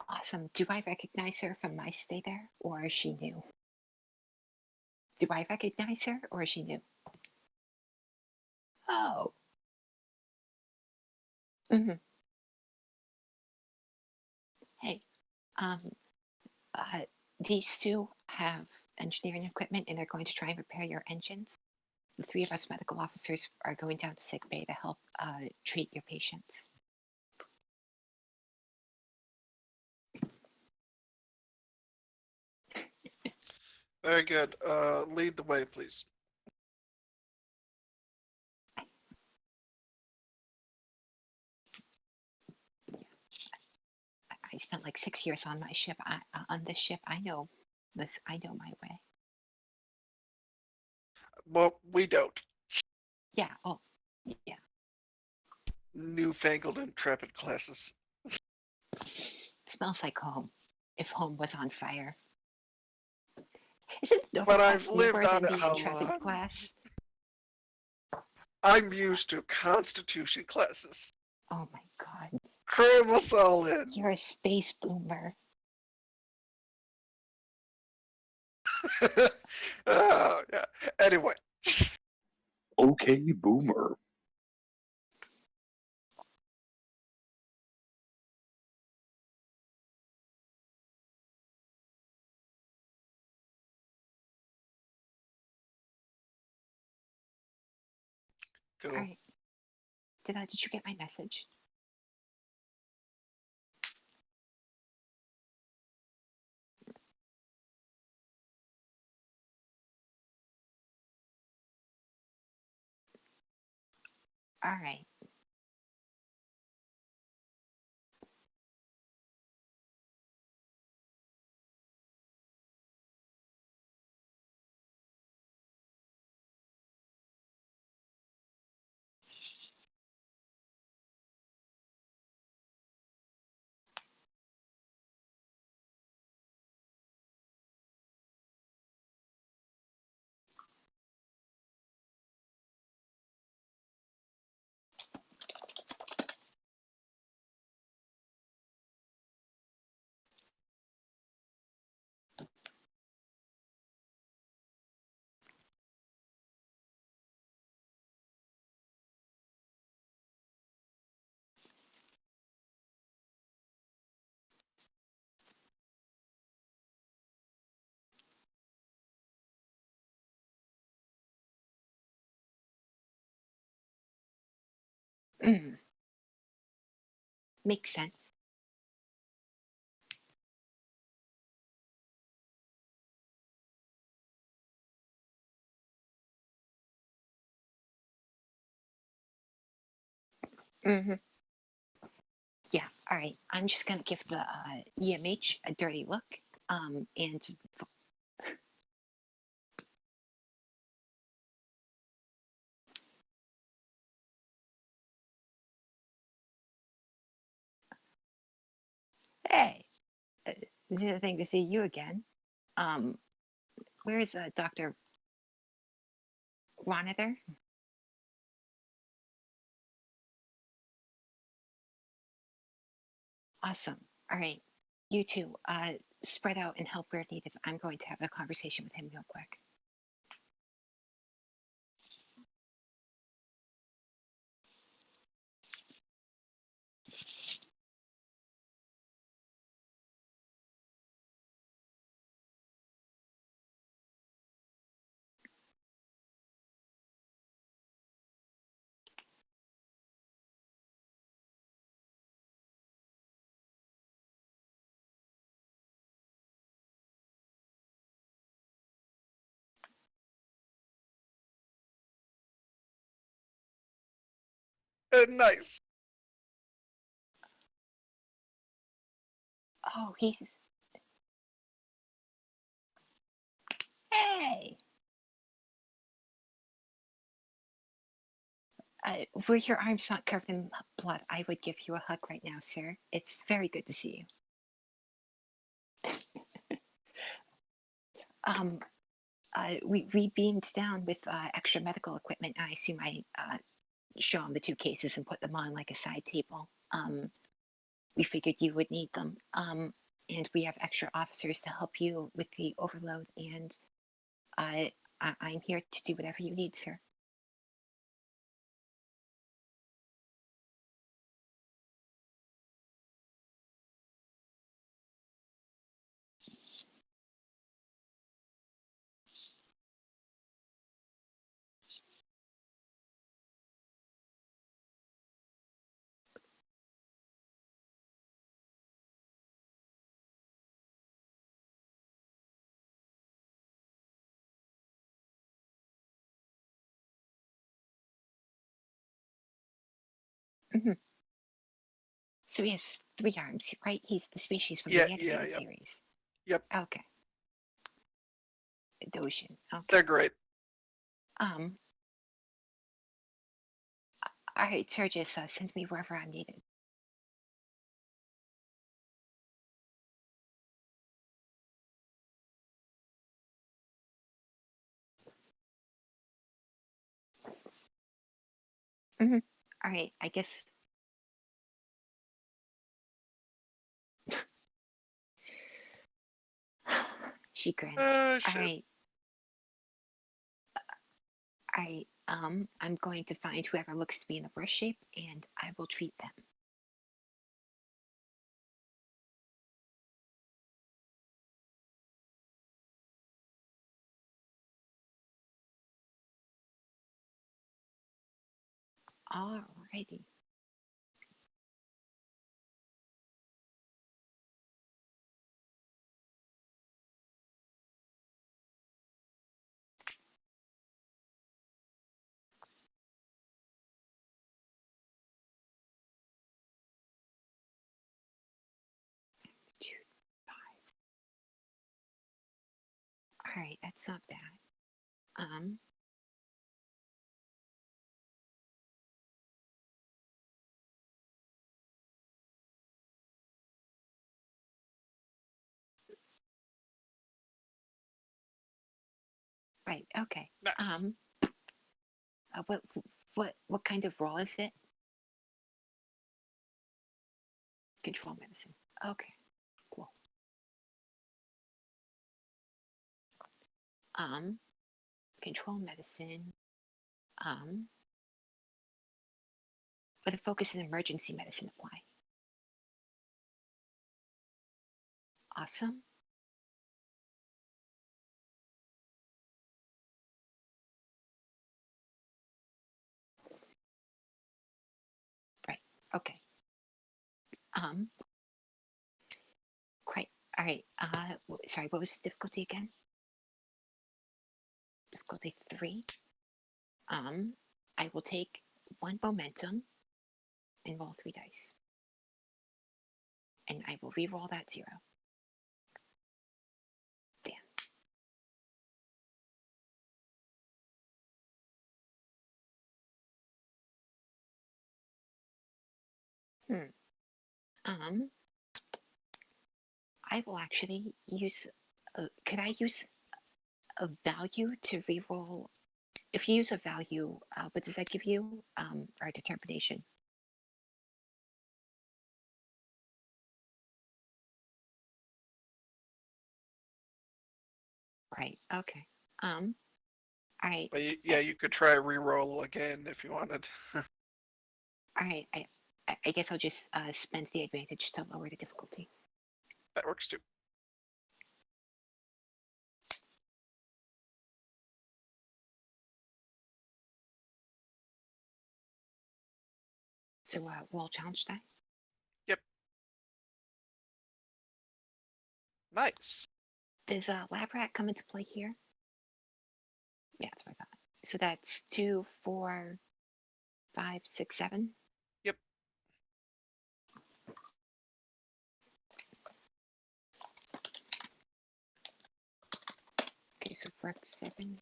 awesome. Do I recognize her from my stay there, or is she new? Do I recognize her, or is she new? Oh. Mm-hmm. Hey, um, these two have engineering equipment, and they're going to try and repair your engines. The three of us medical officers are going down to sick bay to help treat your patients. Very good. Lead the way, please. I spent like 6 years on my ship. On this ship, I know this. I know my way. Well, we don't. Yeah. Oh, yeah. Newfangled intrepid classes. Smells like home. If home was on fire. Isn't Nova But class I've lived newer on than it the how Intrepid long? class? I'm used to Constitution classes. Oh my god. Cram us all in. You're a space boomer. Oh, yeah. Anyway. Okay, boomer. Cool. All right. Did you get my message? All right. Mm. Makes sense. Mm-hmm. Yeah, all right. I'm just gonna give the EMH a dirty look. And hey, another thing to see you again. Um, where's Dr. Ronither? Awesome. All right. You two, spread out and help where needed. I'm going to have a conversation with him real quick. Nice. Oh, he's. Hey! Were your arms not covered in blood, I would give you a hug right now, sir. It's very good to see you. We beamed down with extra medical equipment. I assume I show them the two cases and put them on like a side table. We figured you would need them. And we have extra officers to help you with the overload. And I'm here to do whatever you need, sir. Mm-hmm. So he has 3 arms, right? He's the species from the animated series. Yep. Okay. Doshin. Okay. They're great. All right, sir, just send me wherever I'm needed. Mm-hmm. All right, I guess. She grins. All right. I'm going to find whoever looks to be in the worst shape, and I will treat them. Alrighty. All right, that's not bad. Right. Okay. Nice. What kind of role is it? Control medicine. Okay. Cool. Control medicine. With a focus in emergency medicine apply. Awesome. Okay. Quite. All right. Sorry. What was the difficulty again? Difficulty 3. I will take 1 momentum and roll 3 dice, and I will re-roll that 0. Damn. I will actually use. Could I use a value to re-roll? If you use a value, what does that give you? Or a determination? Right. Okay. All right. But you could try re-roll again if you wanted. All right. I guess I'll just spend the advantage to lower the difficulty. That works too. So roll challenge die. Yep. Nice. Does lab rat come into play here? Yeah, that's what I thought. So that's 2, 4, 5, 6, 7. Yep. Okay, so for 7.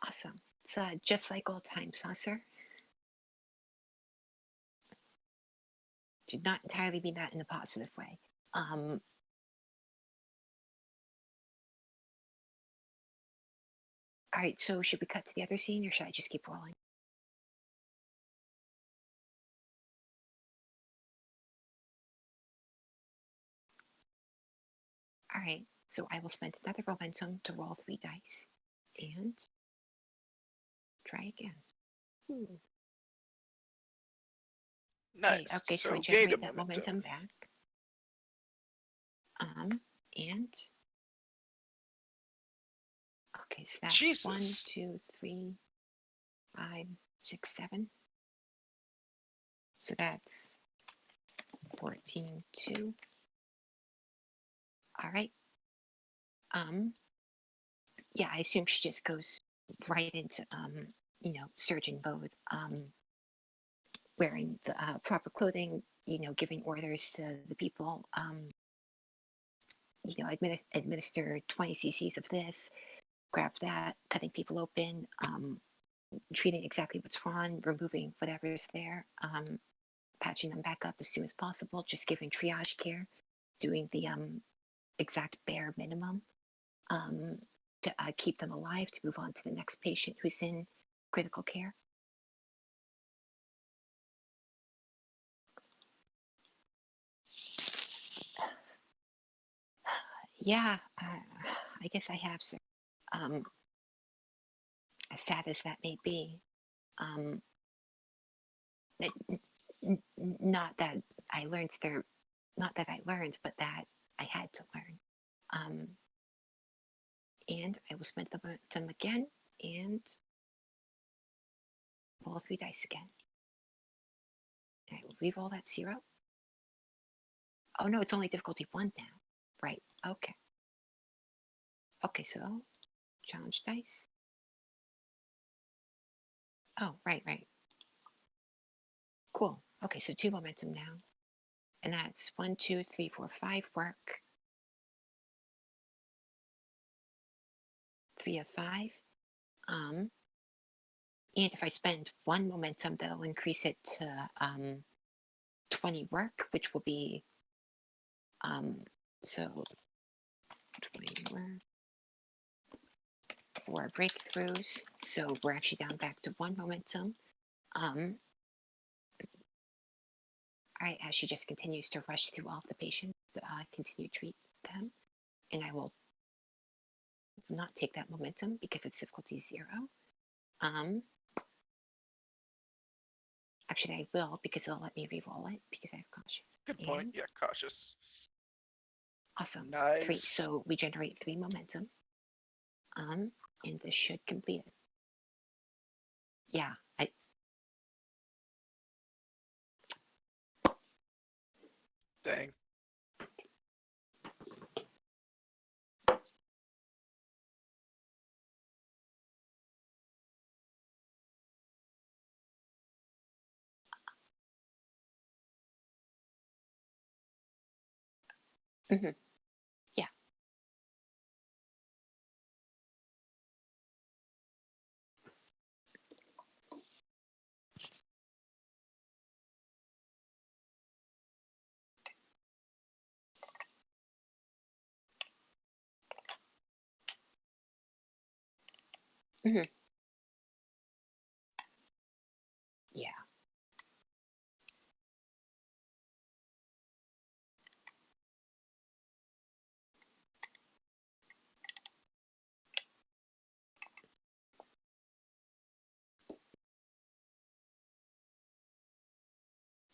Awesome. It's just like old times, huh, sir? Did not entirely mean that in a positive way. All right, so should we cut to the other scene, or should I just keep rolling? All right, so I will spend another momentum to roll 3 dice and try again. Nice. Okay, so I gained a generate that momentum back. And okay, so that's Jesus. 1, 2, 3, 5, 6, 7. So that's 14, 2. All right. Yeah, I assume she just goes right into surgeon mode, wearing the proper clothing, giving orders to the people, administer 20 cc's of this, grab that, cutting people open, treating exactly what's wrong, removing whatever's there, patching them back up as soon as possible, just giving triage care, doing the exact bare minimum to keep them alive, to move on to the next patient who's in critical care. Yeah, I guess I have, sir. As sad as that may be, not that I learned there, not that I learned, but that I had to learn. And I will spend the momentum again and roll 3 dice again. And I will re-roll that 0. Oh no, it's only difficulty 1 now. Right. Okay. Okay, so challenge dice. Oh, right. Cool. Okay, so 2 momentum now. And that's 1, 2, 3, 4, 5 work. 3 of 5. And if I spend 1 momentum, that'll increase it to 20 work, which will be so 20 4 breakthroughs, so we're actually down back to 1 momentum. All right, as she just continues to rush through all of the patients, continue to treat them, and I will not take that momentum because it's difficulty 0. Actually, I will because it'll let me re-roll it because I have cautious. Good point. Yeah, cautious. Awesome. Nice. 3. So we generate 3 momentum. And this should complete it. Yeah, Dang. Mhm. Yeah. Mhm. Yeah.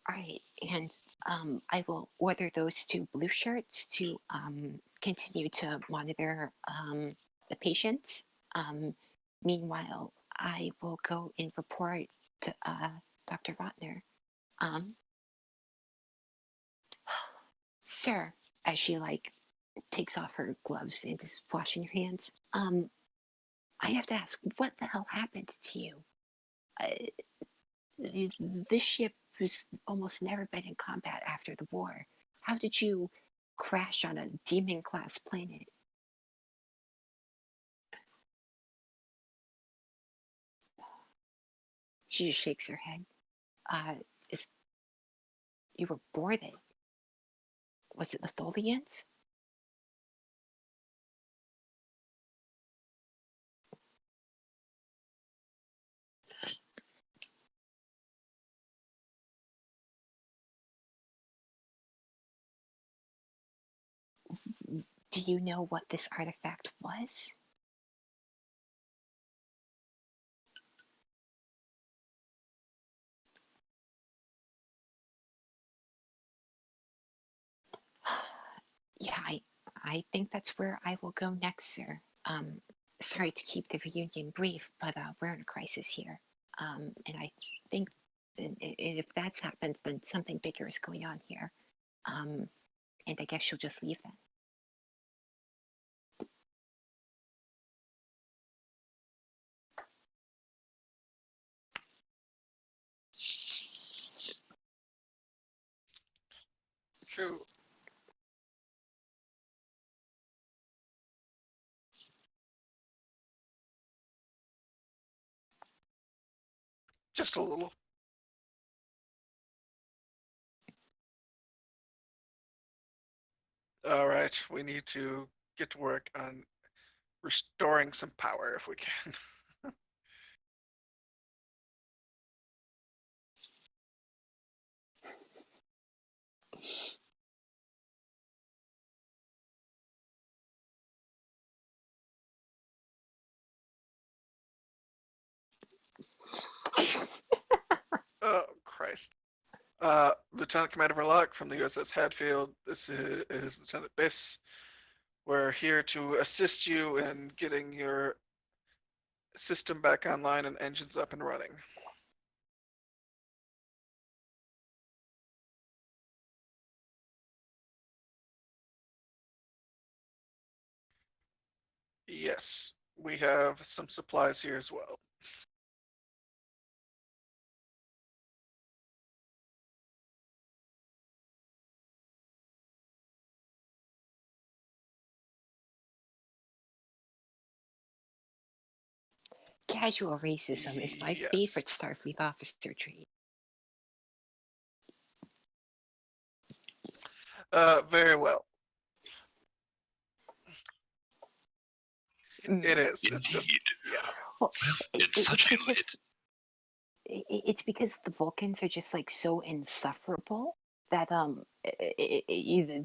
All right, and I will order those 2 blue shirts to continue to monitor the patients. Meanwhile, I will go and report to Dr. Rotner. Sir, as she takes off her gloves and is washing her hands, I have to ask, what the hell happened to you? This ship has almost never been in combat after the war. How did you crash on a demon class planet? She just shakes her head. Is you were boarded? Was it the Tholians? Do you know what this artifact was? Yeah, I think that's where I will go next, sir. Sorry to keep the reunion brief, but we're in a crisis here. And I think if that's happened, then something bigger is going on here. And I guess she'll just leave then. Cool. Just a little. All right, we need to get to work on restoring some power if we can. Oh, Christ. Lieutenant Commander Verloc from the USS Hadfield. This is Lieutenant Biss. We're here to assist you in getting your system back online and engines up and running. Yes, we have some supplies here as well. Casual racism is my Yes. favorite Starfleet officer trait. Very well. It is. It's just Indeed. yeah. Well, It's such a it's because the Vulcans are just like so insufferable that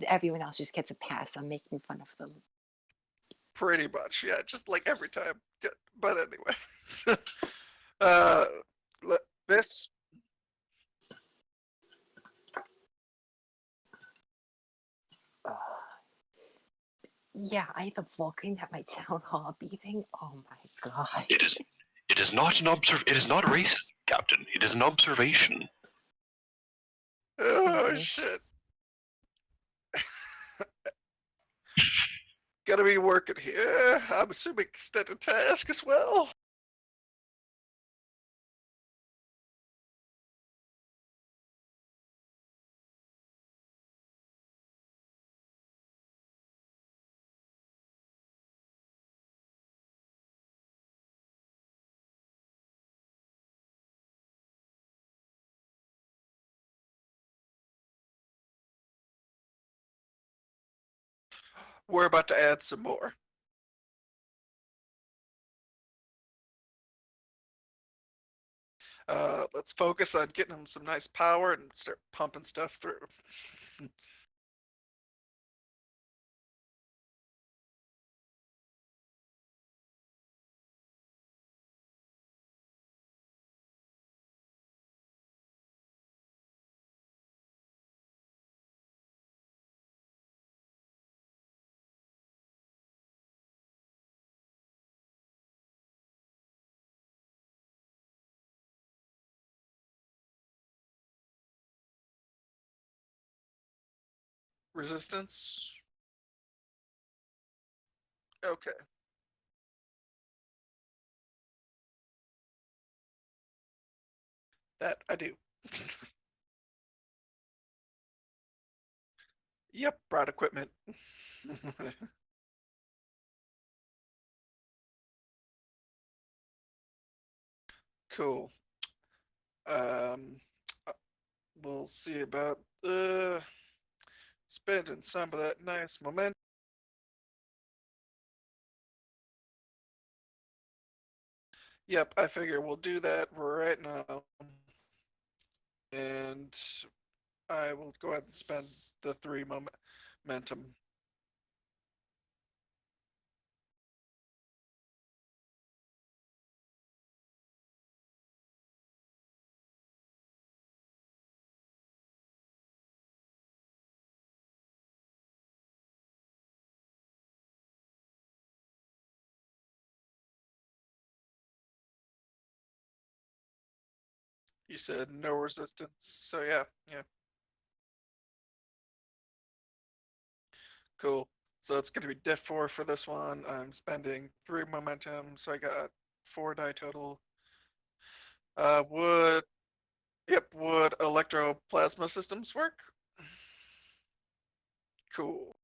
everyone else just gets a pass on making fun of them. Pretty much, yeah. Just like every time. Yeah, but anyway, uh, this Yeah, I have a Vulcan at my town hall meeting. Oh my god. It is not an it is not racist, Captain. It is an observation. oh It is. shit. Gotta be working here. I'm assuming extended task as well. We're about to add some more. Let's focus on getting them some nice power and start pumping stuff through. Resistance. Okay. That I do. Yep, brought equipment. Cool. Um, uh, we'll see about spending some of that nice momentum. Yep, I figure we'll do that right now. And I will go ahead and spend the 3 momentum. You said no resistance, so yeah, yeah, cool. So it's going to be diff 4 for this one. I'm spending 3 momentum, so I got 4 die total. Would Yep, would electroplasma systems work? Cool.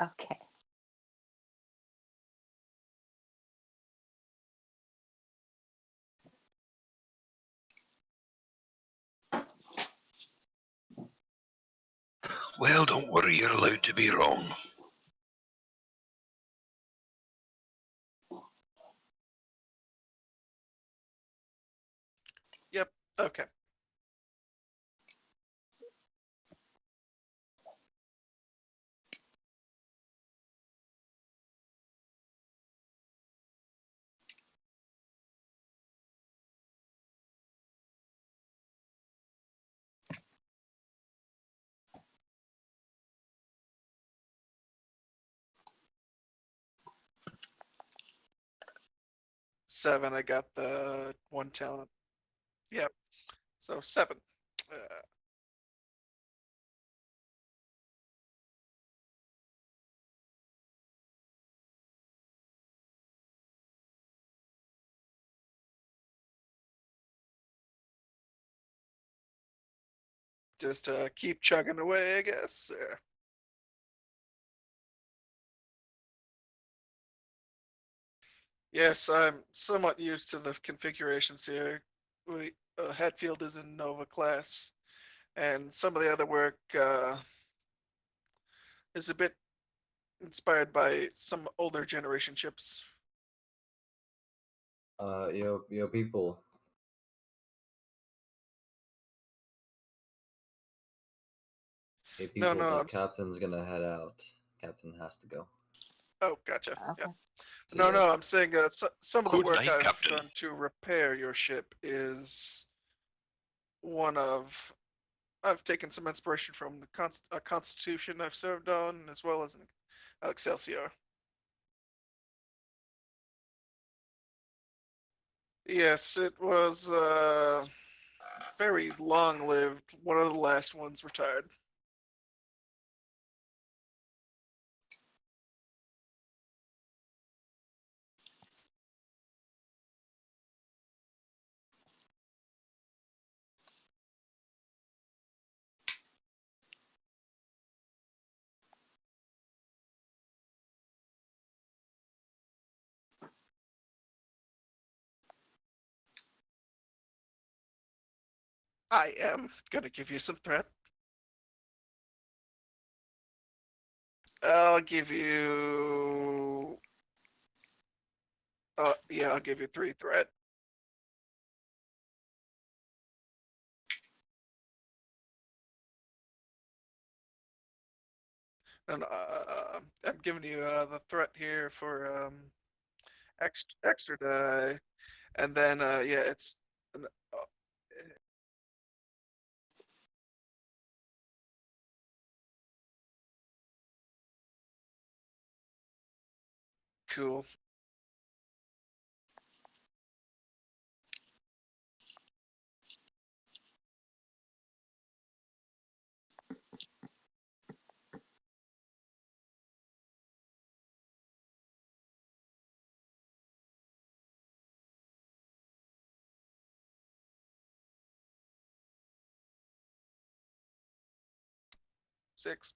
Okay. Well, don't worry, you're allowed to be wrong. Yep, okay. Seven, I got the 1 talent. Yep, so 7. Uh, just keep chugging away, I guess. Yes, I'm somewhat used to the configurations here. We Hatfield is in Nova class, and some of the other work is a bit inspired by some older generation ships. Yo, people. Hey, No, people, no, the I'm. captain's gonna head out. Captain has to go. Oh, gotcha. Okay. Yeah. See No, ya. no, I'm saying some of the Good work night, I've Captain. done to repair your ship is one of. I've taken some inspiration from the Constitution I've served on, as well as an Excelsior. Yes, it was very long-lived. One of the last ones retired. I am gonna give you some threat. I'll give you. Yeah, I'll give you 3 threat. And I'm giving you the threat here for extra die, and then yeah, it's cool. Six.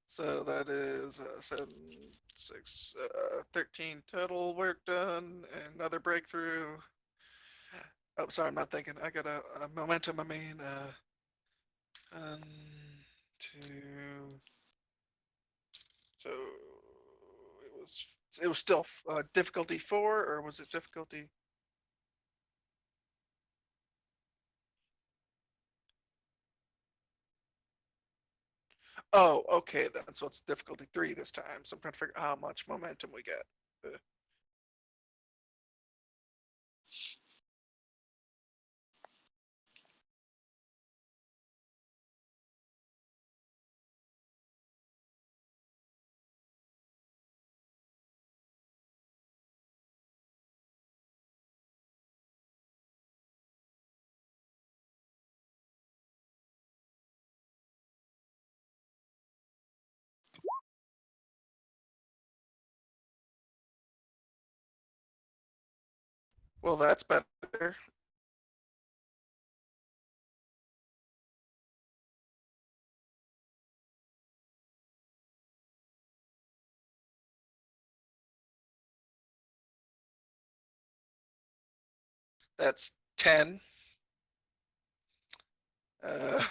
So that is 7, 6, 13 total work done. Another breakthrough. Oh, sorry, I'm not thinking. I got a momentum. I mean, 1, 2. So it was still difficulty 4, or was it difficulty? Oh, okay then. So it's difficulty 3 this time. So I'm trying to figure out how much momentum we get. Well, that's better. That's 10. Uh,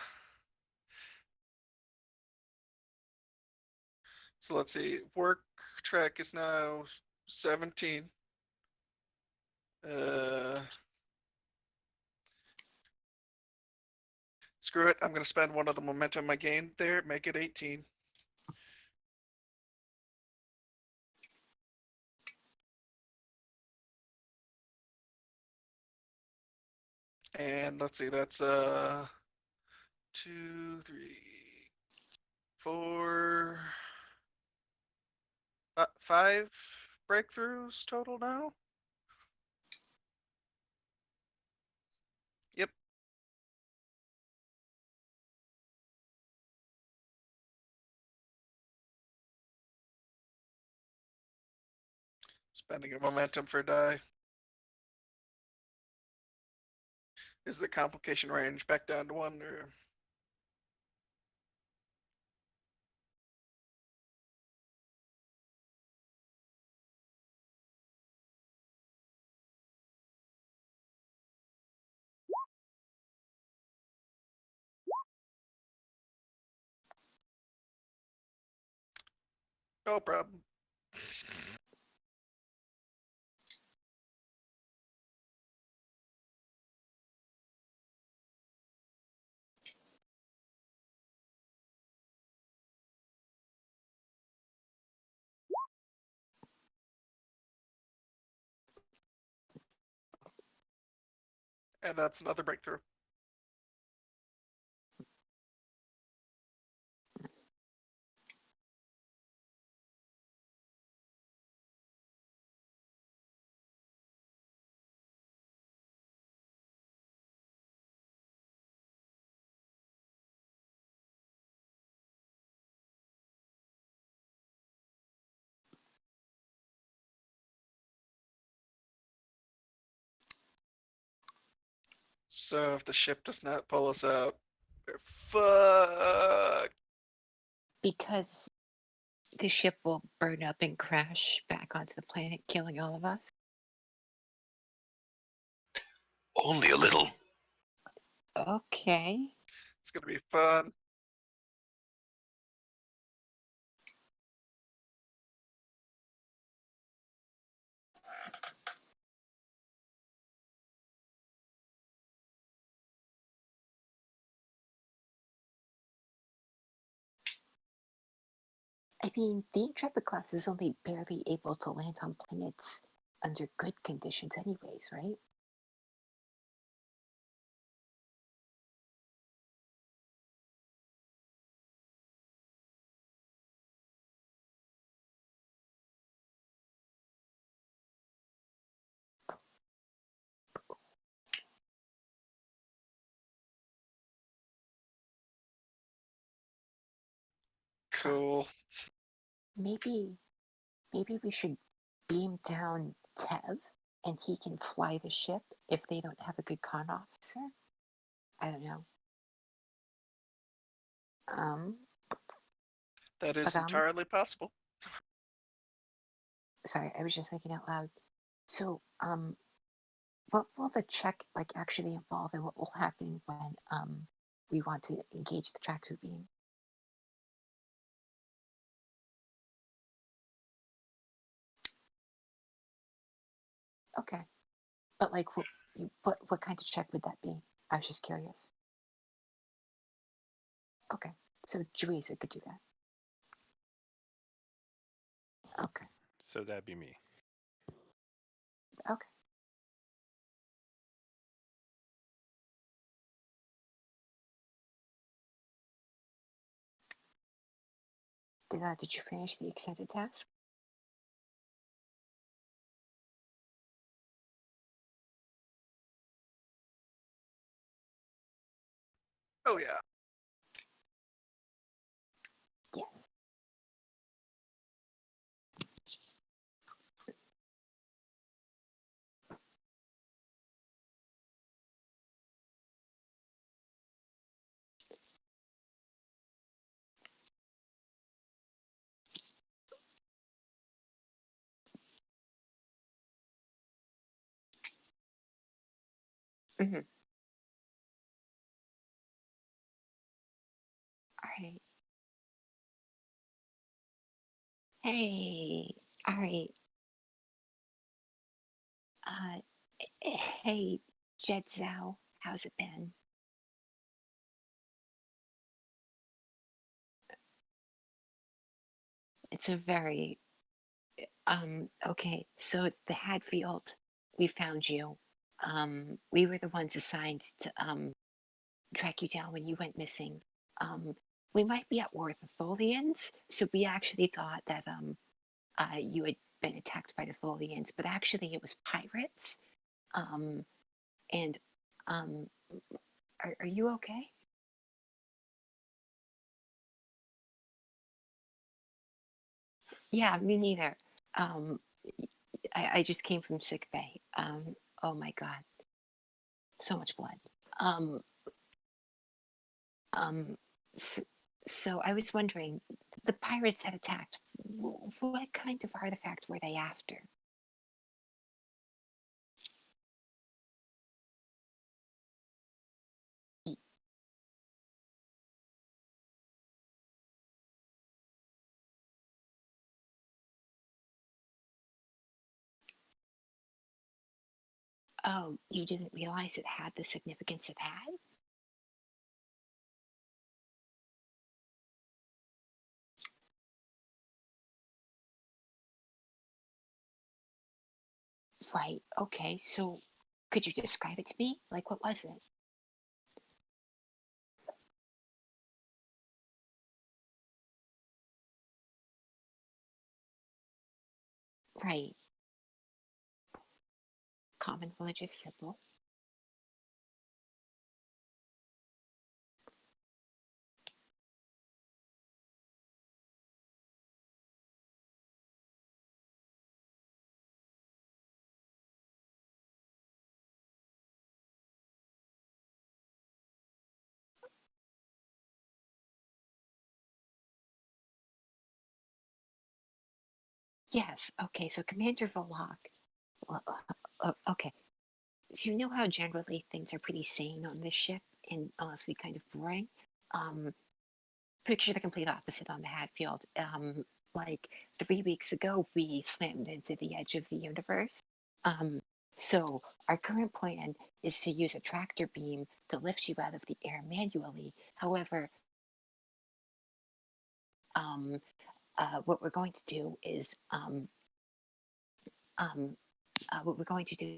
so let's see. Work track is now 17. Uh, Screw it. I'm going to spend one of the momentum I gained there, make it 18. And let's see, that's 2, 3, 4, 5 breakthroughs total now. Yep. Spending a momentum for die. Is the complication range back down to 1 or? No problem. And that's another breakthrough. So if the ship does not pull us out, we're fucked. Because the ship will burn up and crash back onto the planet, killing all of us. Only a little. Okay. It's gonna be fun. I mean, the Intrepid class is only barely able to land on planets under good conditions anyways, right? Cool. Maybe we should beam down Tev and he can fly the ship if they don't have a good con officer. I don't know. That is But, entirely possible. sorry, I was just thinking out loud. So, what will the check like actually involve, and what will happen when we want to engage the tracksuit beam? Okay, but like, what kind of check would that be? I was just curious. Okay, so Juiza could do that. Okay. So that'd be me. Okay. Did you finish the extended task? Oh yeah. Yes. Mm-hmm. All right. Hey. All right. Uh, hey, Jed Zhao, how's it been? It's a very okay, so it's the Hadfield. We found you. We were the ones assigned to track you down when you went missing. We might be at war with the Tholians, so we actually thought that you had been attacked by the Tholians, but actually it was pirates. And um, are you okay? Yeah, me neither. Um, I just came from sick bay. Oh my god, so much blood. Um, um, so, so I was wondering, the pirates had attacked. What kind of artifact were they after? Oh, you didn't realize it had the significance it had? Right. Okay. So, could you describe it to me? Like, what was it? Right. Common religious symbol. Yes. Okay. So, Commander Volok. Well, okay. So, you know how generally things are pretty sane on this ship and honestly kind of boring? Um, Picture the complete opposite on the Hadfield. Like 3 weeks ago, we slammed into the edge of the universe. Um, so our current plan is to use a tractor beam to lift you out of the air manually. However, what we're going to do is what we're going to do.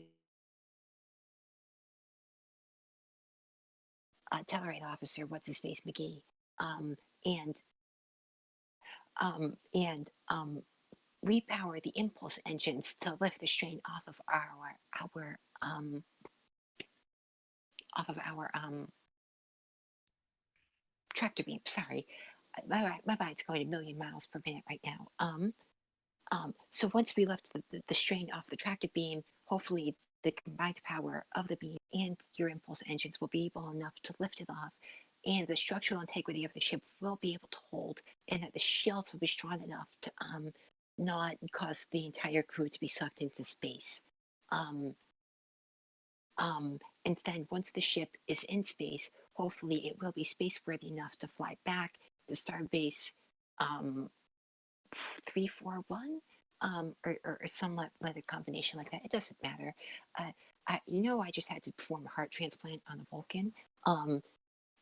Tellerite officer, what's his face, McGee, um, and and repower the impulse engines to lift the strain off of our tractor beam. Sorry, my mind's going a million miles per minute right now. So once we lift the strain off the tractor beam, hopefully the combined power of the beam and your impulse engines will be able enough to lift it off, and the structural integrity of the ship will be able to hold, and that the shields will be strong enough to not cause the entire crew to be sucked into space. Um, and then once the ship is in space, hopefully it will be space worthy enough to fly back to Starbase um, 341, or some letter combination like that. It doesn't matter. I just had to perform a heart transplant on a Vulcan.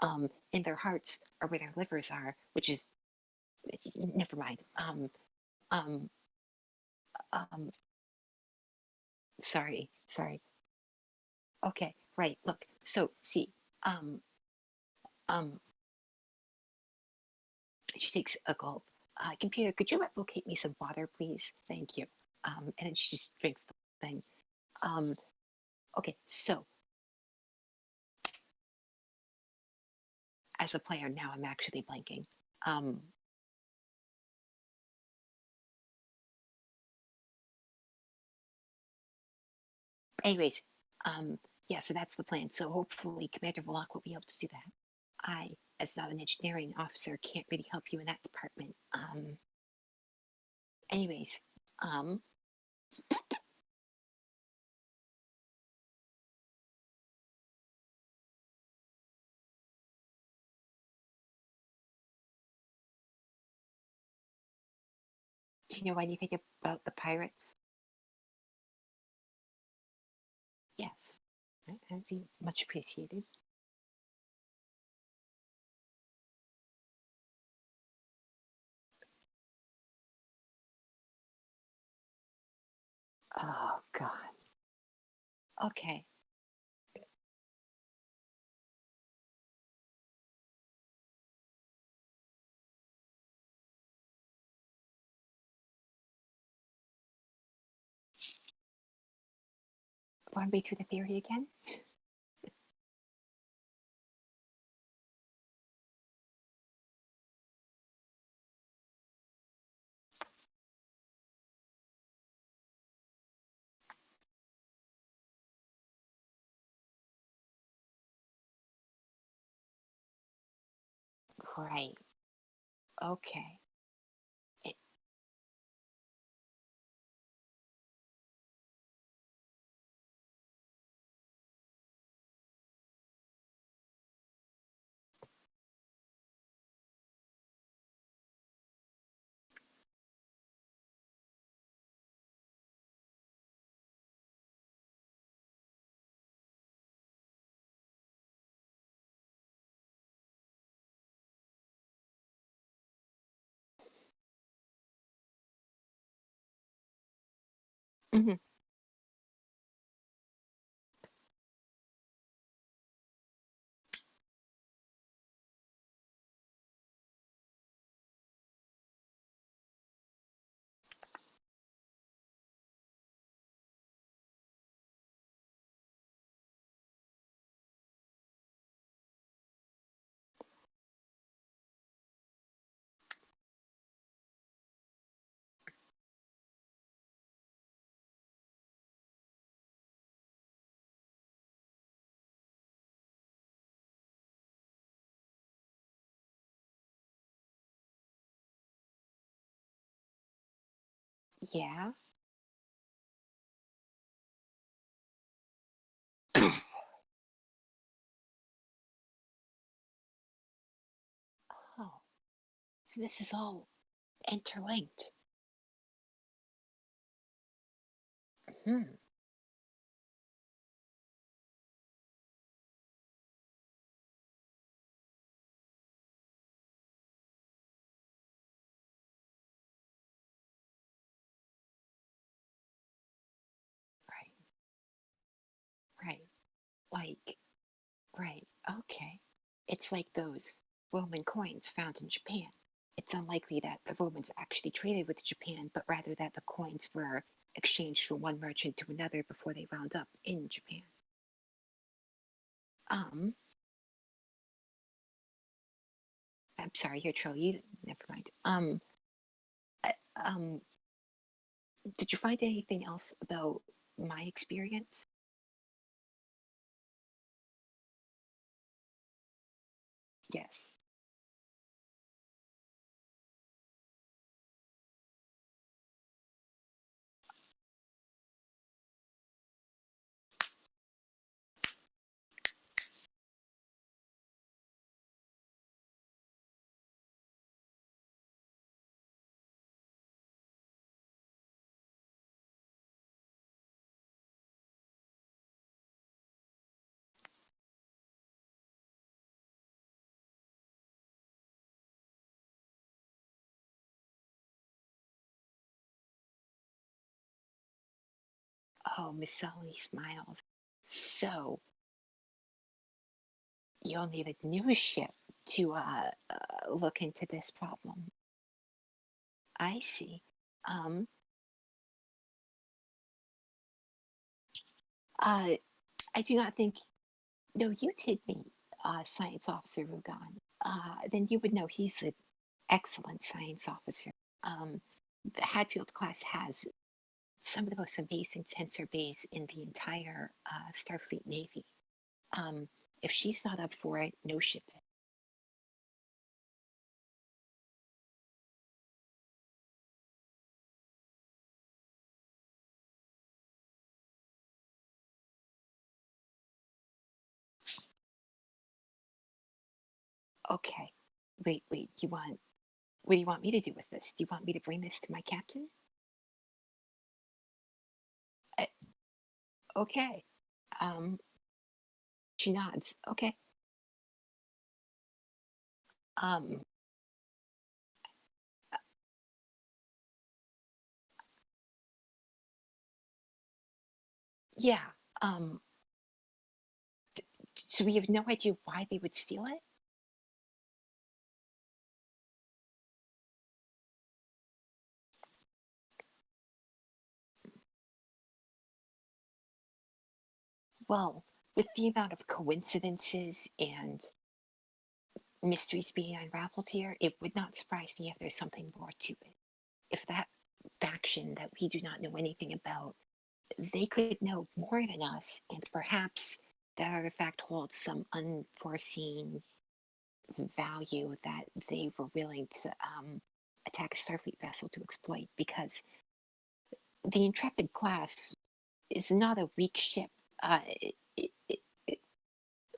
Um, and their hearts are where their livers are, which is never mind. Um, um, sorry. Okay, right. Look, so see, um, um, she takes a gulp. Computer, could you replicate me some water, please? Thank you. And then she just drinks the thing. Um, okay, so as a player now, I'm actually blanking. Um, anyways, yeah, so that's the plan. So hopefully Commander Volok will be able to do that. I, as not an engineering officer, can't really help you in that department. Anyways, um, do you know anything about the pirates? Yes, that'd be much appreciated. Oh God. Okay. Want me through the theory again? Right. Okay. It, mhm. Yeah. Oh, so this is all interlinked. Hmm. Right. Right. Like, right. Okay. It's like those Roman coins found in Japan. It's unlikely that the Romans actually traded with Japan, but rather that the coins were exchanged from one merchant to another before they wound up in Japan. Um, I'm sorry, you're Trill. You never mind. Uh, um, did you find anything else about my experience? Yes. Oh, Miss Sully smiles. So you'll need a new ship to look into this problem. I see. Um, uh, I do not think. No, you did meet Science Officer Rugan. Then you would know he's an excellent science officer. The Hadfield class has some of the most amazing sensor bays in the entire Starfleet Navy. Um, if she's not up for it, no ship is. Okay. Wait. You want? What do you want me to do with this? Do you want me to bring this to my captain? Uh, okay. Um, she nods. Okay. Um, yeah. Um, so we have no idea why they would steal it? Well, with the amount of coincidences and mysteries being unraveled here, it would not surprise me if there's something more to it. If that faction that we do not know anything about, they could know more than us, and perhaps that artifact holds some unforeseen value that they were willing to attack a Starfleet vessel to exploit, because the Intrepid class is not a weak ship.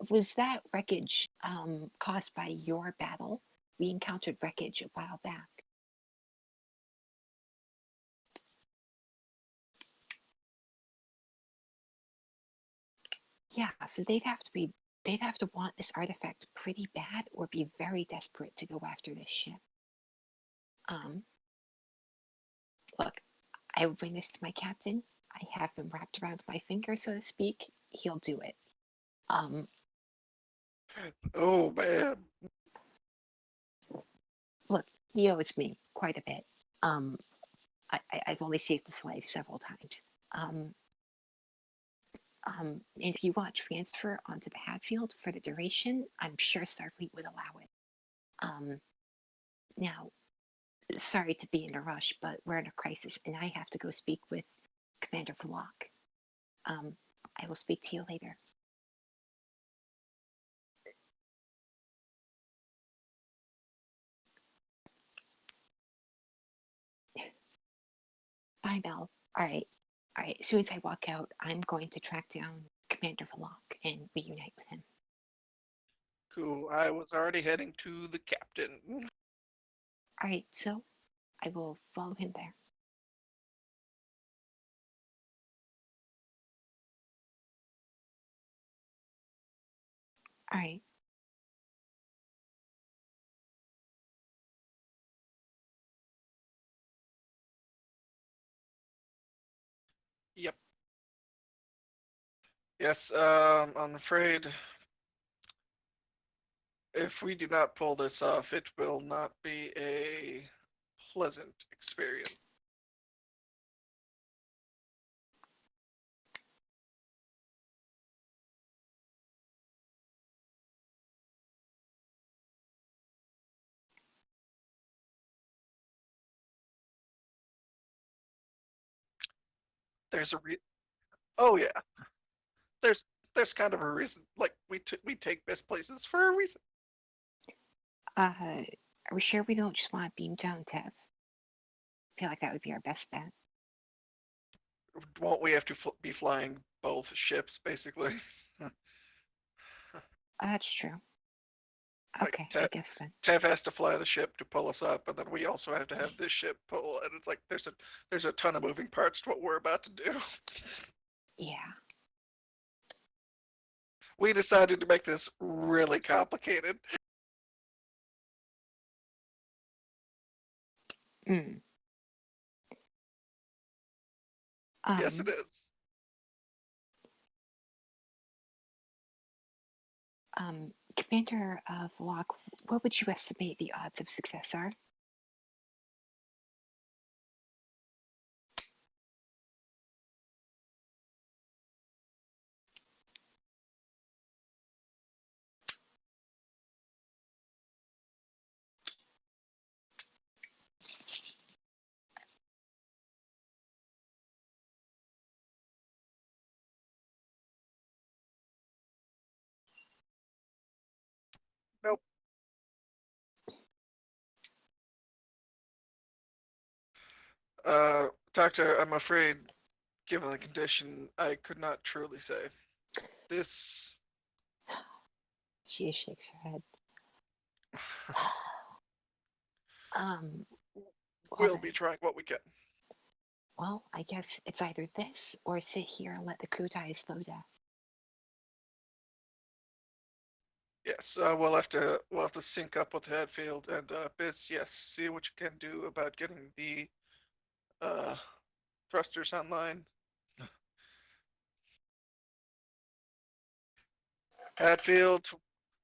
Was that wreckage caused by your battle? We encountered wreckage a while back. Yeah, so they'd have to want this artifact pretty bad, or be very desperate to go after this ship. Look, I will bring this to my captain. I have him wrapped around my finger, so to speak. He'll do it. Oh man. Look, he owes me quite a bit. I've only saved his life several times. And if you want transfer onto the Hadfield for the duration, I'm sure Starfleet would allow it. Now, sorry to be in a rush, but we're in a crisis, and I have to go speak with Commander Verloc. I will speak to you later. Bye, Mel. All right. As soon as I walk out, I'm going to track down Commander Verloc and reunite with him. Cool. I was already heading to the captain. All right, so I will follow him there. All right. Yep. Yes, I'm afraid if we do not pull this off, it will not be a pleasant experience. There's a oh yeah. There's kind of a reason. Like we take best places for a reason. Are we sure we don't just want to beam down Tev? I feel like that would be our best bet. Won't we have to be flying both ships basically? That's true. Like, Okay, I guess then. Tev has to fly the ship to pull us up, and then we also have to have this ship pull. And it's like there's a ton of moving parts to what we're about to do. Yeah. We decided to make this really complicated. Mm. Yes, it is. Commander Vlog, what would you estimate the odds of success are? Nope. Doctor, I'm afraid, given the condition, I could not truly say. This She shakes her head. we'll be trying what we can. Well, I guess it's either this or sit here and let the crew die a slow death. Yes, we'll have to sync up with Hadfield and Biz. Yes, see what you can do about getting the thrusters online. Hadfield,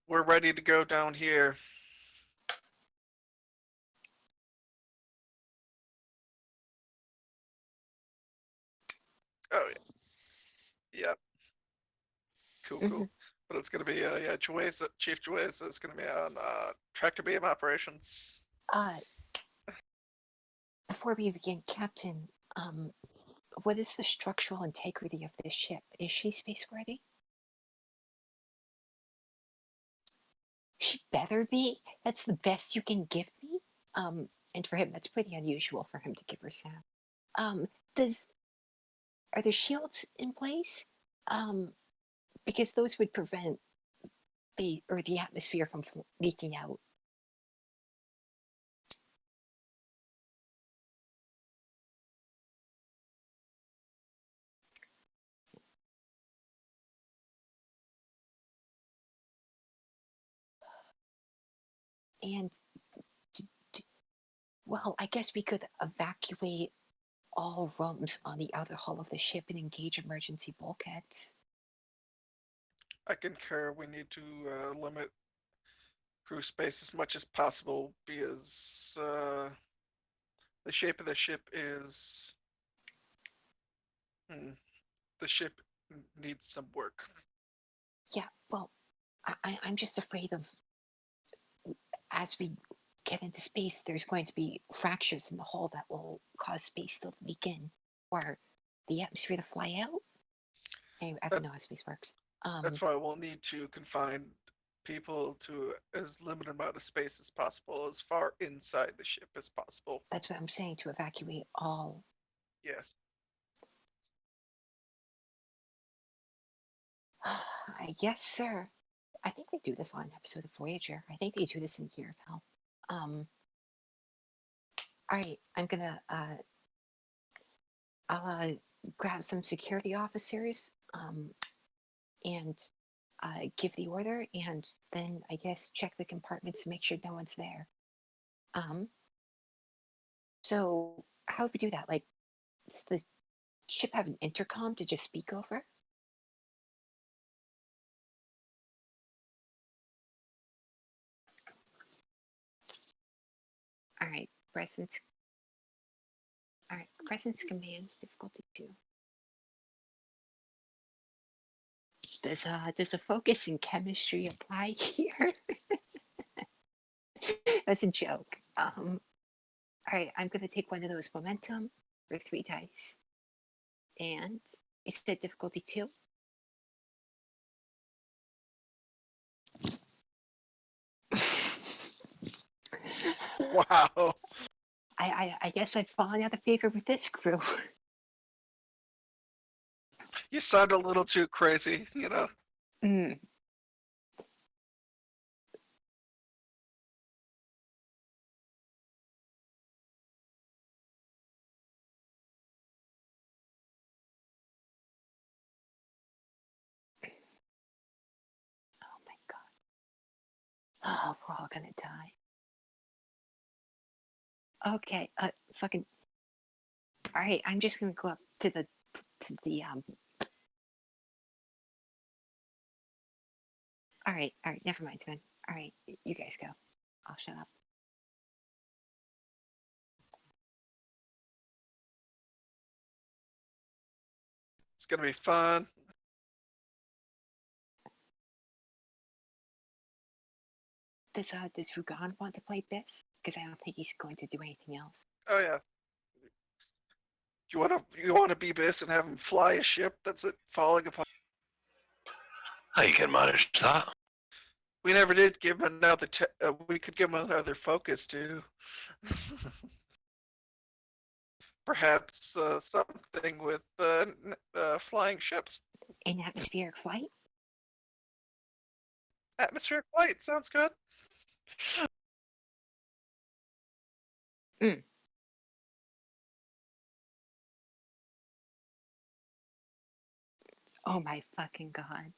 we're ready to go down here. Oh yeah. Yep. Cool. But it's gonna be Chief Jueza is gonna be on tractor beam operations. Before we begin, Captain, what is the structural integrity of this ship? Is she spaceworthy? She better be. That's the best you can give me. And for him, that's pretty unusual for him to give her sound. Does are the shields in place? Because those would prevent the atmosphere from leaking out. And well, I guess we could evacuate all rooms on the outer hull of the ship and engage emergency bulkheads. I concur. We need to limit crew space as much as possible because the shape of the ship is. The ship needs some work. Yeah, well, I'm just afraid of as we get into space, there's going to be fractures in the hull that will cause space to leak in or the atmosphere to fly out. I don't know how space works. That's why we'll need to confine people to as limited amount of space as possible, as far inside the ship as possible. That's what I'm saying, to evacuate all. Yes. Yes, sir. I think they do this on an episode of Voyager. I think they do this in Year of Hell. All right, I'm gonna I'll grab some security officers and give the order, and then I guess check the compartments to make sure no one's there. So how would we do that? Like, does the ship have an intercom to just speak over? All right, presence. All right, presence commands difficulty 2. Does a focus in chemistry apply here? That's a joke. All right, I'm gonna take one of those momentum for 3 dice, and you said difficulty 2. Wow. I guess I've fallen out of favor with this crew. You sound a little too crazy, you know. Mm. Oh my god. Oh, we're all gonna die. Okay, fucking. All right, I'm just gonna go up to the All right, never mind, then. All right, you guys go. I'll shut up. It's gonna be fun. Does Rugan want to play Biss? Because I don't think he's going to do anything else. Oh yeah. You wanna be Biss and have him fly a ship that's falling apart? I can manage that. We never did give him another. We could give him another focus too. Perhaps something with flying ships. In atmospheric flight? Atmospheric flight sounds good. Mm. Oh my fucking god.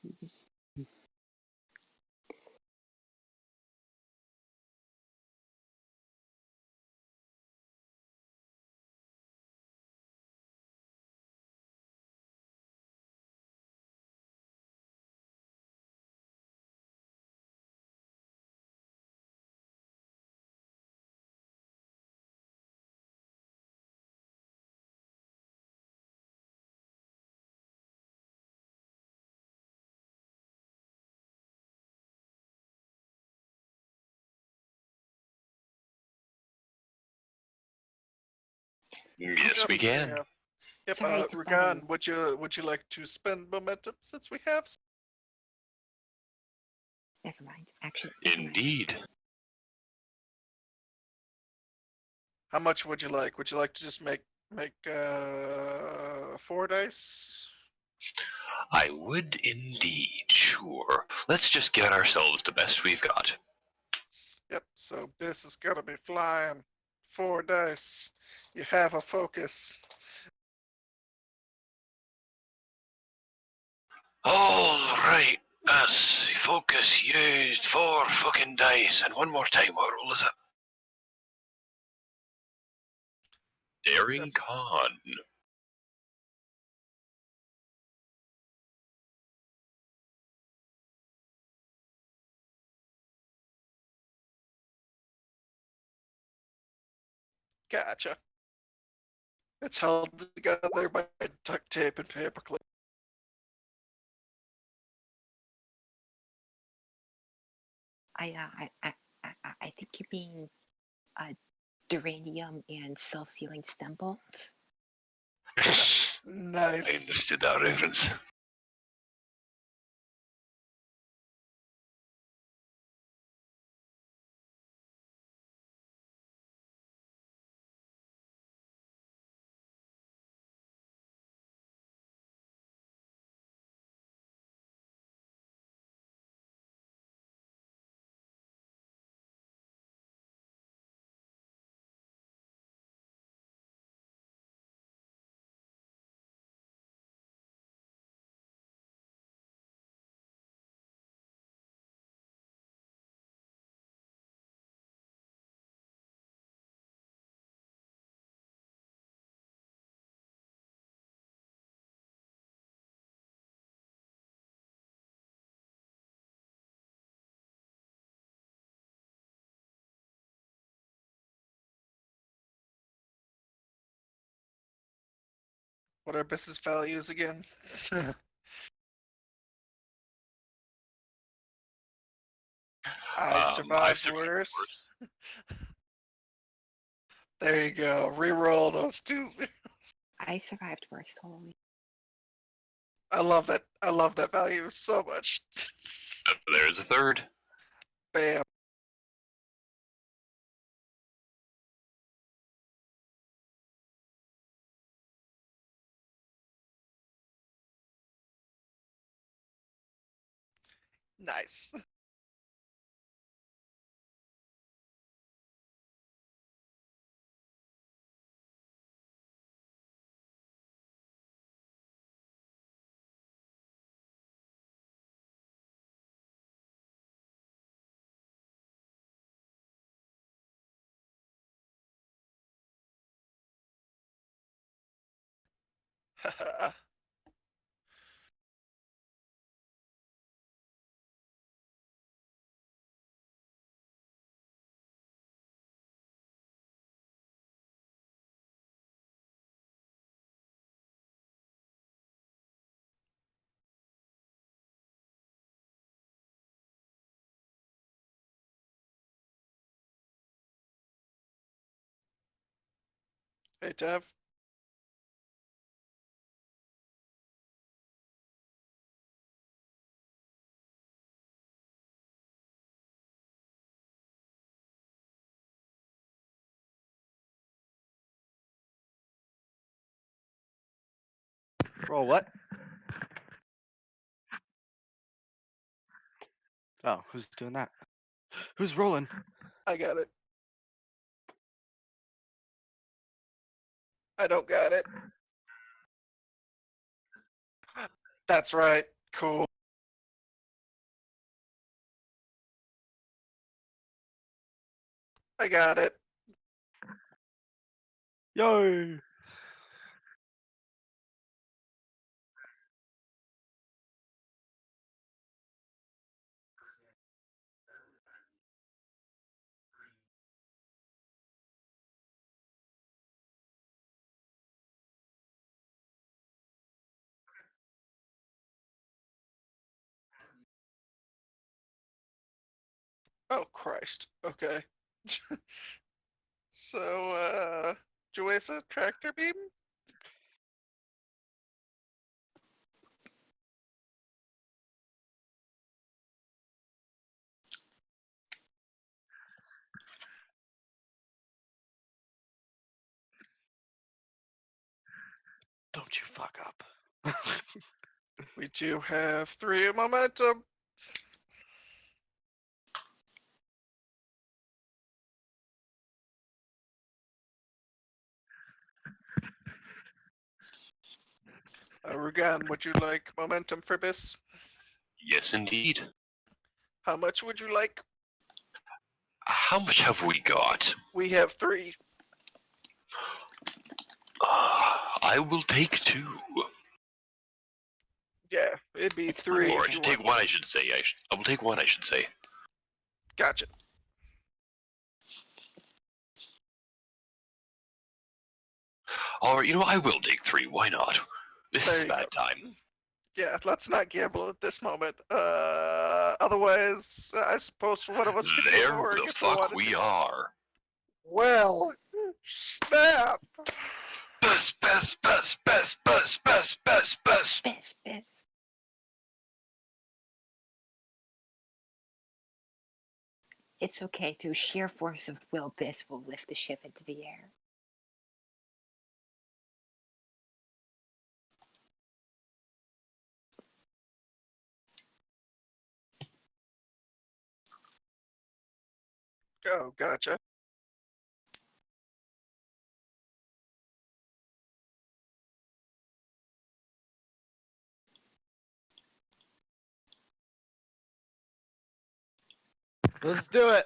Yes, we can. Yeah. Yep. Sorry to Rugan, would you like to spend momentum since we have? Never mind. Actually, never mind. Indeed. How much would you like? Would you like to just make 4 dice? I would indeed, sure. Let's just get ourselves the best we've got. Yep. So this is gonna be flying. 4 dice. You have a focus. Alright, that's focus used 4 fucking dice. And one more time, what roll is it? Daring Con. Gotcha. It's held together by duct tape and paperclip. I think you mean duranium and self-sealing stem bolts. I Nice. understood that reference. What are business values again? I've survived worse. There you go. Reroll those 2 zeros. I survived worse, totally. I love that. I love that value so much. There's a third. Bam. Nice. Hey, Tev. Roll what? Oh, who's doing that? Who's rolling? I got it. I don't got it. That's right. Cool. I got it. Yay! Oh, Christ. Okay. So, Joesa, tractor beam? Don't you fuck up. We do have 3 momentum. Rugan, would you like momentum for this? Yes, indeed. How much would you like? How much have we got? We have 3. I will take 2. Yeah, it'd be It's 3 Or I if you should want. take 1, I should say. I will take 1, I should say. Gotcha. Alright, I will take 3. Why not? This There is a you bad go. time. Yeah, let's not gamble at this moment. Otherwise, I suppose one of us could be There boring the if we fuck wanted we to. are. Well, snap! Best. Best, best. It's okay. Through sheer force of will, Biss will lift the ship into the air. Oh, gotcha. Let's do it.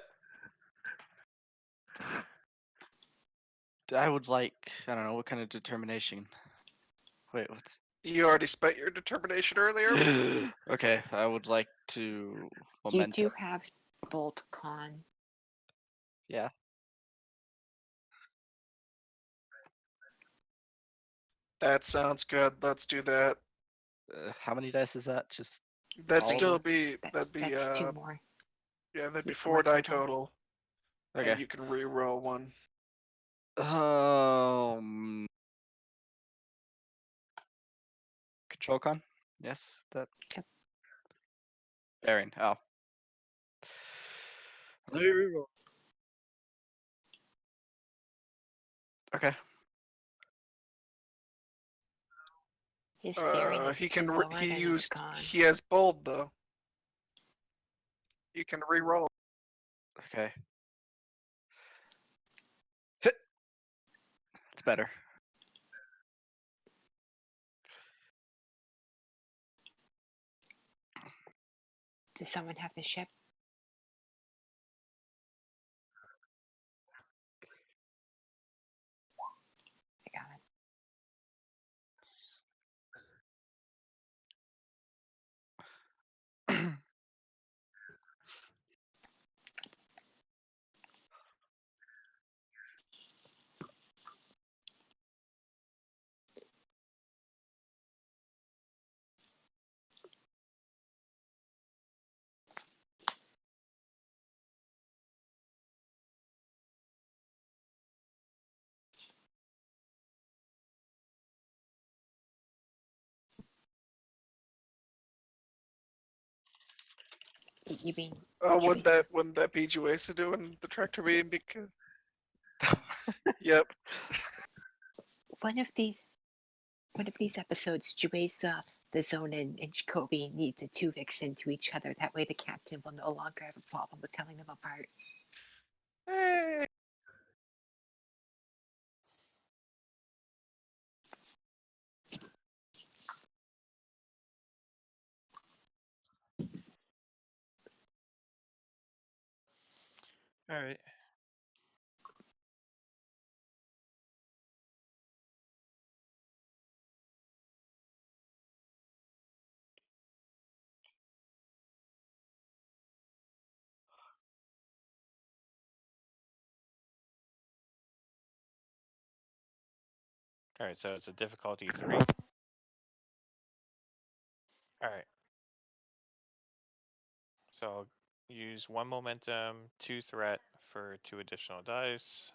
I would like, I don't know, what kind of determination? Wait, what's... You already spent your determination earlier? Okay, I would like to momentum. You do have Bolt Con. Yeah. That sounds good. Let's do that. How many dice is that? Just That'd all of still them? be, that'd be, That's 2 more. yeah, that'd be Be 4 4 die total. total. Okay. And you can re-roll 1. Control con? Yes, that. Yep. Bearing. Oh. Let me reroll. Okay. His daring is He 2 can, lower he than his used, con. he has bold though. You can re-roll. Okay. Hit. It's better. Does someone have the ship? I got it. You mean Juice? Wouldn't that be Juesa doing the tractor beam? Because yep. One of these episodes, Juesa, the Zone, and Jacoby need to 2 vixen to each other. That way the captain will no longer have a problem with telling them apart. Hey. All right. All right, so it's a difficulty 3. All right. So I'll use 1 momentum, 2 threat for 2 additional dice.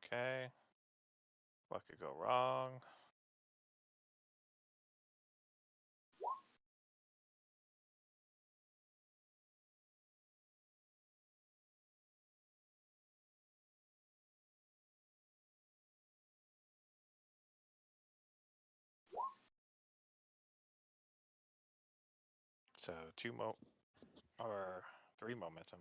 Okay. What could go wrong? So 3 momentum.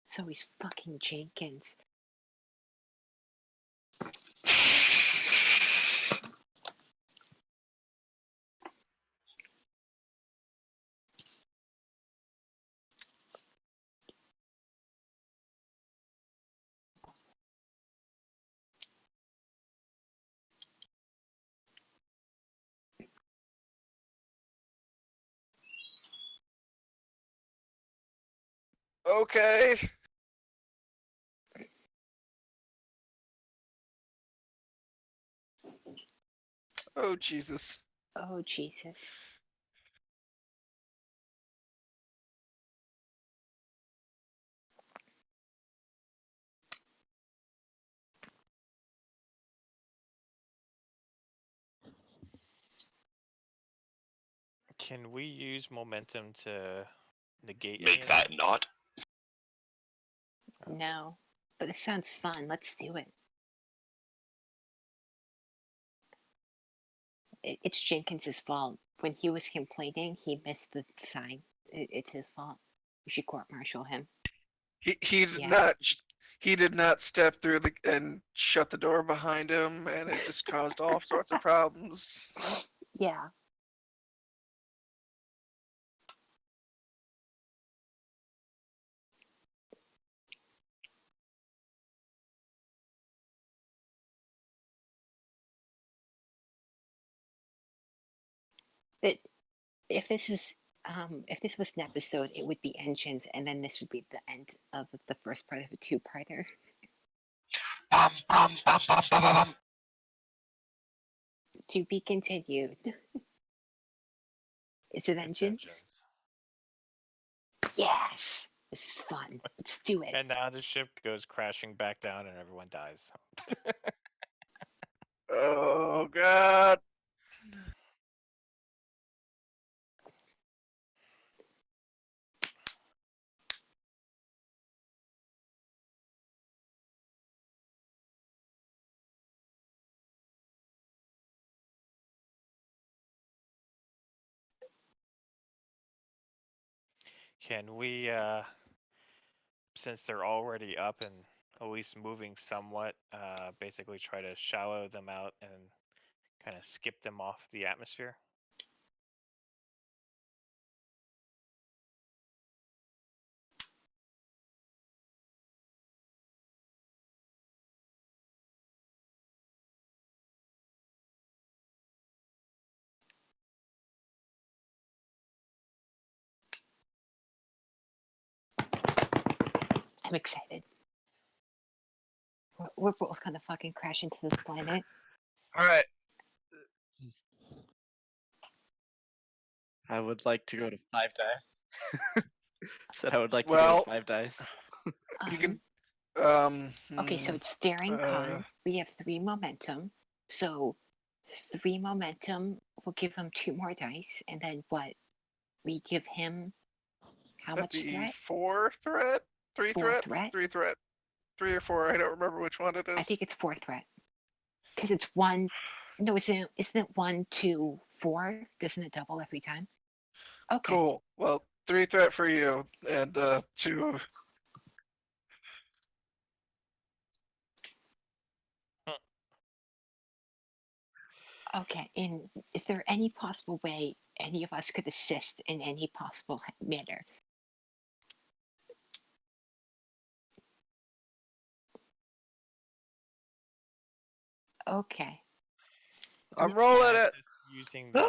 So he's fucking Jenkins. Okay. Oh, Jesus. Oh, Jesus. Can we use momentum to negate any Make of that not. No. But it sounds fun. Let's do it. It's Jenkins's fault. When he was complaining, he missed the sign. It's his fault. We should court-martial him. He did Yeah. not. He did not step through and shut the door behind him, and it just caused all sorts of problems. Yeah. If this was an episode, it would be engines, and then this would be the end of the first part of a two-parter. Bum, bum, bum, bum, bum, bum, bum. To be continued. Is it It's engines? Yes! This is fun. Let's do it. And now the ship goes crashing back down and everyone dies. Oh God. Can we, since they're already up and at least moving somewhat, basically try to shallow them out and kind of skip them off the atmosphere? I'm excited. We're both gonna fucking crash into this planet. All right. I would like to go to 5 dice. Said I would like to go Well, to 5 dice. you can. Okay, so it's staring con. We have 3 momentum. So 3 momentum, we'll give him 2 more dice, and then what? We give him how much that'd be threat? 4 threat, 3 4 threat, threat? 3 threat, 3 or 4. I don't remember which one it is. I think it's 4 threat. Because it's 1. No, isn't it 1, 2, 4? Doesn't it double every time? Okay. Cool. Well, 3 threat for you, and 2. Okay. And is there any possible way any of us could assist in any possible manner? Okay. I'm rolling Yeah, it. just using the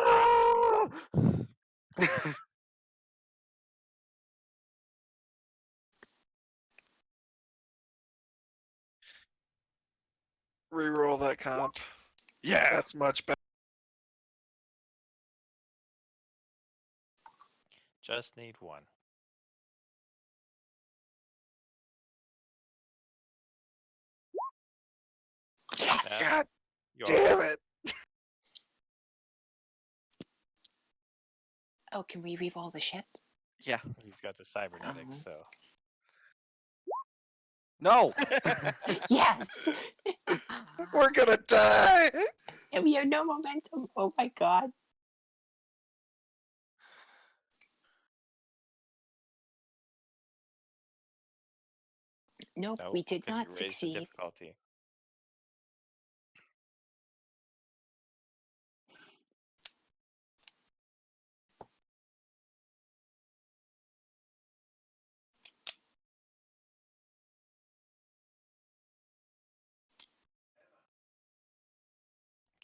Reroll that comp. Yeah. That's much better. just need 1. Yes. Yeah. God You damn are. it! Oh, can we re-roll the ship? Yeah. He's got the cybernetics, so. No. Yes! We're gonna die! And we have no momentum. Oh my god. Nope, Nope, we did 'cause not you raised the succeed. difficulty.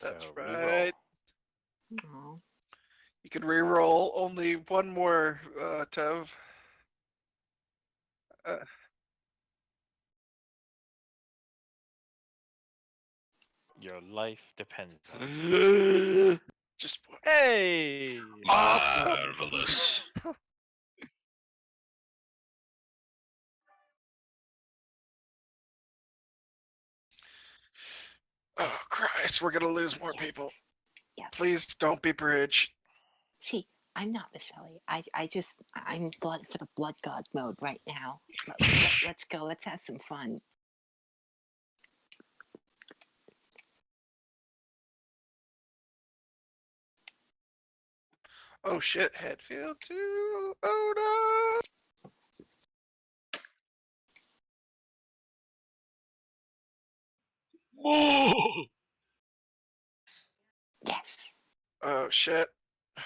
That's So right. Oh. You can re-roll only one more, Tov. your life depends on it. Just Hey. Marvelous. oh Christ, we're gonna lose more Yes. people. Yeah. Please don't be bridge. See, I'm not Vasily. I'm blood for the blood god mode right now. Let's go. Let's have some fun. Oh shit, Hadfield too. Oh Whoa! Yes. no. Oh shit. I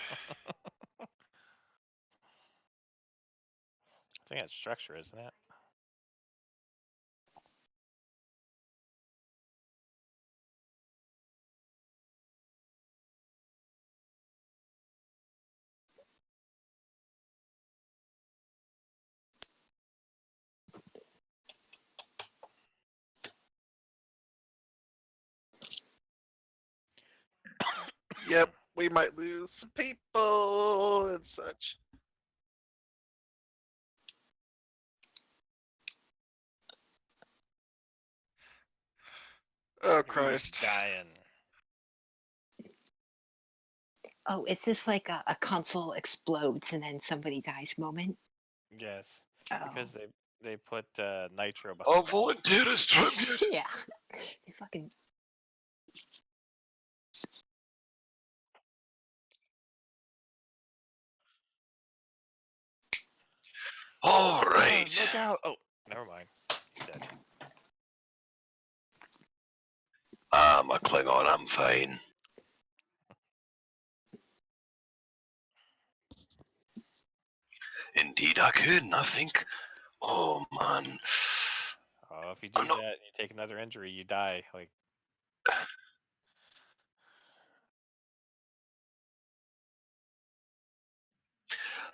think that's structure, isn't it? Yep, we might lose some people and such. Oh Who's Christ. dying? Oh, is this like a console explodes and then somebody dies moment? Yes, Oh. because they put nitro A behind. volunteerist tribute. Yeah. They fucking. All Oh, right. look out! Oh, never mind. He's dead. I'm a Klingon. I'm fine. Indeed, I can. I think. Oh man. Oh, if you do I'm not. that and you take another injury, you die. Like,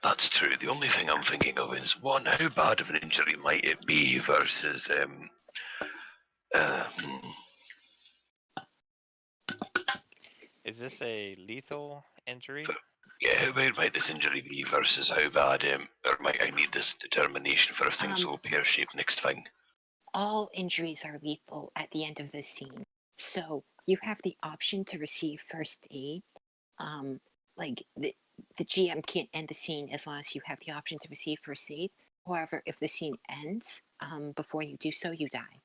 That's true. The only thing I'm thinking of is one, how bad of an injury might it be versus hmm. is this a lethal injury? Yeah, how bad might this injury be versus how bad or might I need this determination for if things go pear-shaped next thing? All injuries are lethal at the end of the scene. So you have the option to receive first aid. Like the GM can't end the scene as long as you have the option to receive first aid. However, if the scene ends before you do so, you die.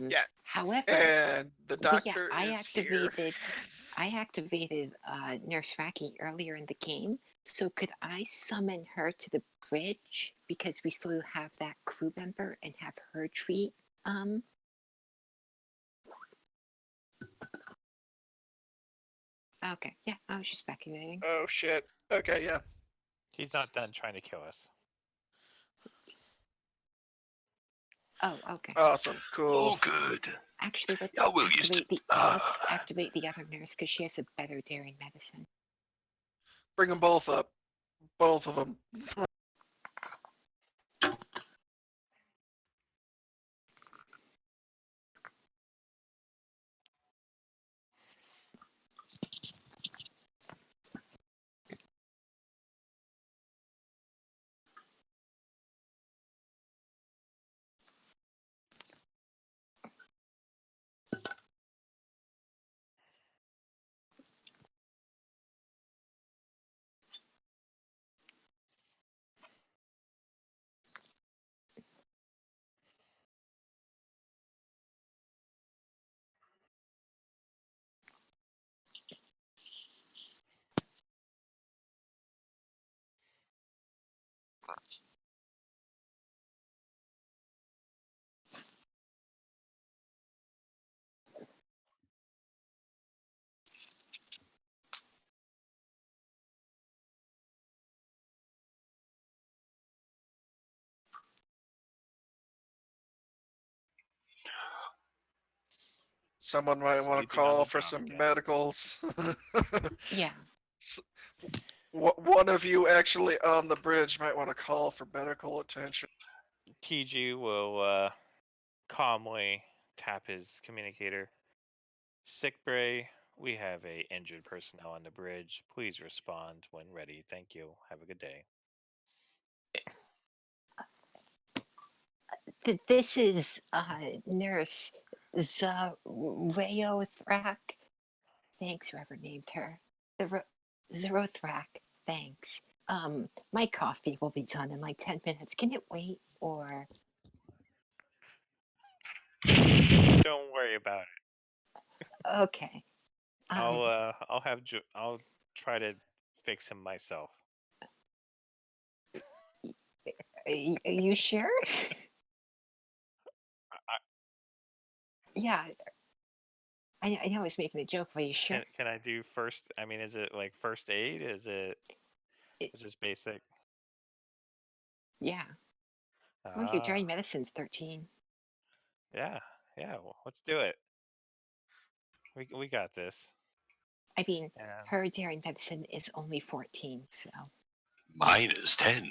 Yeah. However, And the doctor I is here. activated Nurse Raki earlier in the game. So could I summon her to the bridge because we still have that crew member and have her treat? Okay, yeah, I was just speculating. Oh shit. Okay, yeah. He's not done trying to kill us. Oh, okay. Awesome. Cool. Oh, good. Actually, let's Yeah, we'll use activate it. let's activate the other nurse because she has a better daring medicine. Bring them both up. Both of them. Someone might want to Sleeping on call the for job some again. medicals. Yeah. One of you actually on the bridge might want to call for medical attention. TG will calmly tap his communicator. Sick Bray, we have a injured personnel on the bridge. Please respond when ready. Thank you. Have a good day. This is Nurse Zareothrak. Thanks, whoever named her. Zarothrak. Thanks. My coffee will be done in like 10 minutes. Can it wait? Or Don't worry about it. okay. I'll try to fix him myself. Are you sure? Yeah. I know I was making a joke, but are you sure? Can I do first? I mean, is it like first aid? Is it just basic? Yeah. Well, your dry medicine's 13. Yeah. Well, let's do it. We got this. I mean, And her dairy medicine is only 14, so. Mine is 10.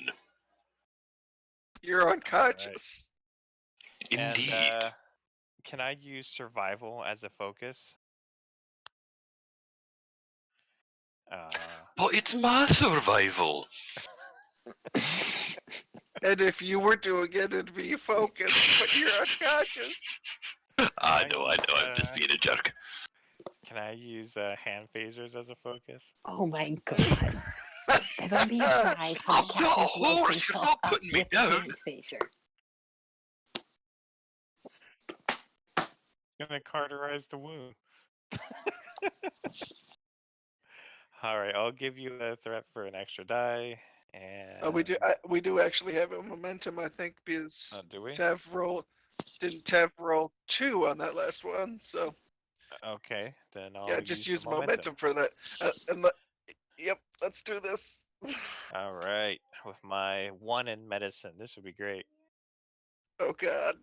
You're unconscious. Indeed. And, can I use survival as a focus? But it's my survival. And if you were doing it, it'd be focused, but you're unconscious. I know, I'm just being a jerk. Can I use hand phasers as a focus? Oh my god. That'll be a prize when I'm the not a captain blows horse, you're himself not up putting me with a down. hand phaser. Gonna cauterize the wound. Alright, I'll give you a threat for an extra die. And We do actually have a momentum, I think, because do we? didn't Tav roll 2 on that last one, so Okay, then I'll yeah, just use the momentum for that. Yep, let's do this. Alright, with my 1 in medicine, this would be great. Oh god.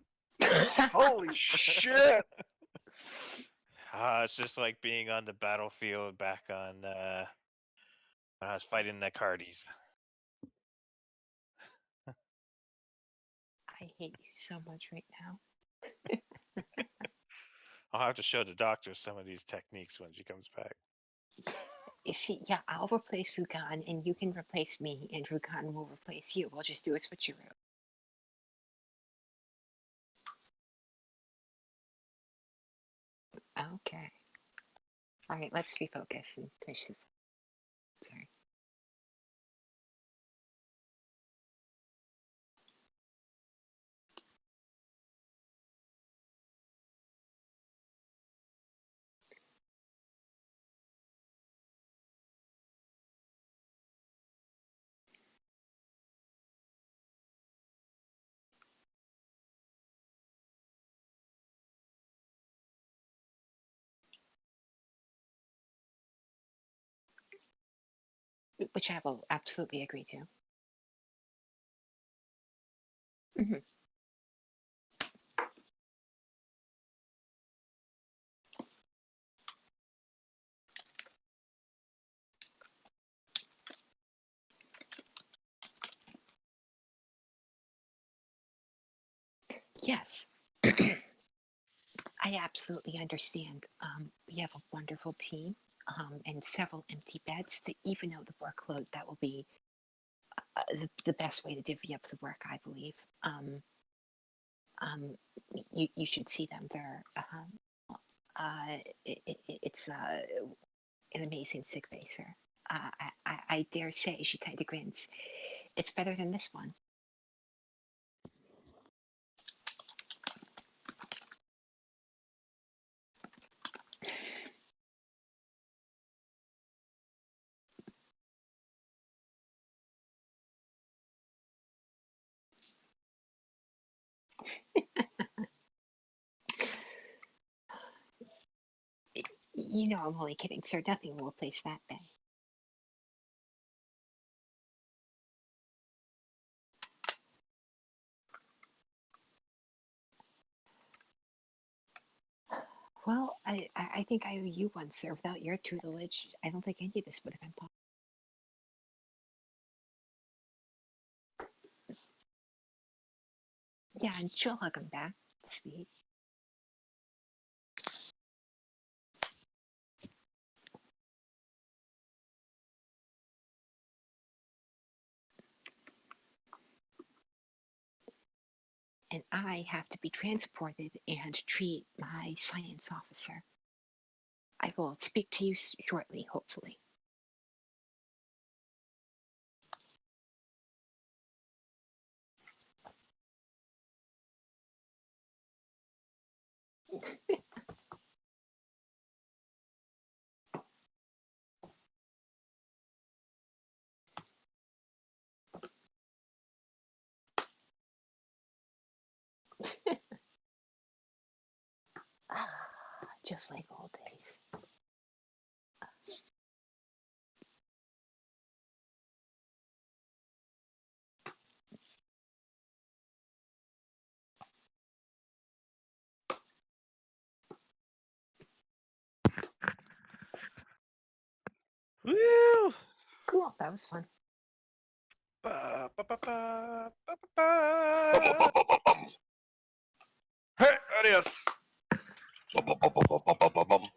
Holy shit. It's just like being on the battlefield back on when I was fighting the Cardis. I hate you so much right now. I'll have to show the doctor some of these techniques when she comes back. You see, yeah, I'll replace Rugan, and you can replace me, and Rugan will replace you. We'll just do a switcheroo. Okay. All right, let's refocus and push this. Sorry. Which I will absolutely agree to. Mm-hmm. Yes. I absolutely understand. We have a wonderful team and several empty beds to even out the workload. That will be the best way to divvy up the work, I believe. You should see them. They're it's an amazing sick baser. I dare say, she kind of grins. It's better than this one. You know I'm only kidding, sir. Nothing will replace that bay. Well, I think I owe you one, sir. Without your tutelage, I don't think any of this would have been possible. Yeah, and she'll hug him back. Sweet. And I have to be transported and treat my science officer. I will speak to you shortly, hopefully. Just like old days. Woo! Cool, that was fun. Ba, ba, ba, ba, ba, ba, ba. Bum-bum-bum-bum-bum. Hey, adios. Bum-bum-bum-bum-bum-bum-bum.